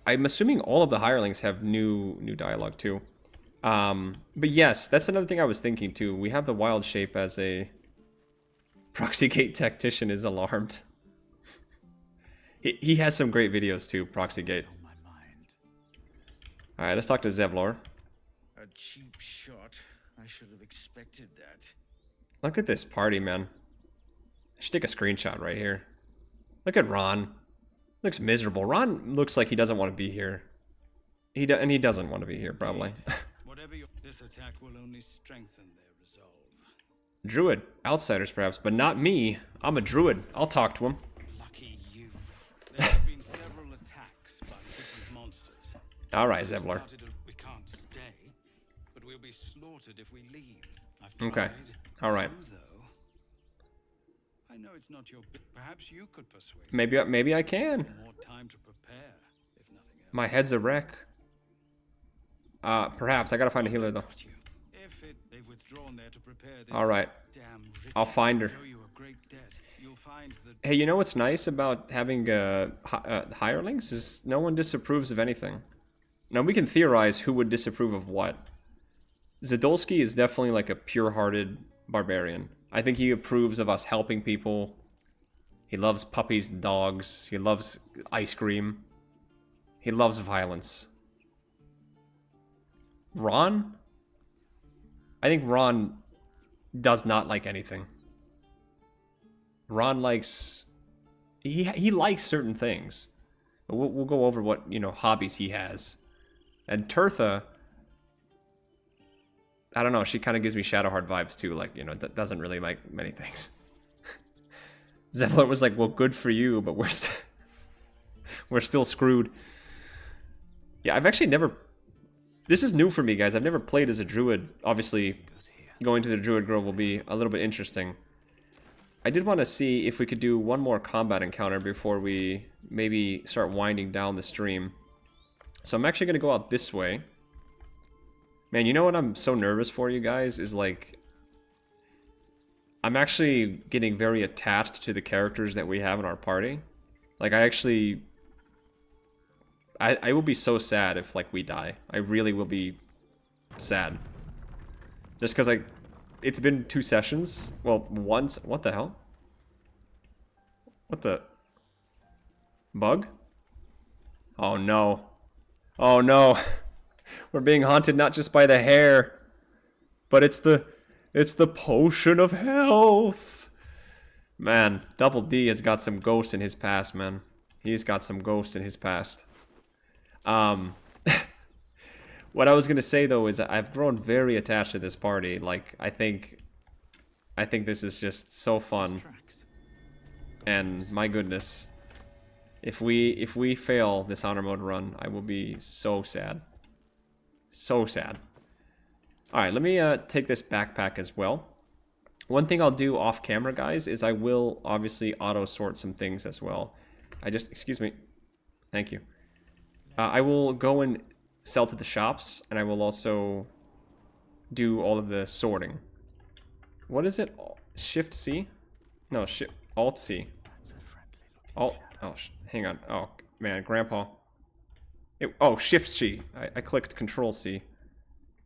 I'm assuming all of the hirelings have new dialogue, too. But yes, that's another thing I was thinking, too. We have the Wild Shape as a... Proxy Gate Tactician is alarmed. He has some great videos, too, Proxy Gate. Alright, let's talk to Zevlor. A cheap shot. I should have expected that. Look at this party, man. I should take a screenshot right here. Look at Ron. Looks miserable. Ron looks like he doesn't want to be here. And he doesn't want to be here, probably. This attack will only strengthen their resolve. Druid. Outsiders, perhaps, but not me. I'm a druid. I'll talk to him. Lucky you. There have been several attacks by different monsters. Alright, Zevlor. We can't stay, but we'll be slaughtered if we leave. Okay. Alright. I know it's not your... Perhaps you could persuade Maybe I can. more time to prepare, if nothing else. My head's a wreck. Perhaps. I gotta find a healer, though. If They've withdrawn there to prepare this All right. damn I'll find her. ritual. Owe you a great debt. You'll find that Hey, you know what's nice about having hirelings is no one disapproves of anything. Now, we can theorize who would disapprove of what. Zadolski is definitely like a pure-hearted barbarian. I think he approves of us helping people. He loves puppies and dogs. He loves ice cream. He loves violence. Ron? I think Ron does not like anything. Ron likes... He likes certain things. We'll go over what, you know, hobbies he has. And Tirtha... I don't know, she kind of gives me Shadowheart vibes too. Like, you know, that doesn't really like many things. Zevlor was like, well, good for you, but we're still screwed. Yeah, I've actually never... This is new for me, guys. I've never played as a druid. Obviously, going to the druid grove will be a little bit interesting. I did want to see if we could do one more combat encounter before we maybe start winding down the stream. So I'm actually going to go out this way. Man, you know what I'm so nervous for, you guys? Is like... I'm actually getting very attached to the characters that we have in our party. Like, I actually... I will be so sad if, like, we die. I really will be sad. Just because, like, it's been 2 sessions. Well, once... What the hell? What the... Bug? Oh, no. Oh, no. We're being haunted not just by the hair, but it's the potion of health. Man, Double D has got some ghosts in his past, man. He's got some ghosts in his past. What I was gonna say though is I've grown very attached to this party. Like, I think this is just so fun. And my goodness, if we fail this honor mode run, I will be so sad. So sad. Alright, let me take this backpack as well. One thing I'll do off camera, guys, is I will obviously auto sort some things as well. Excuse me. Thank you. I will go and sell to the shops, and I will also do all of the sorting. What is it? Shift C? No, Alt C. Alt. Oh, hang on. Oh, man, Grandpa. Oh, Shift C. I clicked Control C.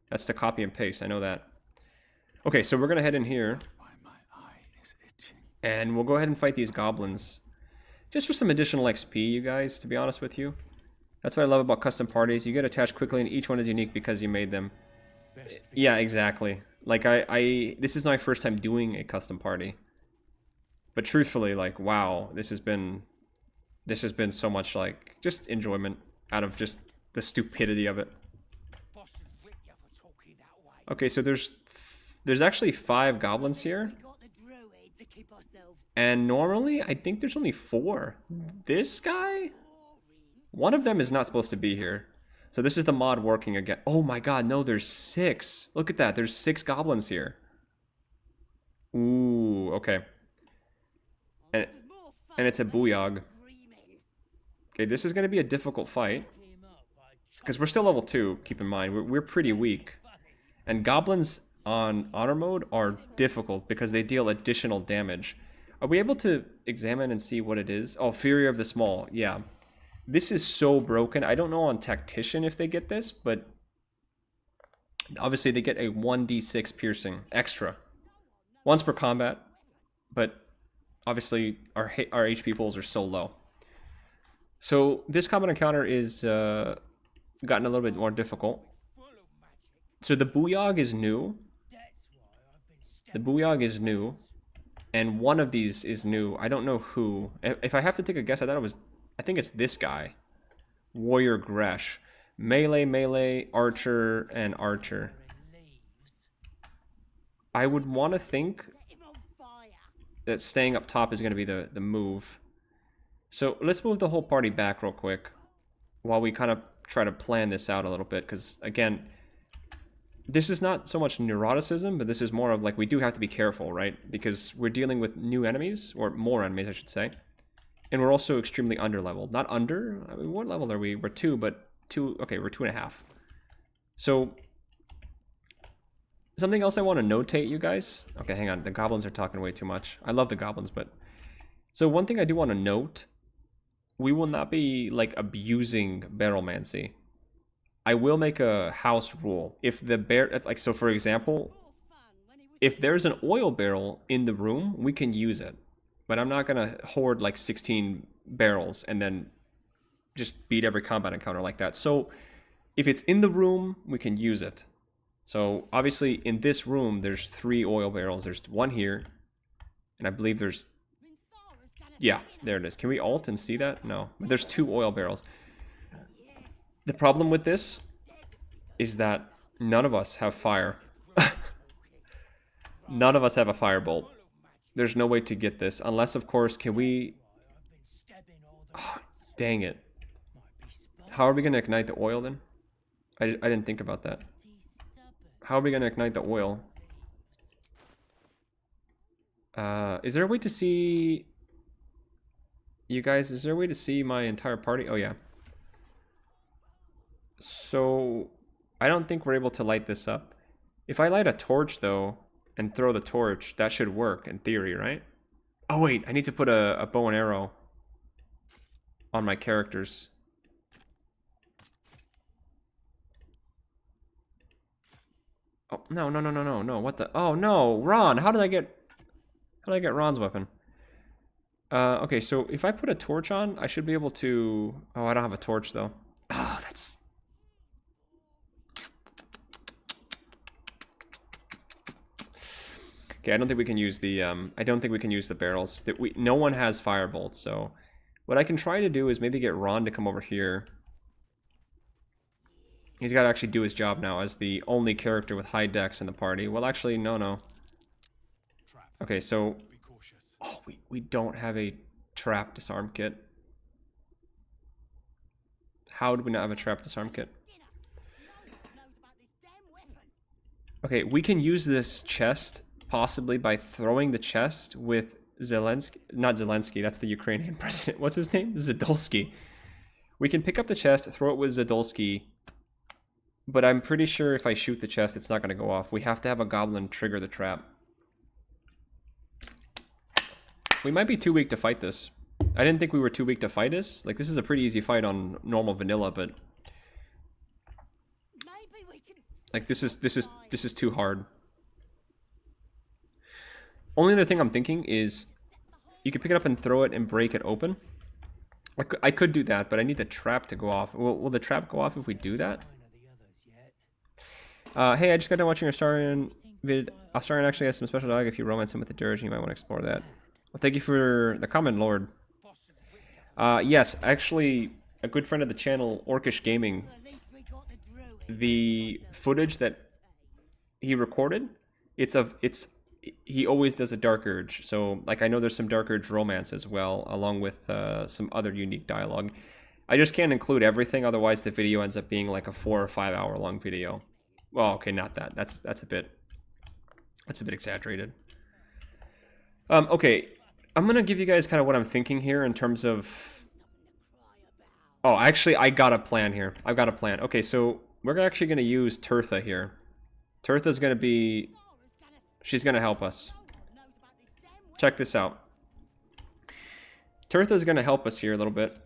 That's to copy and paste. I know that. Okay, so we're gonna head in here, and we'll go ahead and fight these goblins, just for some additional XP, you guys. To be honest with you, that's what I love about custom parties. You get attached quickly, and each one is unique because you made them. Yeah, exactly. Like this is my first time doing a custom party, but truthfully, like, wow, this has been so much, like, just enjoyment out of just the stupidity of it. Okay, so there's actually 5 goblins here. And normally, I think there's only 4. This guy? One of them is not supposed to be here. So this is the mod working again. Oh my god, no, there's 6. Look at that, there's 6 goblins here. Ooh, okay. And it's a booyog. Okay, this is going to be a difficult fight. Because we're still level 2, keep in mind. We're pretty weak. And goblins on honor mode are difficult because they deal additional damage. Are we able to examine and see what it is? Oh, Fury of the Small. Yeah. This is so broken. I don't know on Tactician if they get this, but obviously they get a 1d6 piercing extra. Once per combat, but obviously our HP pools are so low. So this combat encounter is gotten a little bit more difficult. So the Booyog is new. The Booyog is new. And one of these is new. I don't know who. If I have to take a guess, I think it's this guy. Warrior Gresh. Melee, Archer, and Archer. I would want to think that staying up top is going to be the move. So let's move the whole party back real quick while we kind of try to plan this out a little bit. Because, again, this is not so much neuroticism, but this is more of like we do have to be careful, right? Because we're dealing with new enemies, or more enemies, I should say. And we're also extremely under-leveled. Not under, I mean, what level are we? We're 2, but 2, okay, we're 2.5. So, something else I want to notate, you guys. Okay, hang on. The goblins are talking way too much. I love the goblins, but... So one thing I do want to note, we will not be, like, abusing Barrelmancy. I will make a house rule. If the like, so for example, if there's an oil barrel in the room, we can use it. But I'm not going to hoard, like, 16 barrels and then just beat every combat encounter like that. So if it's in the room, we can use it. So obviously in this room, there's 3 oil barrels. There's one here, and I believe there's... Yeah, there it is. Can we alt and see that? No. But there's 2 oil barrels. The problem with this is that none of us have fire. None of us have a firebolt. There's no way to get this. Unless, of course, can we... Oh, dang it. How are we going to ignite the oil then? I didn't think about that. How are we going to ignite the oil? Is there a way to see... You guys, is there a way to see my entire party? Oh, yeah. So, I don't think we're able to light this up. If I light a torch, though, and throw the torch, that should work, in theory, right? Oh, wait, I need to put a bow and arrow on my characters. Oh, no, what the... Oh, no, Ron, how did I get Ron's weapon? Okay, so if I put a torch on, I should be able to... Oh, I don't have a torch, though. Oh, that's... Okay, I don't think we can use the, I don't think we can use the barrels. No one has firebolts, so... What I can try to do is maybe get Ron to come over here. He's got to actually do his job now as the only character with high dex in the party. Well, actually, no. Okay, so... Oh, we don't have a trap disarm kit. How do we not have a trap disarm kit? Okay, we can use this chest possibly by throwing the chest with Zelensky. Not Zelensky, that's the Ukrainian president. What's his name? Zadolsky. We can pick up the chest, throw it with Zadolsky, but I'm pretty sure if I shoot the chest, it's not going to go off. We have to have a goblin trigger the trap. We might be too weak to fight this. I didn't think we were too weak to fight this. Like, this is a pretty easy fight on normal vanilla, but... Like, this is too hard. Only other thing I'm thinking is you could pick it up and throw it and break it open. I could do that, but I need the trap to go off. Will the trap go off if we do that? Hey, I just got done watching Astarion vid. Astarion actually has some special dialogue. If you romance him with the dirge, you might want to explore that. Well, thank you for the comment, Lord. Yes, actually, a good friend of the channel, Orcish Gaming, the footage that he recorded, he always does a Dark Urge. So, like, I know there's some Dark Urge romance as well, along with some other unique dialogue. I just can't include everything, otherwise the video ends up being like a 4 or 5 hour long video. Well, okay, not that. That's a bit exaggerated. Okay, I'm gonna give you guys kind of what I'm thinking here in terms of... Oh, actually, I got a plan here. I've got a plan. Okay, so we're actually gonna use Tirtha here. Tirtha's gonna be... She's gonna help us. Check this out. Tirtha's gonna help us here a little bit.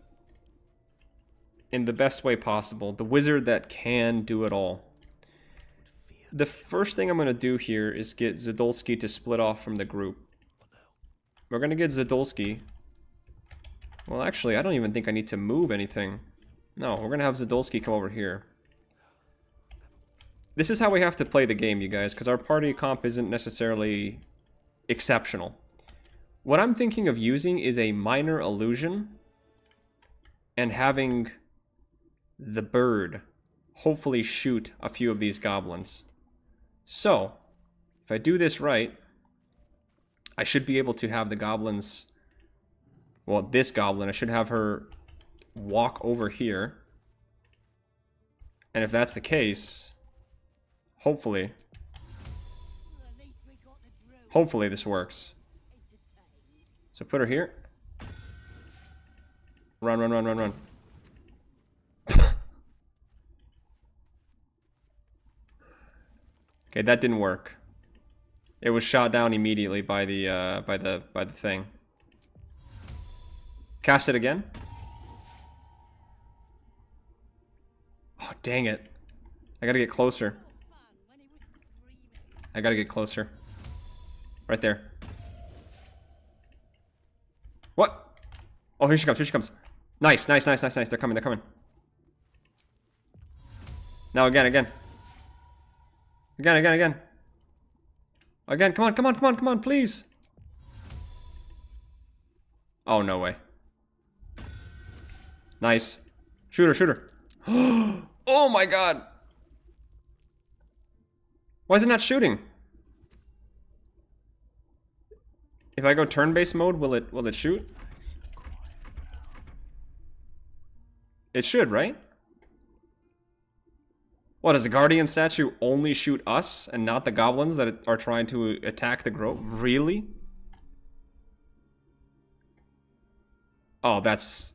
In the best way possible. The wizard that can do it all. The first thing I'm going to do here is get Zadolsky to split off from the group. We're going to get Zadolsky. Well, actually, I don't even think I need to move anything. No, we're going to have Zadolsky come over here. This is how we have to play the game, you guys, because our party comp isn't necessarily exceptional. What I'm thinking of using is a minor illusion and having the bird hopefully shoot a few of these goblins. So, if I do this right, I should be able to have the goblins... Well, this goblin, I should have her walk over here. And if that's the case, hopefully this works. So put her here. Run. Okay, Okay, that didn't work. It was shot down immediately by the thing. Cast it again. Oh, dang it. I gotta get closer. I gotta get closer. Right there. What? Oh, here she comes, here she comes. Nice, nice, nice, nice, nice. They're coming, they're coming. Now again, again. Again, again, again. Again, come on, come on, come on, come on, please. Oh, no way. Nice. Shoot her, shoot her. Oh my god. Why is it not shooting? If I go turn-based mode, will it shoot? It should, right? What, does the Guardian statue only shoot us and not the goblins that are trying to attack the grove? Really? Oh, that's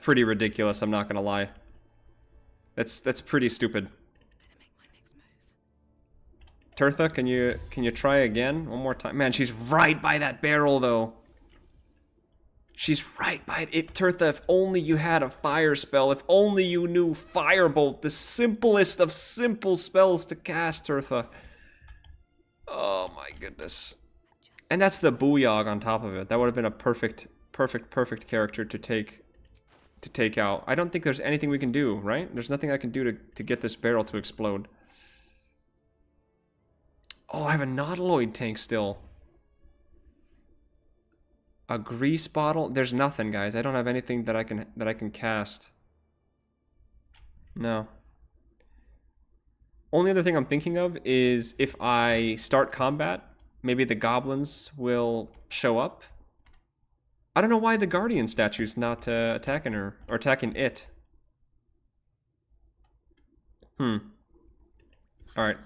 pretty ridiculous, I'm not gonna lie. That's pretty stupid. Tirtha, can you try again? One more time. Man, she's right by that barrel though. She's right by it. Tirtha, if only you had a fire spell. If only you knew Firebolt, the simplest of simple spells to cast, Tirtha. Oh my goodness. And that's the Booyog on top of it. That would have been a perfect character to take out. I don't think there's anything we can do, right? There's nothing I can do to get this barrel to explode. Oh, I have a Nautiloid tank still. A grease bottle? There's nothing, guys. I don't have anything that I can cast. No. Only other thing I'm thinking of is if I start combat, maybe the goblins will show up. I don't know why the Guardian statue's not attacking her or attacking it. All right.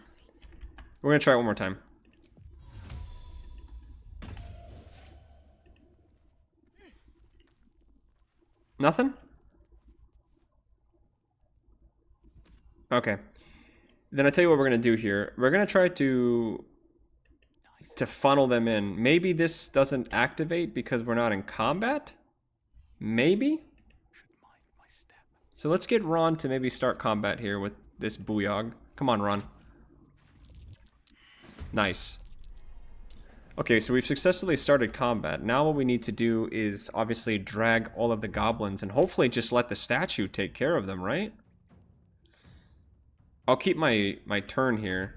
We're gonna try it one more time. Nothing? Okay. Then I tell you what we're gonna do here. We're gonna try to funnel them in. Maybe this doesn't activate because we're not in combat? Maybe? So let's get Ron to maybe start combat here with this Booyog. Come on, Ron. Nice. Okay, so we've successfully started combat. Now what we need to do is obviously drag all of the goblins and hopefully just let the statue take care of them, right? I'll keep my turn here.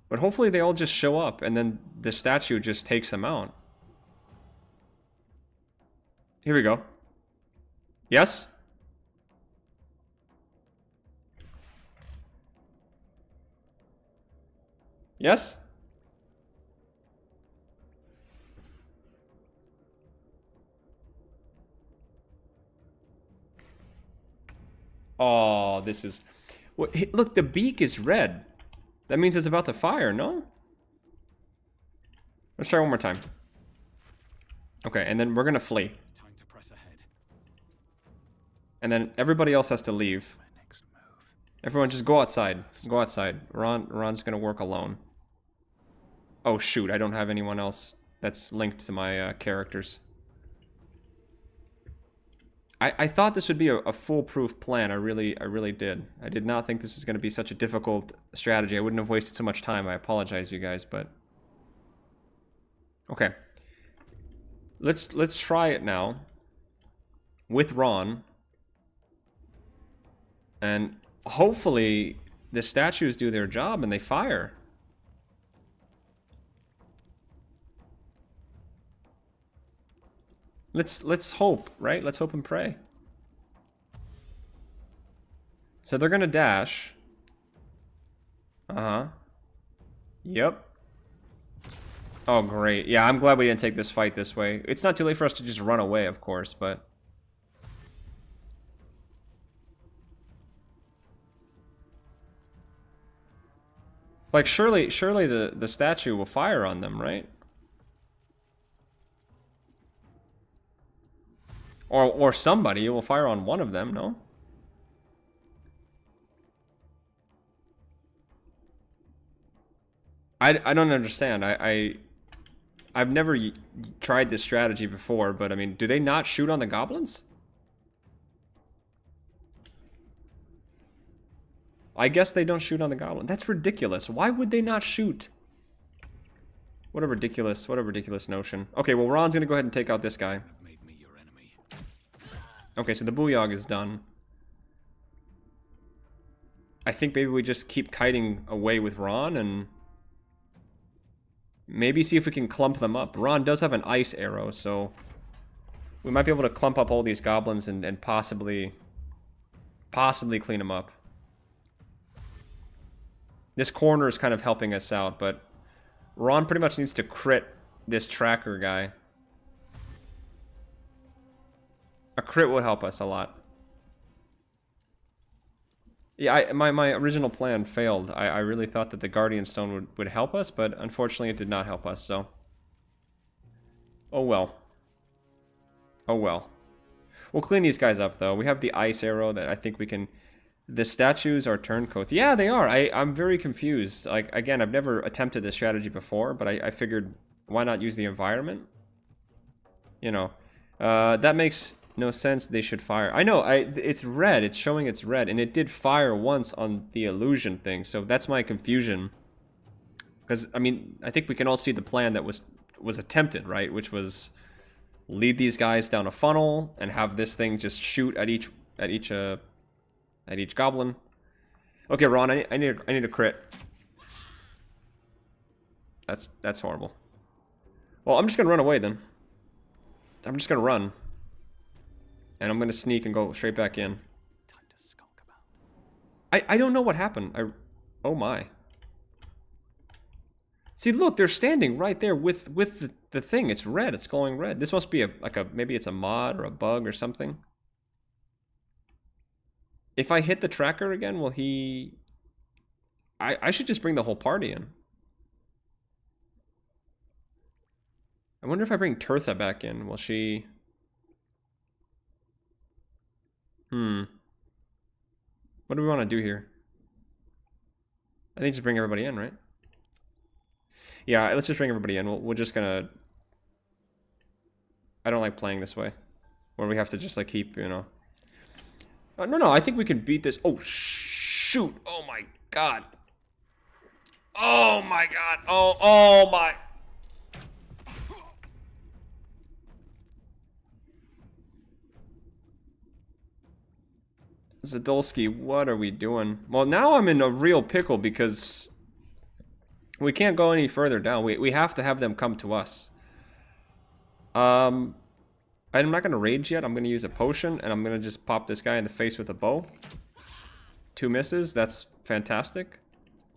But hopefully they all just show up and then the statue just takes them out. Here we go. Yes? Yes? Oh, this is... Well, look, the beak is red. That means it's about to fire, no? Let's try one more time. Okay, and then we're gonna flee. Time to press ahead. And then everybody else has to leave. Everyone just go outside. Go outside. Ron's gonna work alone. Oh shoot, I don't have anyone else that's linked to my characters. I thought this would be a foolproof plan. I really did. I did not think this was going to be such a difficult strategy. I wouldn't have wasted so much time. I apologize, you guys, but... Okay. Let's try it now. With Ron. And hopefully the statues do their job and they fire. Let's hope, right? Let's hope and pray. So they're gonna dash. Uh-huh. Yep. Oh, great. Yeah, I'm glad we didn't take this fight this way. It's not too late for us to just run away, of course, but... Like, surely the statue will fire on them, right? Or somebody will fire on one of them, no? I don't understand. I've never tried this strategy before, but I mean, do they not shoot on the goblins? I guess they don't shoot on the goblin. That's ridiculous. Why would they not shoot? What a ridiculous notion. Okay, well, Ron's gonna go ahead and take out this guy. Made me your enemy. Okay, so the Booyog is done. I think maybe we just keep kiting away with Ron and maybe see if we can clump them up. Ron does have an ice arrow, so we might be able to clump up all these goblins and possibly clean them up. This corner is kind of helping us out, but Ron pretty much needs to crit this tracker guy. A crit will help us a lot. Yeah, my original plan failed. I really thought that the Guardian Stone would help us, but unfortunately it did not help us, so... Oh well. Oh well. We'll clean these guys up, though. We have the ice arrow that I think we can... The statues are turncoats. Yeah, they are. I'm very confused. Like, again, I've never attempted this strategy before, but I figured, why not use the environment? You know. That makes... no sense. They should fire. I know. It's red. It's showing it's red, and it did fire once on the illusion thing. So that's my confusion. Because I mean, I think we can all see the plan that was attempted, right? Which was lead these guys down a funnel and have this thing just shoot at each goblin. Okay, Ron. I need a crit. That's horrible. Well, I'm just gonna run away then. I'm just gonna run. And I'm going to sneak and go straight back in. Time to skulk about. I don't know what happened. Oh my. See, look, they're standing right there with the thing. It's red. It's glowing red. This must be maybe it's a mod or a bug or something. If I hit the tracker again, will he... I should just bring the whole party in. I wonder if I bring Tirtha back in, will she... What do we want to do here? I think just bring everybody in, right? Yeah, let's just bring everybody in. We're just gonna... I don't like playing this way. Where we have to just like keep, you know... no, I think we can beat this. Oh, shoot! Oh my god! Oh my god! Oh my... Zadolski, what are we doing? Well, now I'm in a real pickle because we can't go any further down. We have to have them come to us. I'm not going to rage yet. I'm going to use a potion, and I'm going to just pop this guy in the face with a bow. 2 misses. That's fantastic.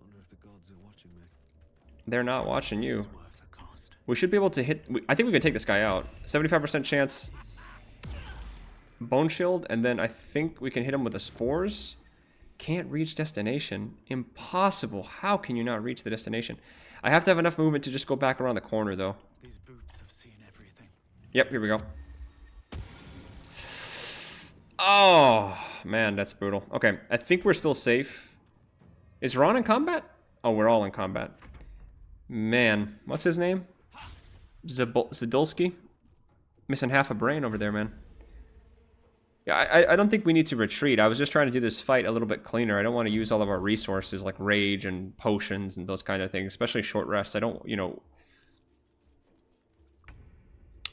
Wonder if the gods are watching me. They're not watching you. It's worth the cost. We should be able to hit... I think we can take this guy out. 75% chance... Bone shield, and then I think we can hit him with the spores. Can't reach destination. Impossible. How can you not reach the destination? I have to have enough movement to just go back around the corner, though. These boots have seen everything. Yep, here we go. Oh, man, that's brutal. Okay, I think we're still safe. Is Ron in combat? Oh, we're all in combat. Man, what's his name? Zadolski? Missing half a brain over there, man. Yeah, I don't think we need to retreat. I was just trying to do this fight a little bit cleaner. I don't want to use all of our resources like rage and potions and those kind of things, especially short rests. I don't, you know...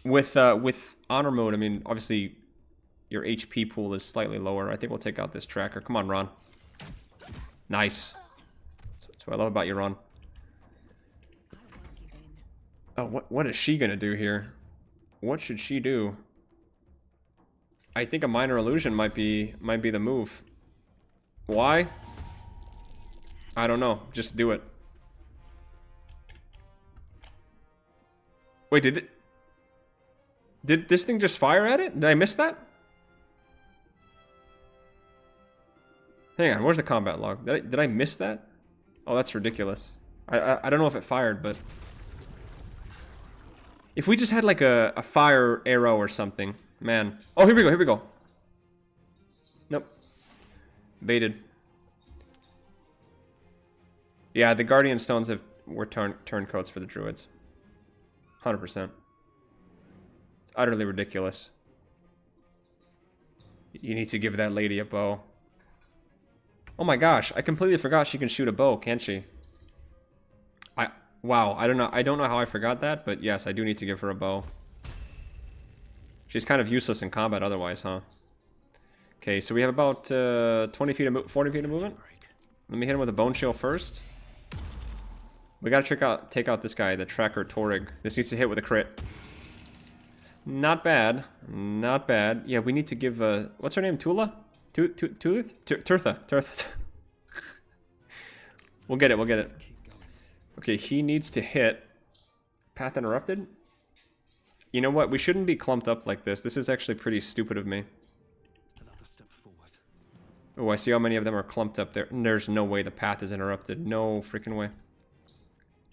With honor mode, I mean, obviously your HP pool is slightly lower. I think we'll take out this tracker. Come on, Ron. Nice. That's what I love about you, Ron. Oh, what is she gonna do here? What should she do? I think a minor illusion might be the move. Why? I don't know. Just do it. Wait, did this thing just fire at it? Did I miss that? Hang on, where's the combat log? Did I miss that? Oh, that's ridiculous. I don't know if it fired, but if we just had like a fire arrow or something. Man. Oh, here we go. Nope. Baited. Yeah, the Guardian Stones we're turncoats for the druids. 100%. It's utterly ridiculous. You need to give that lady a bow. Oh my gosh, I completely forgot she can shoot a bow, can't she? Wow, I don't know how I forgot that, but yes, I do need to give her a bow. She's kind of useless in combat otherwise, huh? Okay, so we have about 20 feet of 40 feet of movement. Let me hit him with a bone chill first. We gotta take out this guy, the Tracker Torig. This needs to hit with a crit. Not bad. Not bad. Yeah, we need to give, what's her name? Tula? Turtha. We'll get it, we'll get it. Okay, he needs to hit. Path interrupted? You know what? We shouldn't be clumped up like this. This is actually pretty stupid of me. Another step forward. Oh, I see how many of them are clumped up there. There's no way the path is interrupted. No freaking way.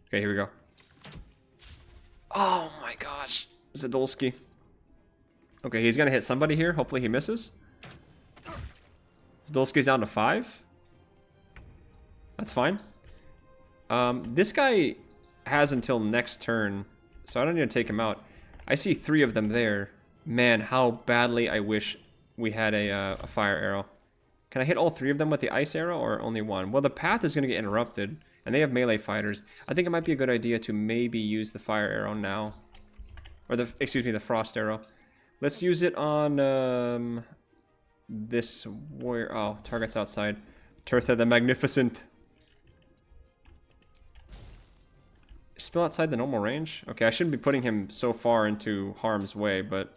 Okay, here we go. Oh my gosh. Zadolski. Okay, he's gonna hit somebody here. Hopefully he misses. Zadolski's down to 5. That's fine. This guy has until next turn, so I don't need to take him out. I see 3 of them there. Man, how badly I wish we had a fire arrow. Can I hit all 3 of them with the ice arrow, or only 1? Well, the path is going to get interrupted, and they have melee fighters. I think it might be a good idea to maybe use the fire arrow now. Or excuse me, the frost arrow. Let's use it on, this warrior. Oh, target's outside. Turtha the Magnificent. Still outside the normal range? Okay, I shouldn't be putting him so far into harm's way, but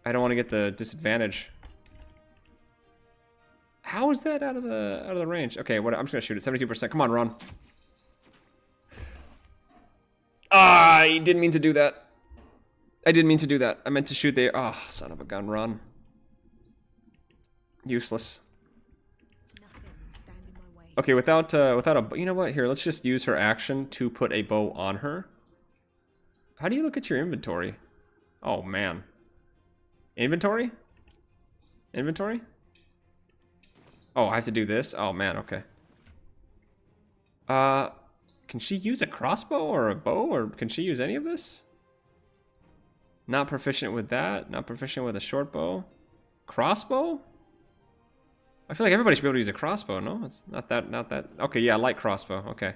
I don't want to get the disadvantage. How is that out of the range? Okay, what? I'm just gonna shoot it. 72%. Come on, Ron. Ah, I didn't mean to do that. I didn't mean to do that. I meant to shoot there. Oh, son of a gun, Ron. Useless. Okay, without a, you know what? Here, let's just use her action to put a bow on her. How do you look at your inventory? Oh man. Inventory? Inventory? Oh, I have to do this? Oh man, okay. Can she use a crossbow or a bow, or can she use any of this? Not proficient with that. Not proficient with a short bow. Crossbow? I feel like everybody should be able to use a crossbow, no? It's not that. Okay, yeah, light crossbow, okay.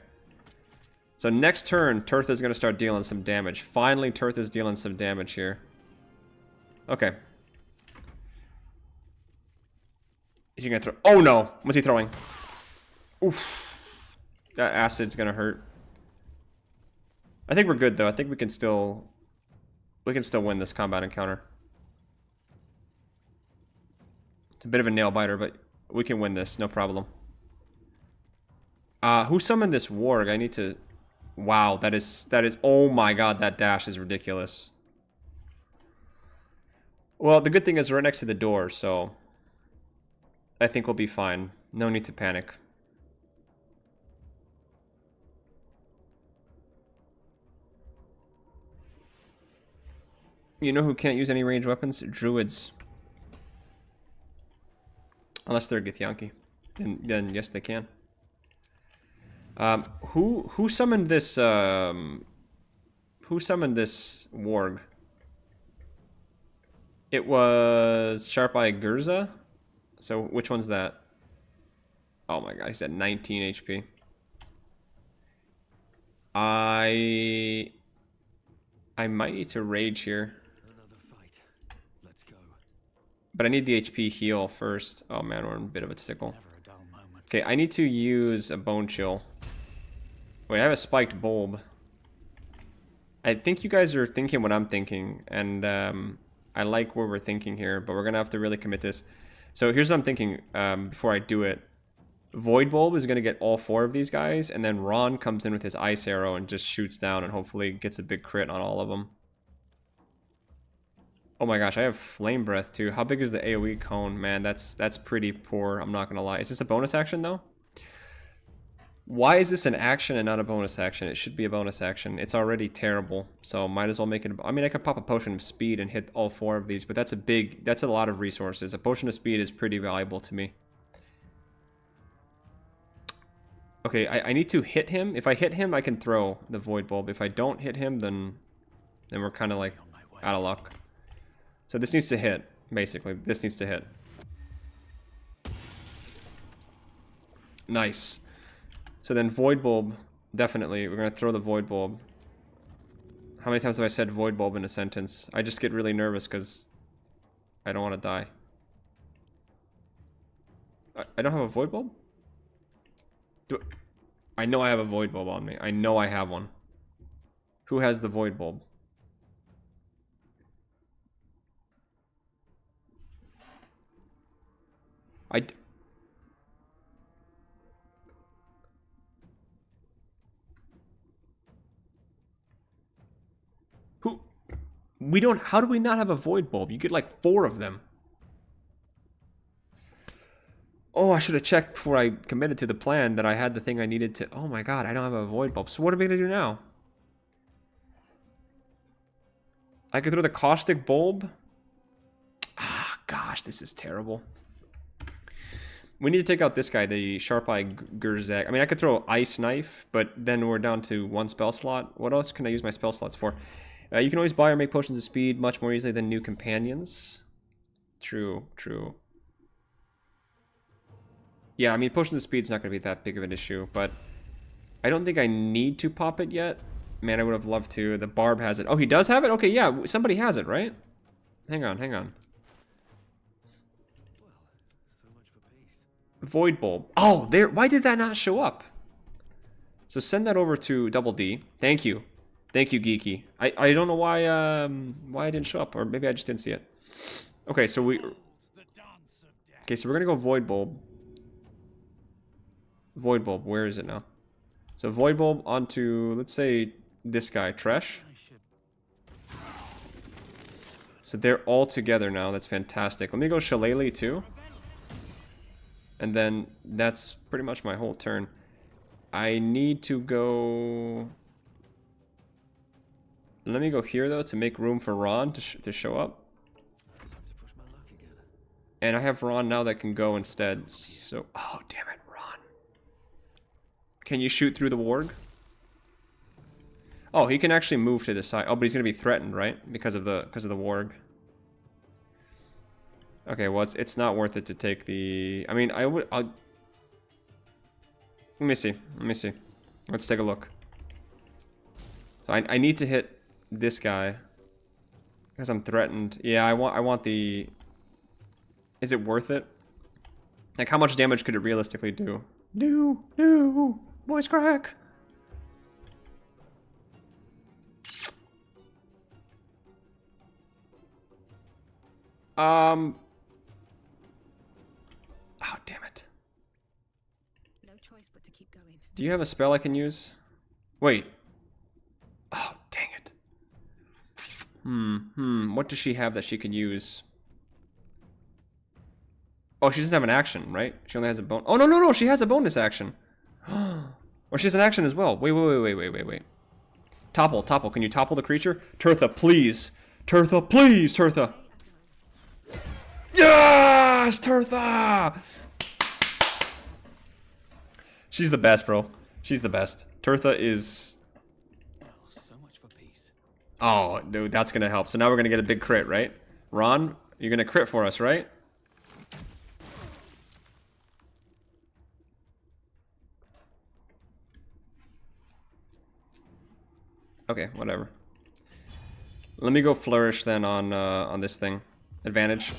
So next turn, Turtha's gonna start dealing some damage. Finally, Turtha's dealing some damage here. Okay. Is he gonna throw? Oh no! What's he throwing? Oof. That acid's gonna hurt. I think we're good though. I think we can still win this combat encounter. It's a bit of a nail biter, but we can win this, no problem. Who summoned this warg? I need to... Wow, that is... Oh my god, that dash is ridiculous. Well, the good thing is we're right next to the door, so... I think we'll be fine. No need to panic. You know who can't use any ranged weapons? Druids. Unless they're Githyanki. Then yes, they can. Who summoned this? Who summoned this warg? It was Sharp Eye Gurza. So which one's that? Oh my god, he's at 19 HP. I might need to rage here. But I need the HP heal first. Oh man, we're in a bit of a tickle. Okay, I need to use a bone chill. Wait, I have a spiked bulb. I think you guys are thinking what I'm thinking, and I like where we're thinking here, but we're gonna have to really commit this. So here's what I'm thinking before I do it. Void Bulb is gonna get all 4 of these guys, and then Ron comes in with his ice arrow and just shoots down and hopefully gets a big crit on all of them. Oh my gosh, I have Flame Breath too. How big is the AoE cone? Man, that's pretty poor, I'm not gonna lie. Is this a bonus action though? Why is this an action and not a bonus action? It should be a bonus action. It's already terrible, so might as well make it... I mean, I could pop a Potion of Speed and hit all 4 of these, but that's a lot of resources. A Potion of Speed is pretty valuable to me. Okay, I need to hit him. If I hit him, I can throw the Void Bulb. If I don't hit him, then we're kind of like out of luck. So this needs to hit, basically. This needs to hit. Nice. So then Void Bulb, definitely. We're going to throw the Void Bulb. How many times have I said Void Bulb in a sentence? I just get really nervous because I don't want to die. I don't have a Void Bulb? I know I have a Void Bulb on me. I know I have one. Who has the Void Bulb? Who? We don't... How do we not have a Void Bulb? You get like 4 of them. Oh, I should have checked before I committed to the plan that I had the thing I needed to... Oh my god, I don't have a Void Bulb. So what are we going to do now? I could throw the Caustic Bulb. Ah, gosh, this is terrible. We need to take out this guy, the Sharp Eye Gerzak. I mean, I could throw Ice Knife, but then we're down to 1 spell slot. What else can I use my spell slots for? You can always buy or make potions of speed much more easily than new companions. True, true. Yeah, I mean, potions of speed's not going to be that big of an issue, but I don't think I need to pop it yet. Man, I would have loved to. The Barb has it. Oh, he does have it? Okay, yeah, somebody has it, right? Hang on, hang on. Void Bulb. Oh, there. Why did that not show up? So send that over to Double D. Thank you. Thank you, Geeky. I don't know why I didn't show up, or maybe I just didn't see it. Okay, so we're gonna go Void Bulb. Void Bulb, where is it now? So Void Bulb onto, let's say, this guy, Tresh. So they're all together now. That's fantastic. Let me go Shillelagh too. And then that's pretty much my whole turn. I need to go... Let me go here, though, to make room for Ron to show up. And I have Ron now that can go instead. So, oh, damn it, Ron. Can you shoot through the warg? Oh, he can actually move to the side. Oh, but he's gonna be threatened, right? Because of the warg. Okay, well, it's not worth it to take the... I mean, I'll... Let me see. Let me see. Let's take a look. So I need to hit this guy because I'm threatened. Yeah, I want the... Is it worth it? Like, how much damage could it realistically do? No, voice crack. Oh, damn it. No choice but to keep going. Do you have a spell I can use? Wait. Oh, dang it. What does she have that she could use? Oh, she doesn't have an action, right? She only has a bonus. Oh, no, she has a bonus action. Or she has an action as well. Wait. Topple, can you topple the creature? Tirtha, please. Tirtha, please, Tirtha. Yes, Tirtha! She's the best, bro. She's the best. Tirtha is... So much for peace. Oh, dude, that's gonna help. So now we're gonna get a big crit, right? Ron, you're gonna crit for us, right? Okay, whatever. Let me go flourish then on this thing. Advantage.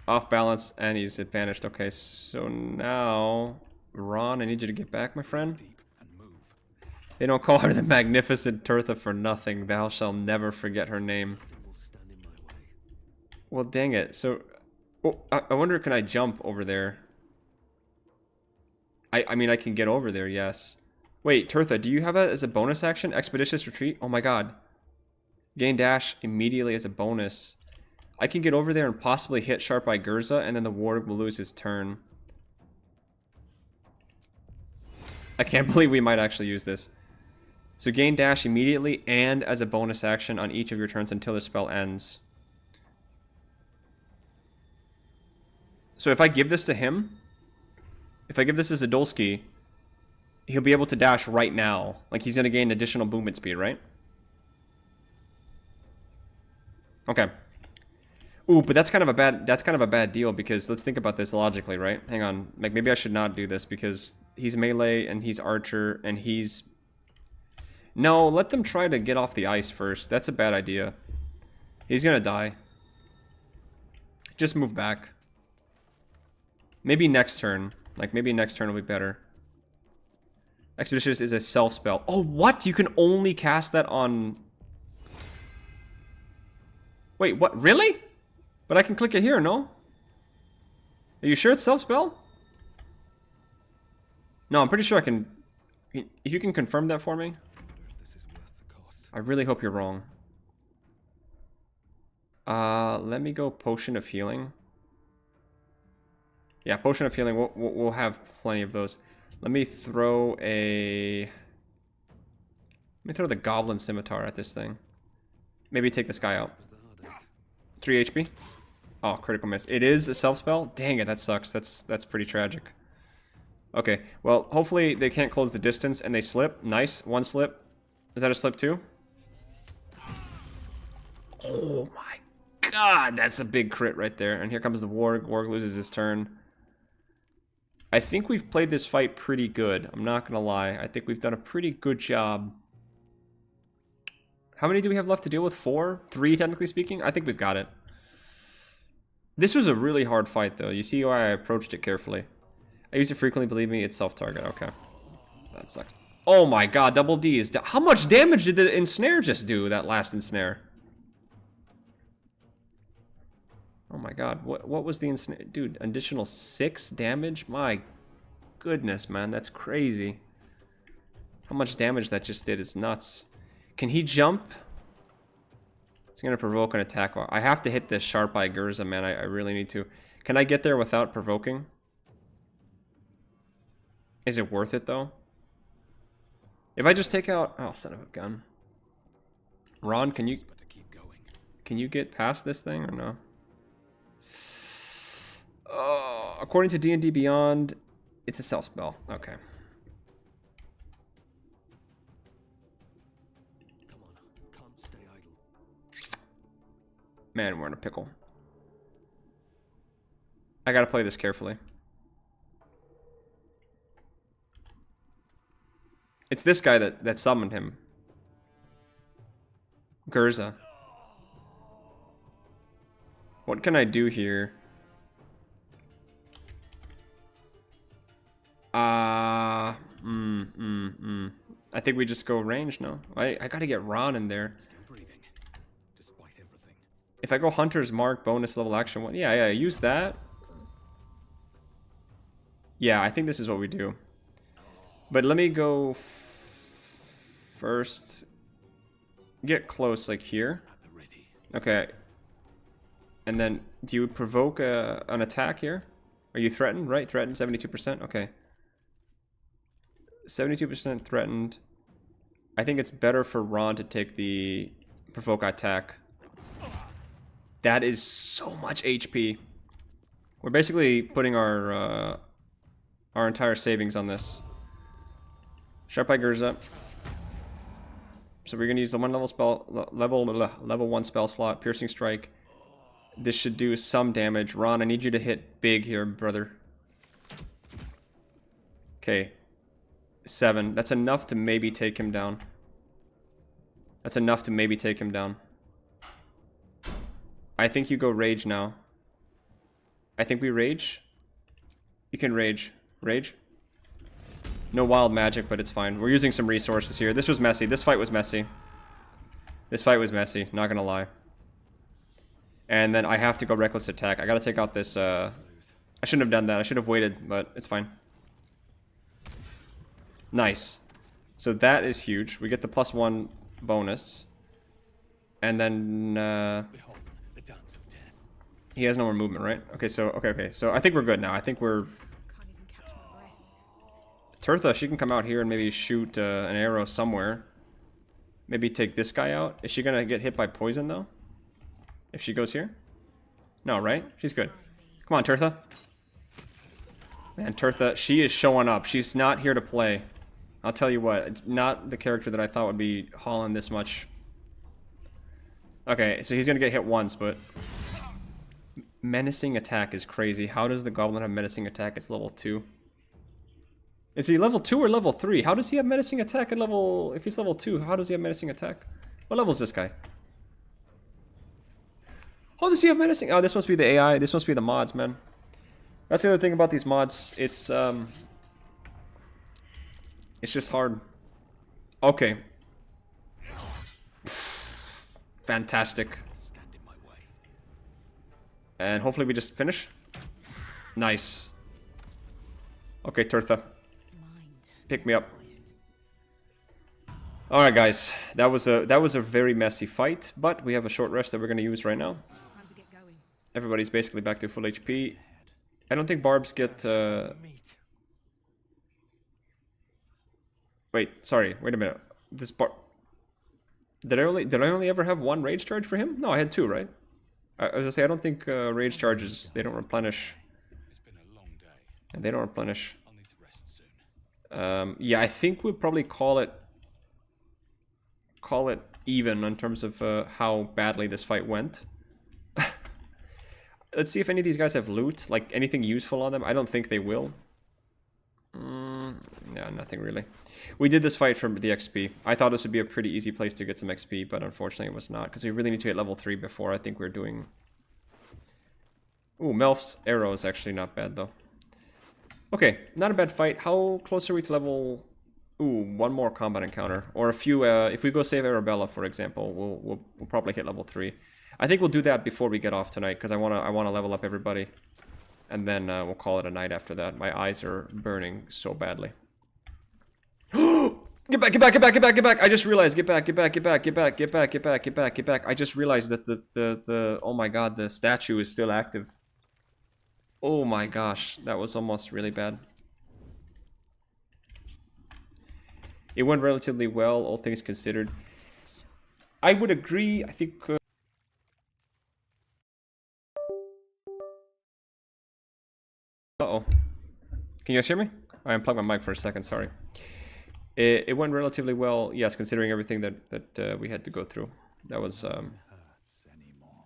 Off balance, and he's advantaged. Okay, so now... Ron, I need you to get back, my friend. Deep and move. They don't call her the Magnificent Tirtha for nothing. Thou shalt never forget her name. Nothing will stand in my way. Well, dang it. So... Oh, I wonder, can I jump over there? I mean, I can get over there, yes. Wait, Tirtha, do you have that as a bonus action? Expeditious Retreat? Oh my god. Gain dash immediately as a bonus. I can get over there and possibly hit Sharp Eye Gerza, and then the warg will lose his turn. I can't believe we might actually use this. So gain dash immediately and as a bonus action on each of your turns until the spell ends. So if I give this to him, if I give this as a Dolski, he'll be able to dash right now. Like, he's going to gain additional movement speed, right? Okay. Ooh, but that's kind of a bad deal, because let's think about this logically, right? Hang on. Like, maybe I should not do this because he's melee and he's archer and he's... No, let them try to get off the ice first. That's a bad idea. He's gonna die. Just move back. Maybe next turn. Like, maybe next turn will be better. Expeditious is a self spell. Oh, what? You can only cast that on... Wait, what? Really? But I can click it here, no? Are you sure it's self spell? No, I'm pretty sure I can... If you can confirm that for me. I really hope you're wrong. Let me go Potion of Healing. Yeah, Potion of Healing. We'll have plenty of those. Let me throw a... Let me throw the Goblin Scimitar at this thing. Maybe take this guy out. 3 HP. Oh, critical miss. It is a self-spell? Dang it, that sucks. That's pretty tragic. Okay, well, hopefully they can't close the distance and they slip. Nice. One slip. Is that a slip too? Oh my god, that's a big crit right there. And here comes the Warg. Warg loses his turn. I think we've played this fight pretty good. I'm not gonna lie. I think we've done a pretty good job. How many do we have left to deal with? 4? 3, technically speaking? I think we've got it. This was a really hard fight, though. You see why I approached it carefully. I use it frequently, believe me, it's self-target. Okay. That sucks. Oh my god, double Ds. How much damage did the ensnare just do, that last ensnare? Oh my god, what was the ensnare? Dude, additional 6 damage? My goodness, man, that's crazy. How much damage that just did is nuts. Can he jump? It's gonna provoke an attack. I have to hit this Sharp Eye Gurza, man. I really need to. Can I get there without provoking? Is it worth it, though? If I just take out... Oh, son of a gun. Ron, can you get past this thing or no? According to D&D Beyond, it's a self spell. Okay. Come on, can't stay idle. Man, we're in a pickle. I gotta play this carefully. It's this guy that summoned him. Gurza. What can I do here? I think we just go range, no? I gotta get Ron in there. Still breathing, despite everything. If I go Hunter's Mark, bonus level action one. Yeah, use that. Yeah, I think this is what we do. But let me go first. Get close, like here. Okay. And then, do you provoke an attack here? Are you threatened? Right, threatened, 72%. Okay. 72% threatened. I think it's better for Ron to take the provoke attack. That is so much HP. We're basically putting our entire savings on this. Sharp Eye Gurza. So we're gonna use the level 1 spell slot, Piercing Strike. This should do some damage. Ron, I need you to hit big here, brother. Okay. 7. That's enough to maybe take him down. That's enough to maybe take him down. I think you go rage now. I think we rage. You can rage. Rage. No wild magic, but it's fine. We're using some resources here. This was messy. This fight was messy. This fight was messy, not gonna lie. And then I have to go reckless attack. I gotta take out this, I shouldn't have done that. I should have waited, but it's fine. Nice. So that is huge. We get the +1 bonus. And then, Behold, the dance of death. he has no more movement, right? Okay, so, okay. So I think we're good now. I think we're... Can't even catch my breath. Turtha, she can come out here and maybe shoot an arrow somewhere. Maybe take this guy out. Is she gonna get hit by poison, though? If she goes here? No, right? She's good. Come on, Turtha. Man, Turtha, she is showing up. She's not here to play. I'll tell you what, it's not the character that I thought would be hauling this much. Okay, so he's gonna get hit once, but... Menacing attack is crazy. How does the goblin have menacing attack? It's level 2. Is he level 2 or level 3? How does he have menacing attack at level... If he's level 2, how does he have menacing attack? What level is this guy? How does he have menacing? Oh, this must be the AI. This must be the mods, man. That's the other thing about these mods. It's just hard. Okay. Fantastic. Stand in my way. And hopefully we just finish. Nice. Okay, Turtha. Pick me up. Alright guys, that was a very messy fight, but we have a short rest that we're gonna use right now. Time to get going. Everybody's basically back to full HP. I don't think barbs get Meat. wait, sorry, wait a minute. This bar Did I only ever have one rage charge for him? No, I had 2, right? I was gonna say I don't think rage charges, they don't replenish. It's been a long day. And they don't replenish. I'll need to rest soon. Yeah, I think we'd probably call it even in terms of how badly this fight went. Let's see if any of these guys have loot, like anything useful on them. I don't think they will. No, nothing really. We did this fight for the XP. I thought this would be a pretty easy place to get some XP, but unfortunately it was not, because we really need to hit level 3 before I think we're doing... Ooh, Melf's arrow is actually not bad, though. Okay, not a bad fight. How close are we to level... Ooh, one more combat encounter. Or a few, if we go save Arabella, for example, we'll probably hit level 3. I think we'll do that before we get off tonight, because I wanna level up everybody. And then we'll call it a night after that. My eyes are burning so badly. Get back, get back, get back, get back, get back! I just realized, get back, get back, get back, get back, get back, get back, get back, get back. I just realized that the oh my god, the statue is still active. Oh my gosh, that was almost really bad. It went relatively well, all things considered. I would agree, I think... Uh-oh. Can you guys hear me? I unplugged my mic for a second, sorry. It went relatively well, yes, considering everything that we had to go through. That was...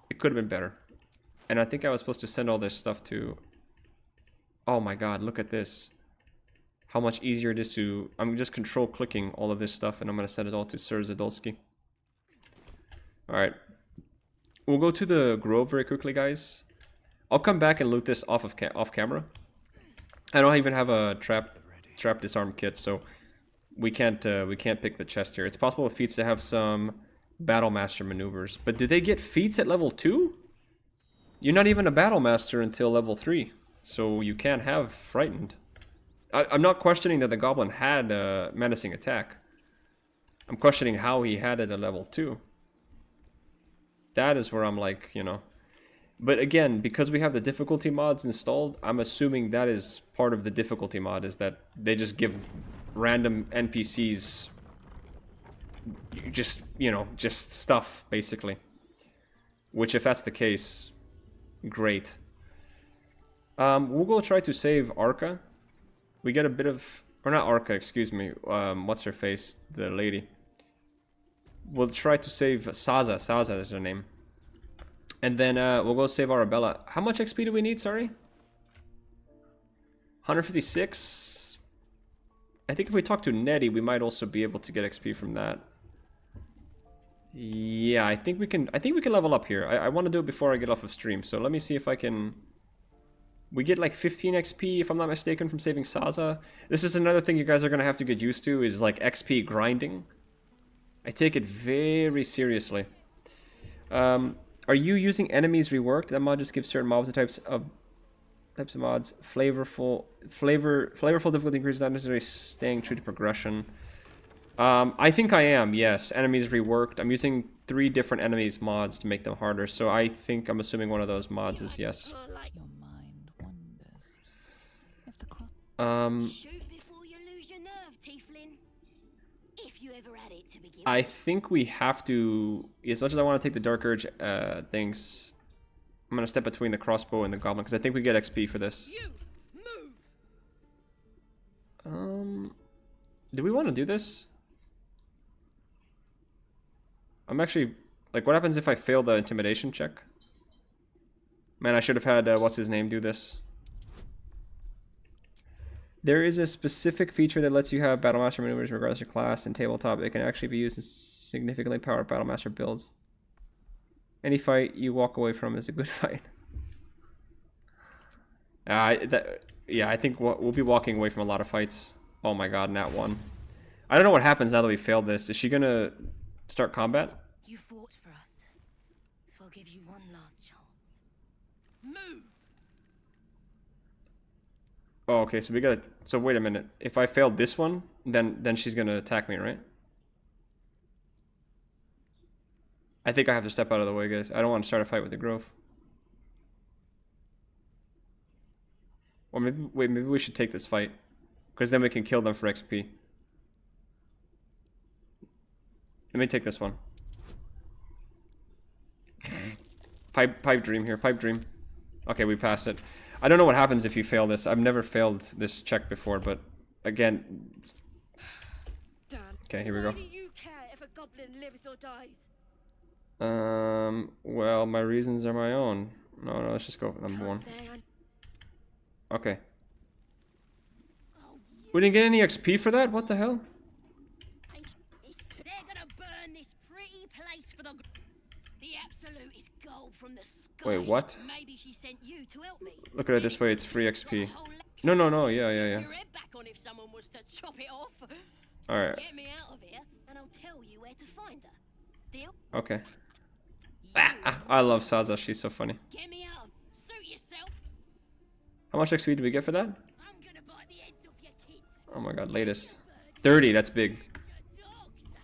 it could have been better. And I think I was supposed to send all this stuff to... Oh my god, look at this. How much easier it is to... I'm just control clicking all of this stuff and I'm going to send it all to Sir Zadolski. Alright. We'll go to the Grove very quickly, guys. I'll come back and loot this off camera. I don't even have a trap disarm kit, so we can't pick the chest here. It's possible with feats to have some Battle Master maneuvers. But do they get feats at level 2? You're not even a Battle Master until level 3. So you can't have Frightened. I'm not questioning that the Goblin had a menacing attack. I'm questioning how he had it at level 2. That is where I'm like, you know. But again, because we have the difficulty mods installed, I'm assuming that is part of the difficulty mod, is that they just give random NPCs just, you know, just stuff, basically. Which, if that's the case, great. We'll go try to save Arca. We get a bit of... Or not Arca, excuse me. What's her face? The lady. We'll try to save Saza. Saza is her name. And then we'll go save Arabella. How much XP do we need, sorry? 156? I think if we talk to Nettie, we might also be able to get XP from that. Yeah, I think we can level up here. I want to do it before I get off of stream. So let me see if I can... We get like 15 XP, if I'm not mistaken, from saving Saza. This is another thing you guys are going to have to get used to, is like XP grinding. I take it very seriously. Are you using enemies reworked? That mod just gives certain mobs the types of mods. Flavorful difficulty increase, not necessarily staying true to progression. I think I am, yes. Enemies reworked. I'm using 3 different enemies mods to make them harder, so I think I'm assuming one of those mods is yes. Your mind wanders. If the Shoot before you lose your nerve, Tiefling. If you ever had it to begin I think we have to, as much as I want to take the Dark Urge things, I'm going to step between the crossbow and the goblin, because I think we get XP for this. You move. Do we want to do this? I'm actually... Like, what happens if I fail the intimidation check? Man, I should have had, what's his name, do this. There is a specific feature that lets you have Battlemaster maneuvers regardless of your class. In tabletop, it can actually be used in significantly powered Battlemaster builds. Any fight you walk away from is a good fight. Yeah, I think we'll be walking away from a lot of fights. Oh my god, nat 1. I don't know what happens now that we failed this. Is she gonna start combat? You fought for us, so I'll give you one last chance. Move! Oh, okay, so we gotta... So wait a minute. If I failed this one, then she's gonna attack me, right? I think I have to step out of the way, guys. I don't want to start a fight with the Grove. Or maybe... Wait, maybe we should take this fight. Because then we can kill them for XP. Let me take this one. Pipe dream here, pipe dream. Okay, we passed it. I don't know what happens if you fail this. I've never failed this check before, but again... Damn. Okay, here we go. Why do you care if a goblin lives or dies? Well, my reasons are my own. No, let's just go for number 1. Okay. We didn't get any XP for that? What the hell? They're gonna burn this pretty place for the absolute is gold from the sky. Wait, what? Maybe she sent you to help me. Look at it this way, it's free XP. No, yeah. Your head back on if someone was to chop it off. Alright, Get me out of here, and I'll tell you where to find her. Deal? okay. I love Saza, she's so funny. Get me out. Suit yourself. How much XP did we get for that? I'm gonna bite the heads off your kids. Oh my god, latest. 30, that's big. Your dogs.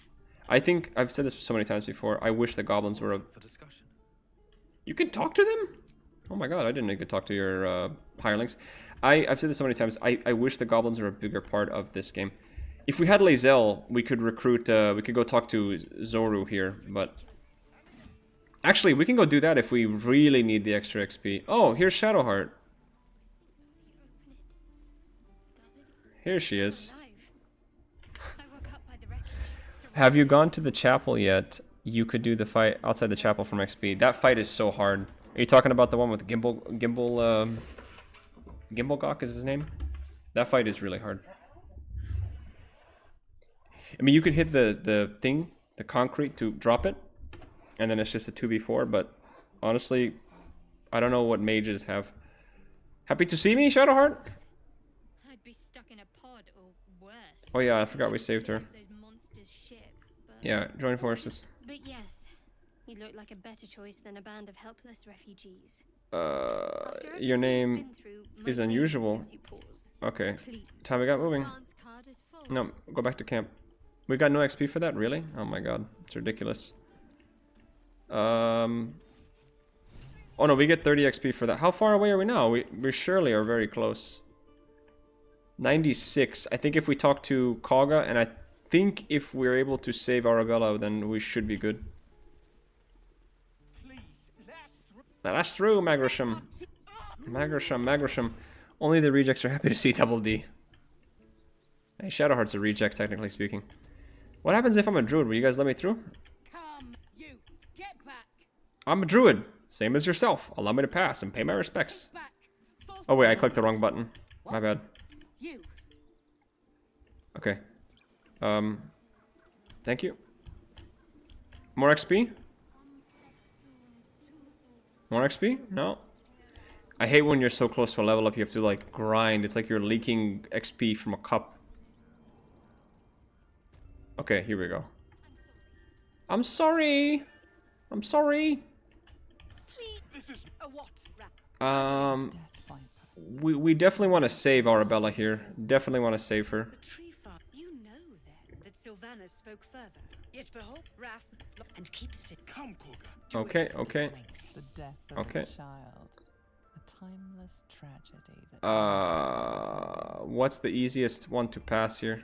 I think, I've said this so many times before, I wish the goblins were a... For discussion. You can talk to them? Oh my god, I didn't know you could talk to your hirelings. I've said this so many times, I wish the goblins were a bigger part of this game. If we had Lae'zel, we could recruit, we could go talk to Zoru here, but... Actually, we can go do that if we really need the extra XP. Oh, here's Shadowheart. Here she is. Have you gone to the chapel yet? You could do the fight outside the chapel from XP. That fight is so hard. Are you talking about the one with Gimbal Gok is his name? That fight is really hard. I mean, you could hit the thing, the concrete, to drop it, and then it's just a 2v4, but honestly, I don't know what mages have. Happy to see me, Shadowheart? I'd be stuck in a pod or worse. Oh yeah, I forgot we saved her. Those monsters' ship, but... Yeah, join forces. But yes, you look like a better choice than a band of helpless refugees. Your name is unusual. Okay, time we got moving. No, go back to camp. We got no XP for that, really? Oh my god, it's ridiculous. Oh no, we get 30 XP for that. How far away are we now? We surely are very close. 96. I think if we talk to Kaga, and I think if we're able to save Arabella, then we should be good. That's through, Magrisham. Magrisham. Only the rejects are happy to see Double D. Hey, Shadowheart's a reject, technically speaking. What happens if I'm a druid? Will you guys let me through? Come, you. Get back. I'm a druid. Same as yourself. Allow me to pass and pay my respects. Back. Oh wait, I clicked the wrong button. My bad. You. Okay. Thank you. More XP? More XP? No. I hate when you're so close to a level up, you have to like grind. It's like you're leaking XP from a cup. Okay, here we go. I'm sorry. I'm sorry. This is a what? We definitely want to save Arabella here. Definitely want to save her. The tree farm. You know then that Sylvanas spoke further. Yet behold, wrath and keep still. Come, Korga. Okay. The death of Okay. a child. A timeless tragedy that what's the easiest one to pass here?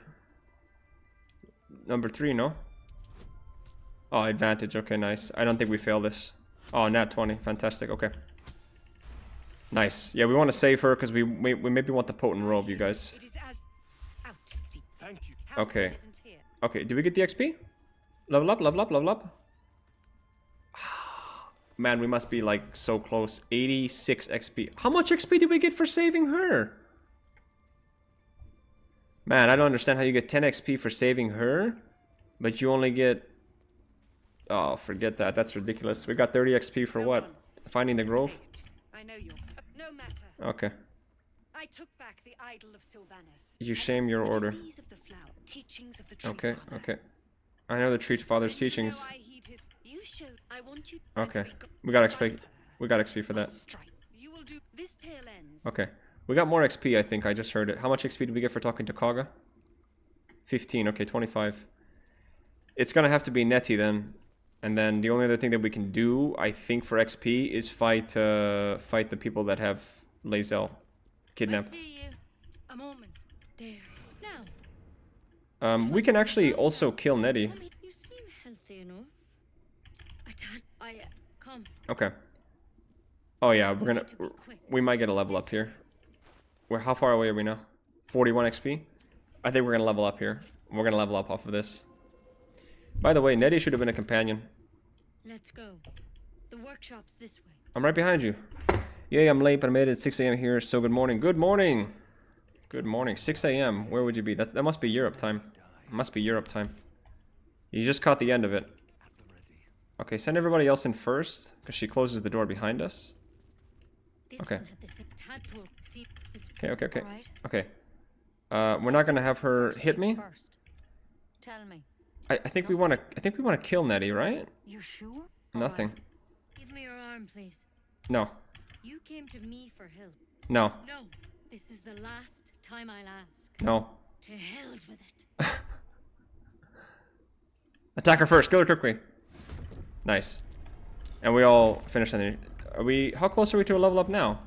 Number 3, no? Oh, advantage. Okay, nice. I don't think we fail this. Oh, nat 20. Fantastic. Okay. Nice. Yeah, we want to save her because we maybe want the potent robe, you guys. It is as out. Thank you. Okay. isn't here. Okay, did we get the XP? Level up, level up, level up. Man, we must be like so close. 86 XP. How much XP did we get for saving her? Man, I don't understand how you get 10 XP for saving her, but you only get... Oh, forget that. That's ridiculous. We got 30 XP for what? Finding the grove? I know you're... No matter. Okay. I took back the idol of Sylvanus. You shame your order. Disease of the flower, teachings of the tree Okay, father. okay. I know the Tree Father's And you know teachings. I heed his... You showed... I want you... Okay. to be We got XP. We got XP for that. Strike. You will do... This tail ends... Okay. We got more XP, I think. I just heard it. How much XP did we get for talking to Kaga? 15. Okay, 25. It's gonna have to be Nettie then. And then the only other thing that we can do, I think, for XP is fight fight the people that have Lae'zel kidnapped. I see you. A moment. There. Now. We can actually also kill Nettie. Come here. You seem healthy enough. Come. Okay. Oh yeah, we're We gonna... need to be quick. We might get a level up here. How far away are we now? 41 XP? I think we're gonna level up here. We're gonna level up off of this. By the way, Nettie should have been a companion. Let's go. The workshop's this way. I'm right behind you. Yay, I'm late, but I made it at 6 a.m. here, so good morning. Good morning! Good morning. 6 a.m. Where would you be? That must be Europe time. Must be Europe time. You just caught the end of it. Okay, send everybody else in first, because she closes the door behind us. This Okay. one had the same tadpole. See, it's Okay. all right. Okay. We're not gonna have her First hit things me. First. Tell me. I think we wanna kill Nettie, right? You sure? Nothing. Give me your arm, please. No. You came to me for help. No. No. This is the last time I'll ask. No. To hell's with it. Attack her first. Kill her quickly. Nice. And we all finished on the... Are we... How close are we to a level up now?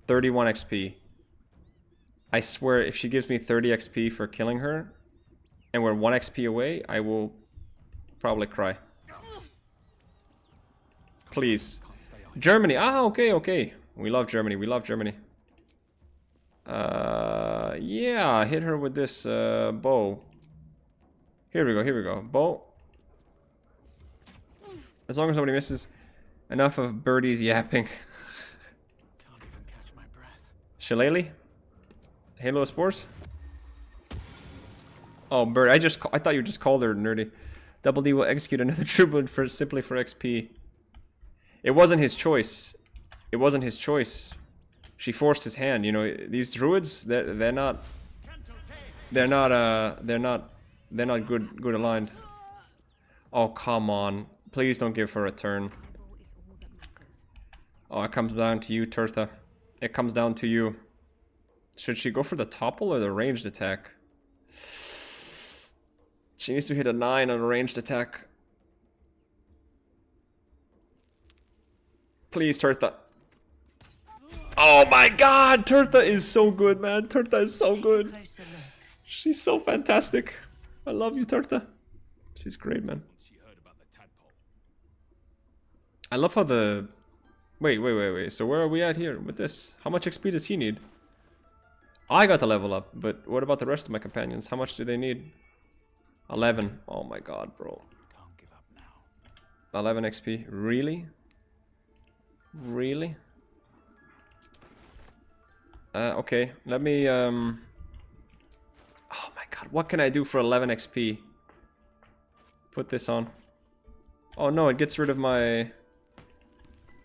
31 XP. I swear, if she gives me 30 XP for killing her, and we're 1 XP away, I will probably cry. Please. Germany. Ah, okay. We love Germany. We love Germany. Yeah, hit her with this bow. Here we go. Bow. As long as nobody misses. Enough of birdies yapping. Can't even catch my breath. Shillelagh? Halo Spores? Oh, bird. I thought you just called her nerdy. Double D will execute another tribute simply for XP. It wasn't his choice. It wasn't his choice. She forced his hand. You know, these druids, they're not good aligned. Oh, come on. Please don't give her a turn. Oh, it comes down to you, Tirtha. It comes down to you. Should she go for the topple or the ranged attack? She needs to hit a 9 on a ranged attack. Please, Tirtha. Oh my god! Tirtha is so good, man. Tirtha is so good. She's so fantastic. I love you, Tirtha. She's great, man. She heard about the tadpole. I love how the... Wait. So where are we at here with this? How much XP does he need? I got the level up, but what about the rest of my companions? How much do they need? 11. Oh my god, bro. Can't give up now. 11 XP. Really? Really? Okay. Let me, Oh my god, what can I do for 11 XP? Put this on. Oh no, it gets rid of my...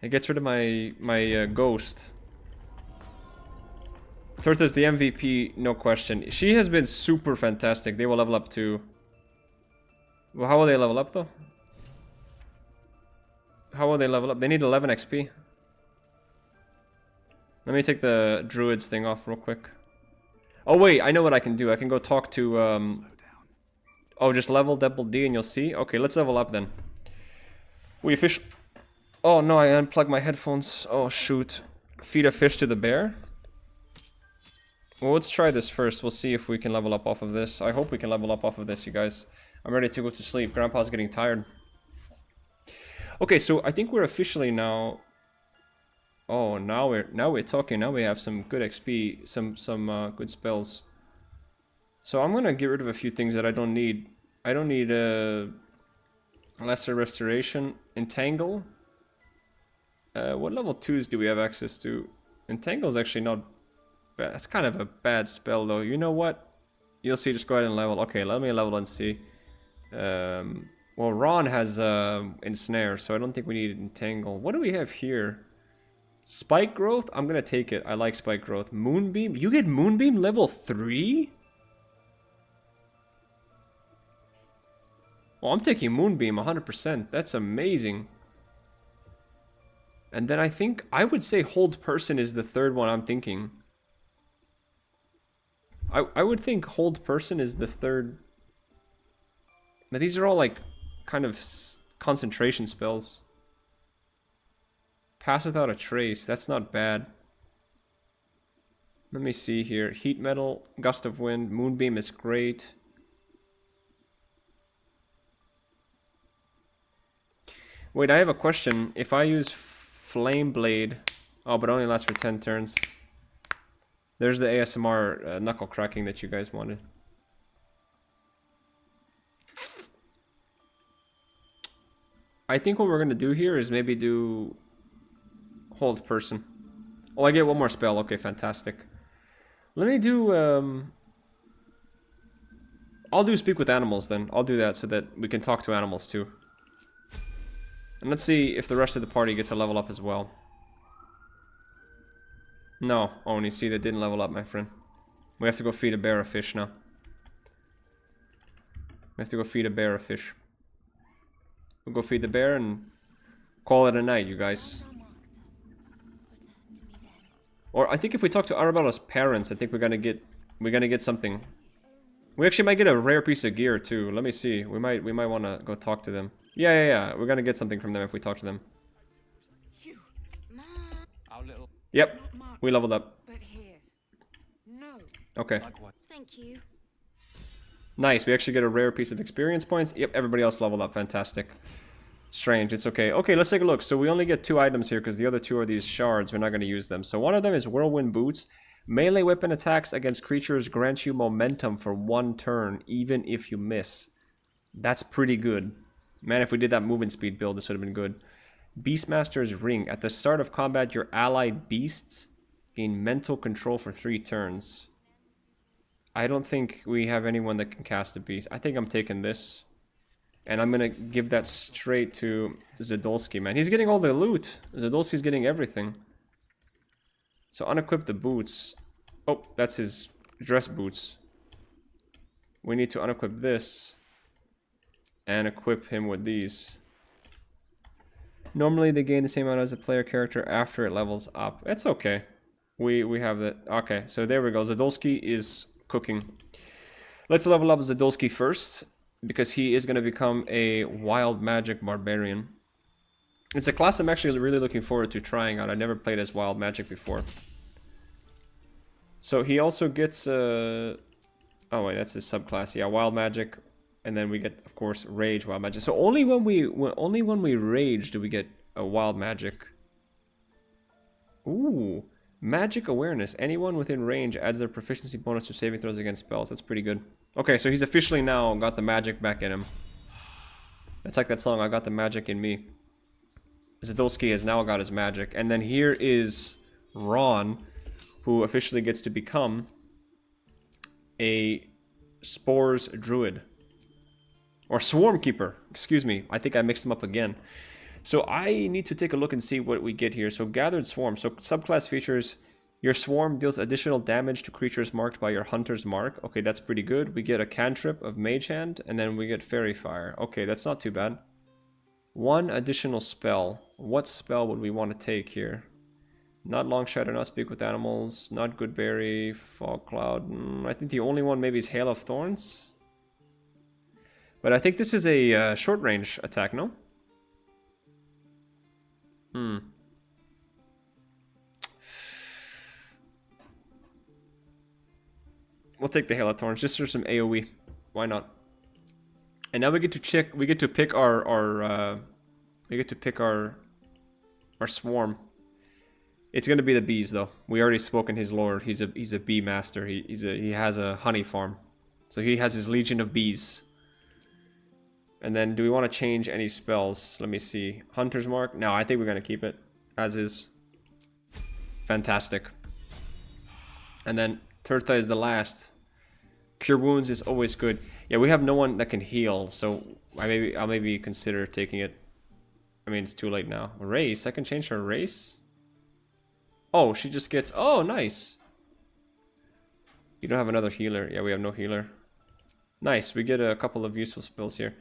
It gets rid of my ghost. Tirtha's the MVP, no question. She has been super fantastic. They will level up too. Well, how will they level up though? How will they level up? They need 11 XP. Let me take the druids thing off real quick. Oh wait, I know what I can do. I can go talk to Oh, just level double D and you'll see. Okay, let's level up then. We fish. Oh no, I unplugged my headphones. Oh shoot. Feed a fish to the bear. Well, let's try this first. We'll see if we can level up off of this. I hope we can level up off of this, you guys. I'm ready to go to sleep. Grandpa's getting tired. Okay, so I think we're officially now... Oh, now we're talking. Now we have some good XP, some good spells. So I'm gonna get rid of a few things that I don't need. I don't need lesser restoration. Entangle. What level 2s do we have access to? Entangle is actually not bad. That's kind of a bad spell though. You know what? You'll see, just go ahead and level. Okay, let me level and see. Well, Ron has Ensnare, so I don't think we need Entangle. What do we have here? Spike Growth? I'm gonna take it. I like Spike Growth. Moonbeam? You get Moonbeam level 3? Well, I'm taking Moonbeam 100%. That's amazing. And then I think, I would say Hold Person is the third one I'm thinking. I would think Hold Person is the third. Now these are all like kind of concentration spells. Pass Without a Trace, that's not bad. Let me see here. Heat Metal, Gust of Wind, Moonbeam is great. Wait, I have a question. If I use Flame Blade... Oh, but it only lasts for 10 turns. There's the ASMR knuckle cracking that you guys wanted. I think what we're going to do here is maybe do... Hold Person. Oh, I get one more spell. Okay, fantastic. Let me do... I'll do Speak with Animals then. I'll do that so that we can talk to animals too. And let's see if the rest of the party gets a level up as well. No. Oh, and you see, that didn't level up, my friend. We have to go feed a bear a fish now. We have to go feed a bear a fish. We'll go feed the bear and call it a night, you guys. Or I think if we talk to Arabella's parents, I think we're gonna get something. We actually might get a rare piece of gear too. Let me see. We might want to go talk to them. Yeah. We're gonna get something from them if we talk to them. Yep, we leveled up. But here. No. Okay. Thank you. Nice. We actually get a rare piece of experience points. Yep, everybody else leveled up. Fantastic. Strange. It's okay. Okay, let's take a look. So we only get 2 items here because the other 2 are these shards. We're not going to use them. So one of them is Whirlwind Boots. Melee weapon attacks against creatures grant you momentum for 1 turn, even if you miss. That's pretty good. Man, if we did that movement speed build, this would have been good. Beastmaster's Ring. At the start of combat, your allied beasts gain mental control for 3 turns. I don't think we have anyone that can cast a beast. I think I'm taking this. And I'm going to give that straight to Zadolski, man. He's getting all the loot. Zadolski's getting everything. So unequip the boots. Oh, that's his dress boots. We need to unequip this. And equip him with these. Normally they gain the same amount as a player character after it levels up. It's okay. We have that. Okay, so there we go. Zadolski is cooking. Let's level up Zadolski first, because he is going to become a wild magic barbarian. It's a class I'm actually really looking forward to trying out. I never played as wild magic before. So he also gets oh wait, that's his subclass. Yeah, wild magic. And then we get, of course, rage, wild magic. So only when we rage do we get a wild magic. Ooh, magic awareness. Anyone within range adds their proficiency bonus to saving throws against spells. That's pretty good. Okay, so he's officially now got the magic back in him. It's like that song, I got the magic in me. Zadolski has now got his magic. And then here is Ron, who officially gets to become a Spores Druid. Or Swarm Keeper, excuse me. I think I mixed them up again. So I need to take a look and see what we get here. So Gathered Swarm. So subclass features, your swarm deals additional damage to creatures marked by your Hunter's Mark. Okay, that's pretty good. We get a cantrip of Mage Hand, and then we get Fairy Fire. Okay, that's not too bad. 1 additional spell. What spell would we want to take here? Not Long Shadow, not Speak with Animals, not Goodberry, Fog Cloud. I think the only one maybe is Hail of Thorns. But I think this is a short range attack, no? We'll take the Hail of Thorns just for some AoE. Why not? And now we get to check. We get to pick our swarm. It's gonna be the bees, though. We already spoken his lore. He's a bee master. He has a honey farm. So he has his Legion of Bees. And then do we want to change any spells? Let me see. Hunter's Mark? No, I think we're going to keep it as is. Fantastic. And then Tirtha is the last. Cure Wounds is always good. Yeah, we have no one that can heal, so I'll maybe consider taking it. I mean, it's too late now. Race? I can change her race? Oh, she just gets... Oh, nice. You don't have another healer. Yeah, we have no healer. Nice, we get a couple of useful spells here.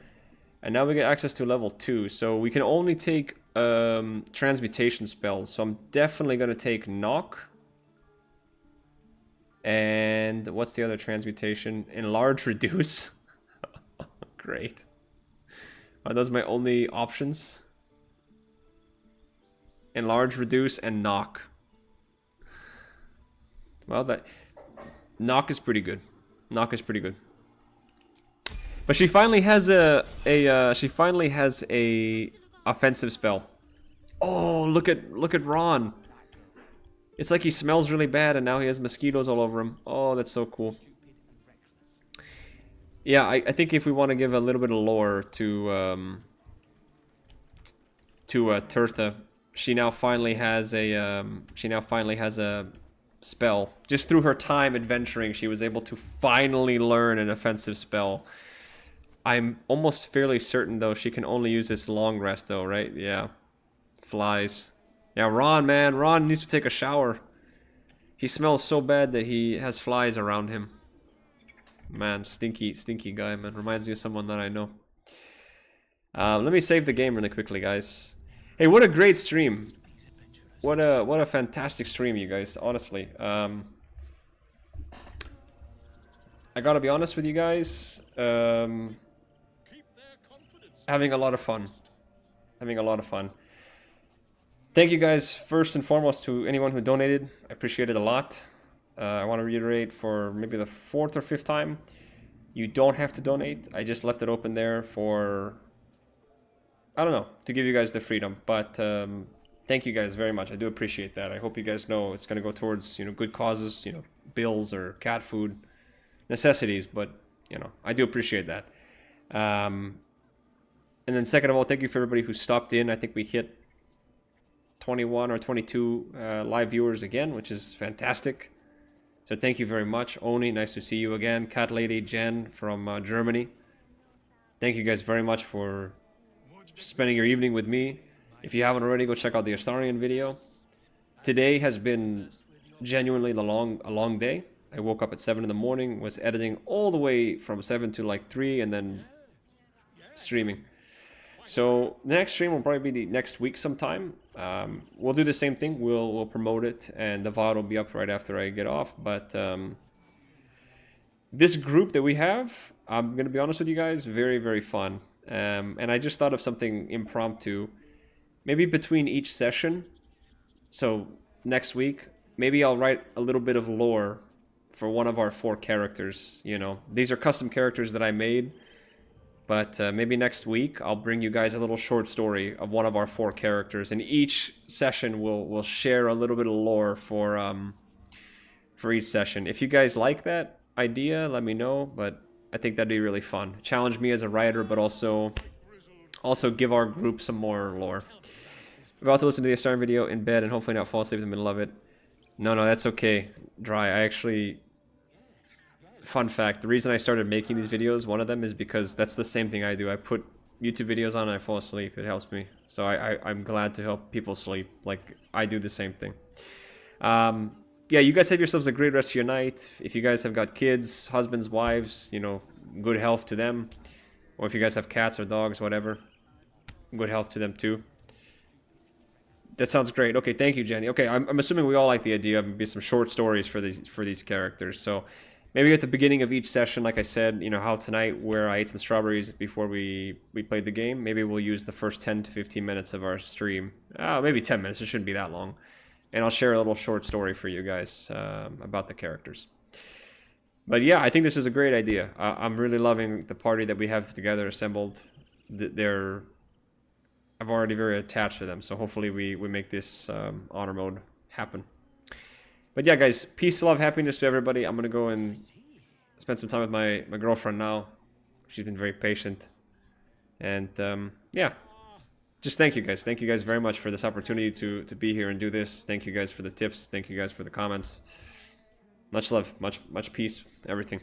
And now we get access to level 2, so we can only take transmutation spells. So I'm definitely going to take Knock. And what's the other transmutation? Enlarge, Reduce. Great. Are those my only options? Enlarge, Reduce, and Knock. Well, that... Knock is pretty good. Knock is pretty good. But she finally has a offensive spell. Oh, look at Ron. It's like he smells really bad and now he has mosquitoes all over him. Oh, that's so cool. Yeah, I think if we want to give a little bit of lore to Tirtha, she now finally has a spell. Just through her time adventuring, she was able to finally learn an offensive spell. I'm almost fairly certain, though, she can only use this long rest, though, right? Yeah. Flies. Yeah, Ron, man. Ron needs to take a shower. He smells so bad that he has flies around him. Man, stinky guy, man. Reminds me of someone that I know. Let me save the game really quickly, guys. Hey, what a great stream. What a fantastic stream, you guys. Honestly. I gotta be honest with you guys. Having a lot of fun. Thank you guys first and foremost to anyone who donated. I appreciate it a lot. I want to reiterate for maybe the 4th or 5th time. You don't have to donate. I just left it open there for... I don't know, to give you guys the freedom. But thank you guys very much. I do appreciate that. I hope you guys know it's going to go towards, good causes, bills or cat food, necessities. But, I do appreciate that. And then second of all, thank you for everybody who stopped in. I think we hit 21 or 22 live viewers again, which is fantastic. So thank you very much. Oni, nice to see you again. Cat Lady, Jen from Germany. Thank you guys very much for spending your evening with me. If you haven't already, go check out the Astarion video. Today has been genuinely a long day. I woke up at 7 in the morning, was editing all the way from 7 to like 3, and then streaming. So the next stream will probably be the next week sometime. We'll do the same thing. We'll promote it, and the VOD will be up right after I get off. But this group that we have, I'm gonna be honest with you guys, very, very fun. And I just thought of something impromptu, maybe between each session. So next week, maybe I'll write a little bit of lore for one of our 4 characters. These are custom characters that I made. But maybe next week I'll bring you guys a little short story of one of our 4 characters, and each session will share a little bit of lore for each session. If you guys like that idea, let me know. But I think that'd be really fun. Challenge me as a writer, but also give our group some more lore. I'm about to listen to the Astarion video in bed and hopefully not fall asleep in the middle of it. No, that's okay. Dry. I actually... Fun fact, the reason I started making these videos, one of them is because that's the same thing I do. I put YouTube videos on and I fall asleep. It helps me. So I'm glad to help people sleep. Like, I do the same thing. Yeah, you guys have yourselves a great rest of your night. If you guys have got kids, husbands, wives, good health to them. Or if you guys have cats or dogs, whatever, good health to them too. That sounds great. Okay, thank you, Jenny. Okay, I'm assuming we all like the idea of maybe some short stories for these characters. So maybe at the beginning of each session, like I said, how tonight where I ate some strawberries before we played the game, maybe we'll use the first 10 to 15 minutes of our stream. Maybe 10 minutes. It shouldn't be that long. And I'll share a little short story for you guys about the characters. But yeah, I think this is a great idea. I'm really loving the party that we have together assembled. I'm already very attached to them, so hopefully we make this honor mode happen. But yeah, guys, peace, love, happiness to everybody. I'm going to go and spend spend some time with my girlfriend now. She's been very patient. And yeah, just thank you guys. Thank you guys very much for this opportunity to be here and do this. Thank you guys for the tips. Thank you guys for the comments. Much love, much peace, everything.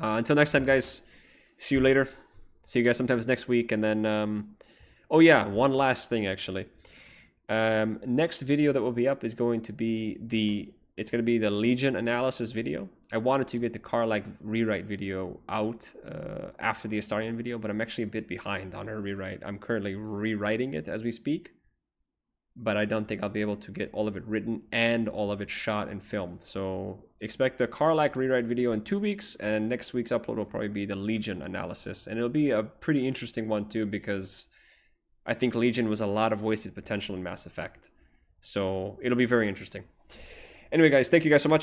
Until next time, guys. See you later. See you guys sometimes next week. And then, oh yeah, one last thing actually. Next video that will be up is going to be the Legion analysis video. I wanted to get the Karlach rewrite video out after the Astarion video, but I'm actually a bit behind on her rewrite. I'm currently rewriting it as we speak, but I don't think I'll be able to get all of it written and all of it shot and filmed. So expect the Karlach rewrite video in 2 weeks, and next week's upload will probably be the Legion analysis. And it'll be a pretty interesting one too, because I think Legion was a lot of wasted potential in Mass Effect. So it'll be very interesting. Anyway, guys, thank you guys so much.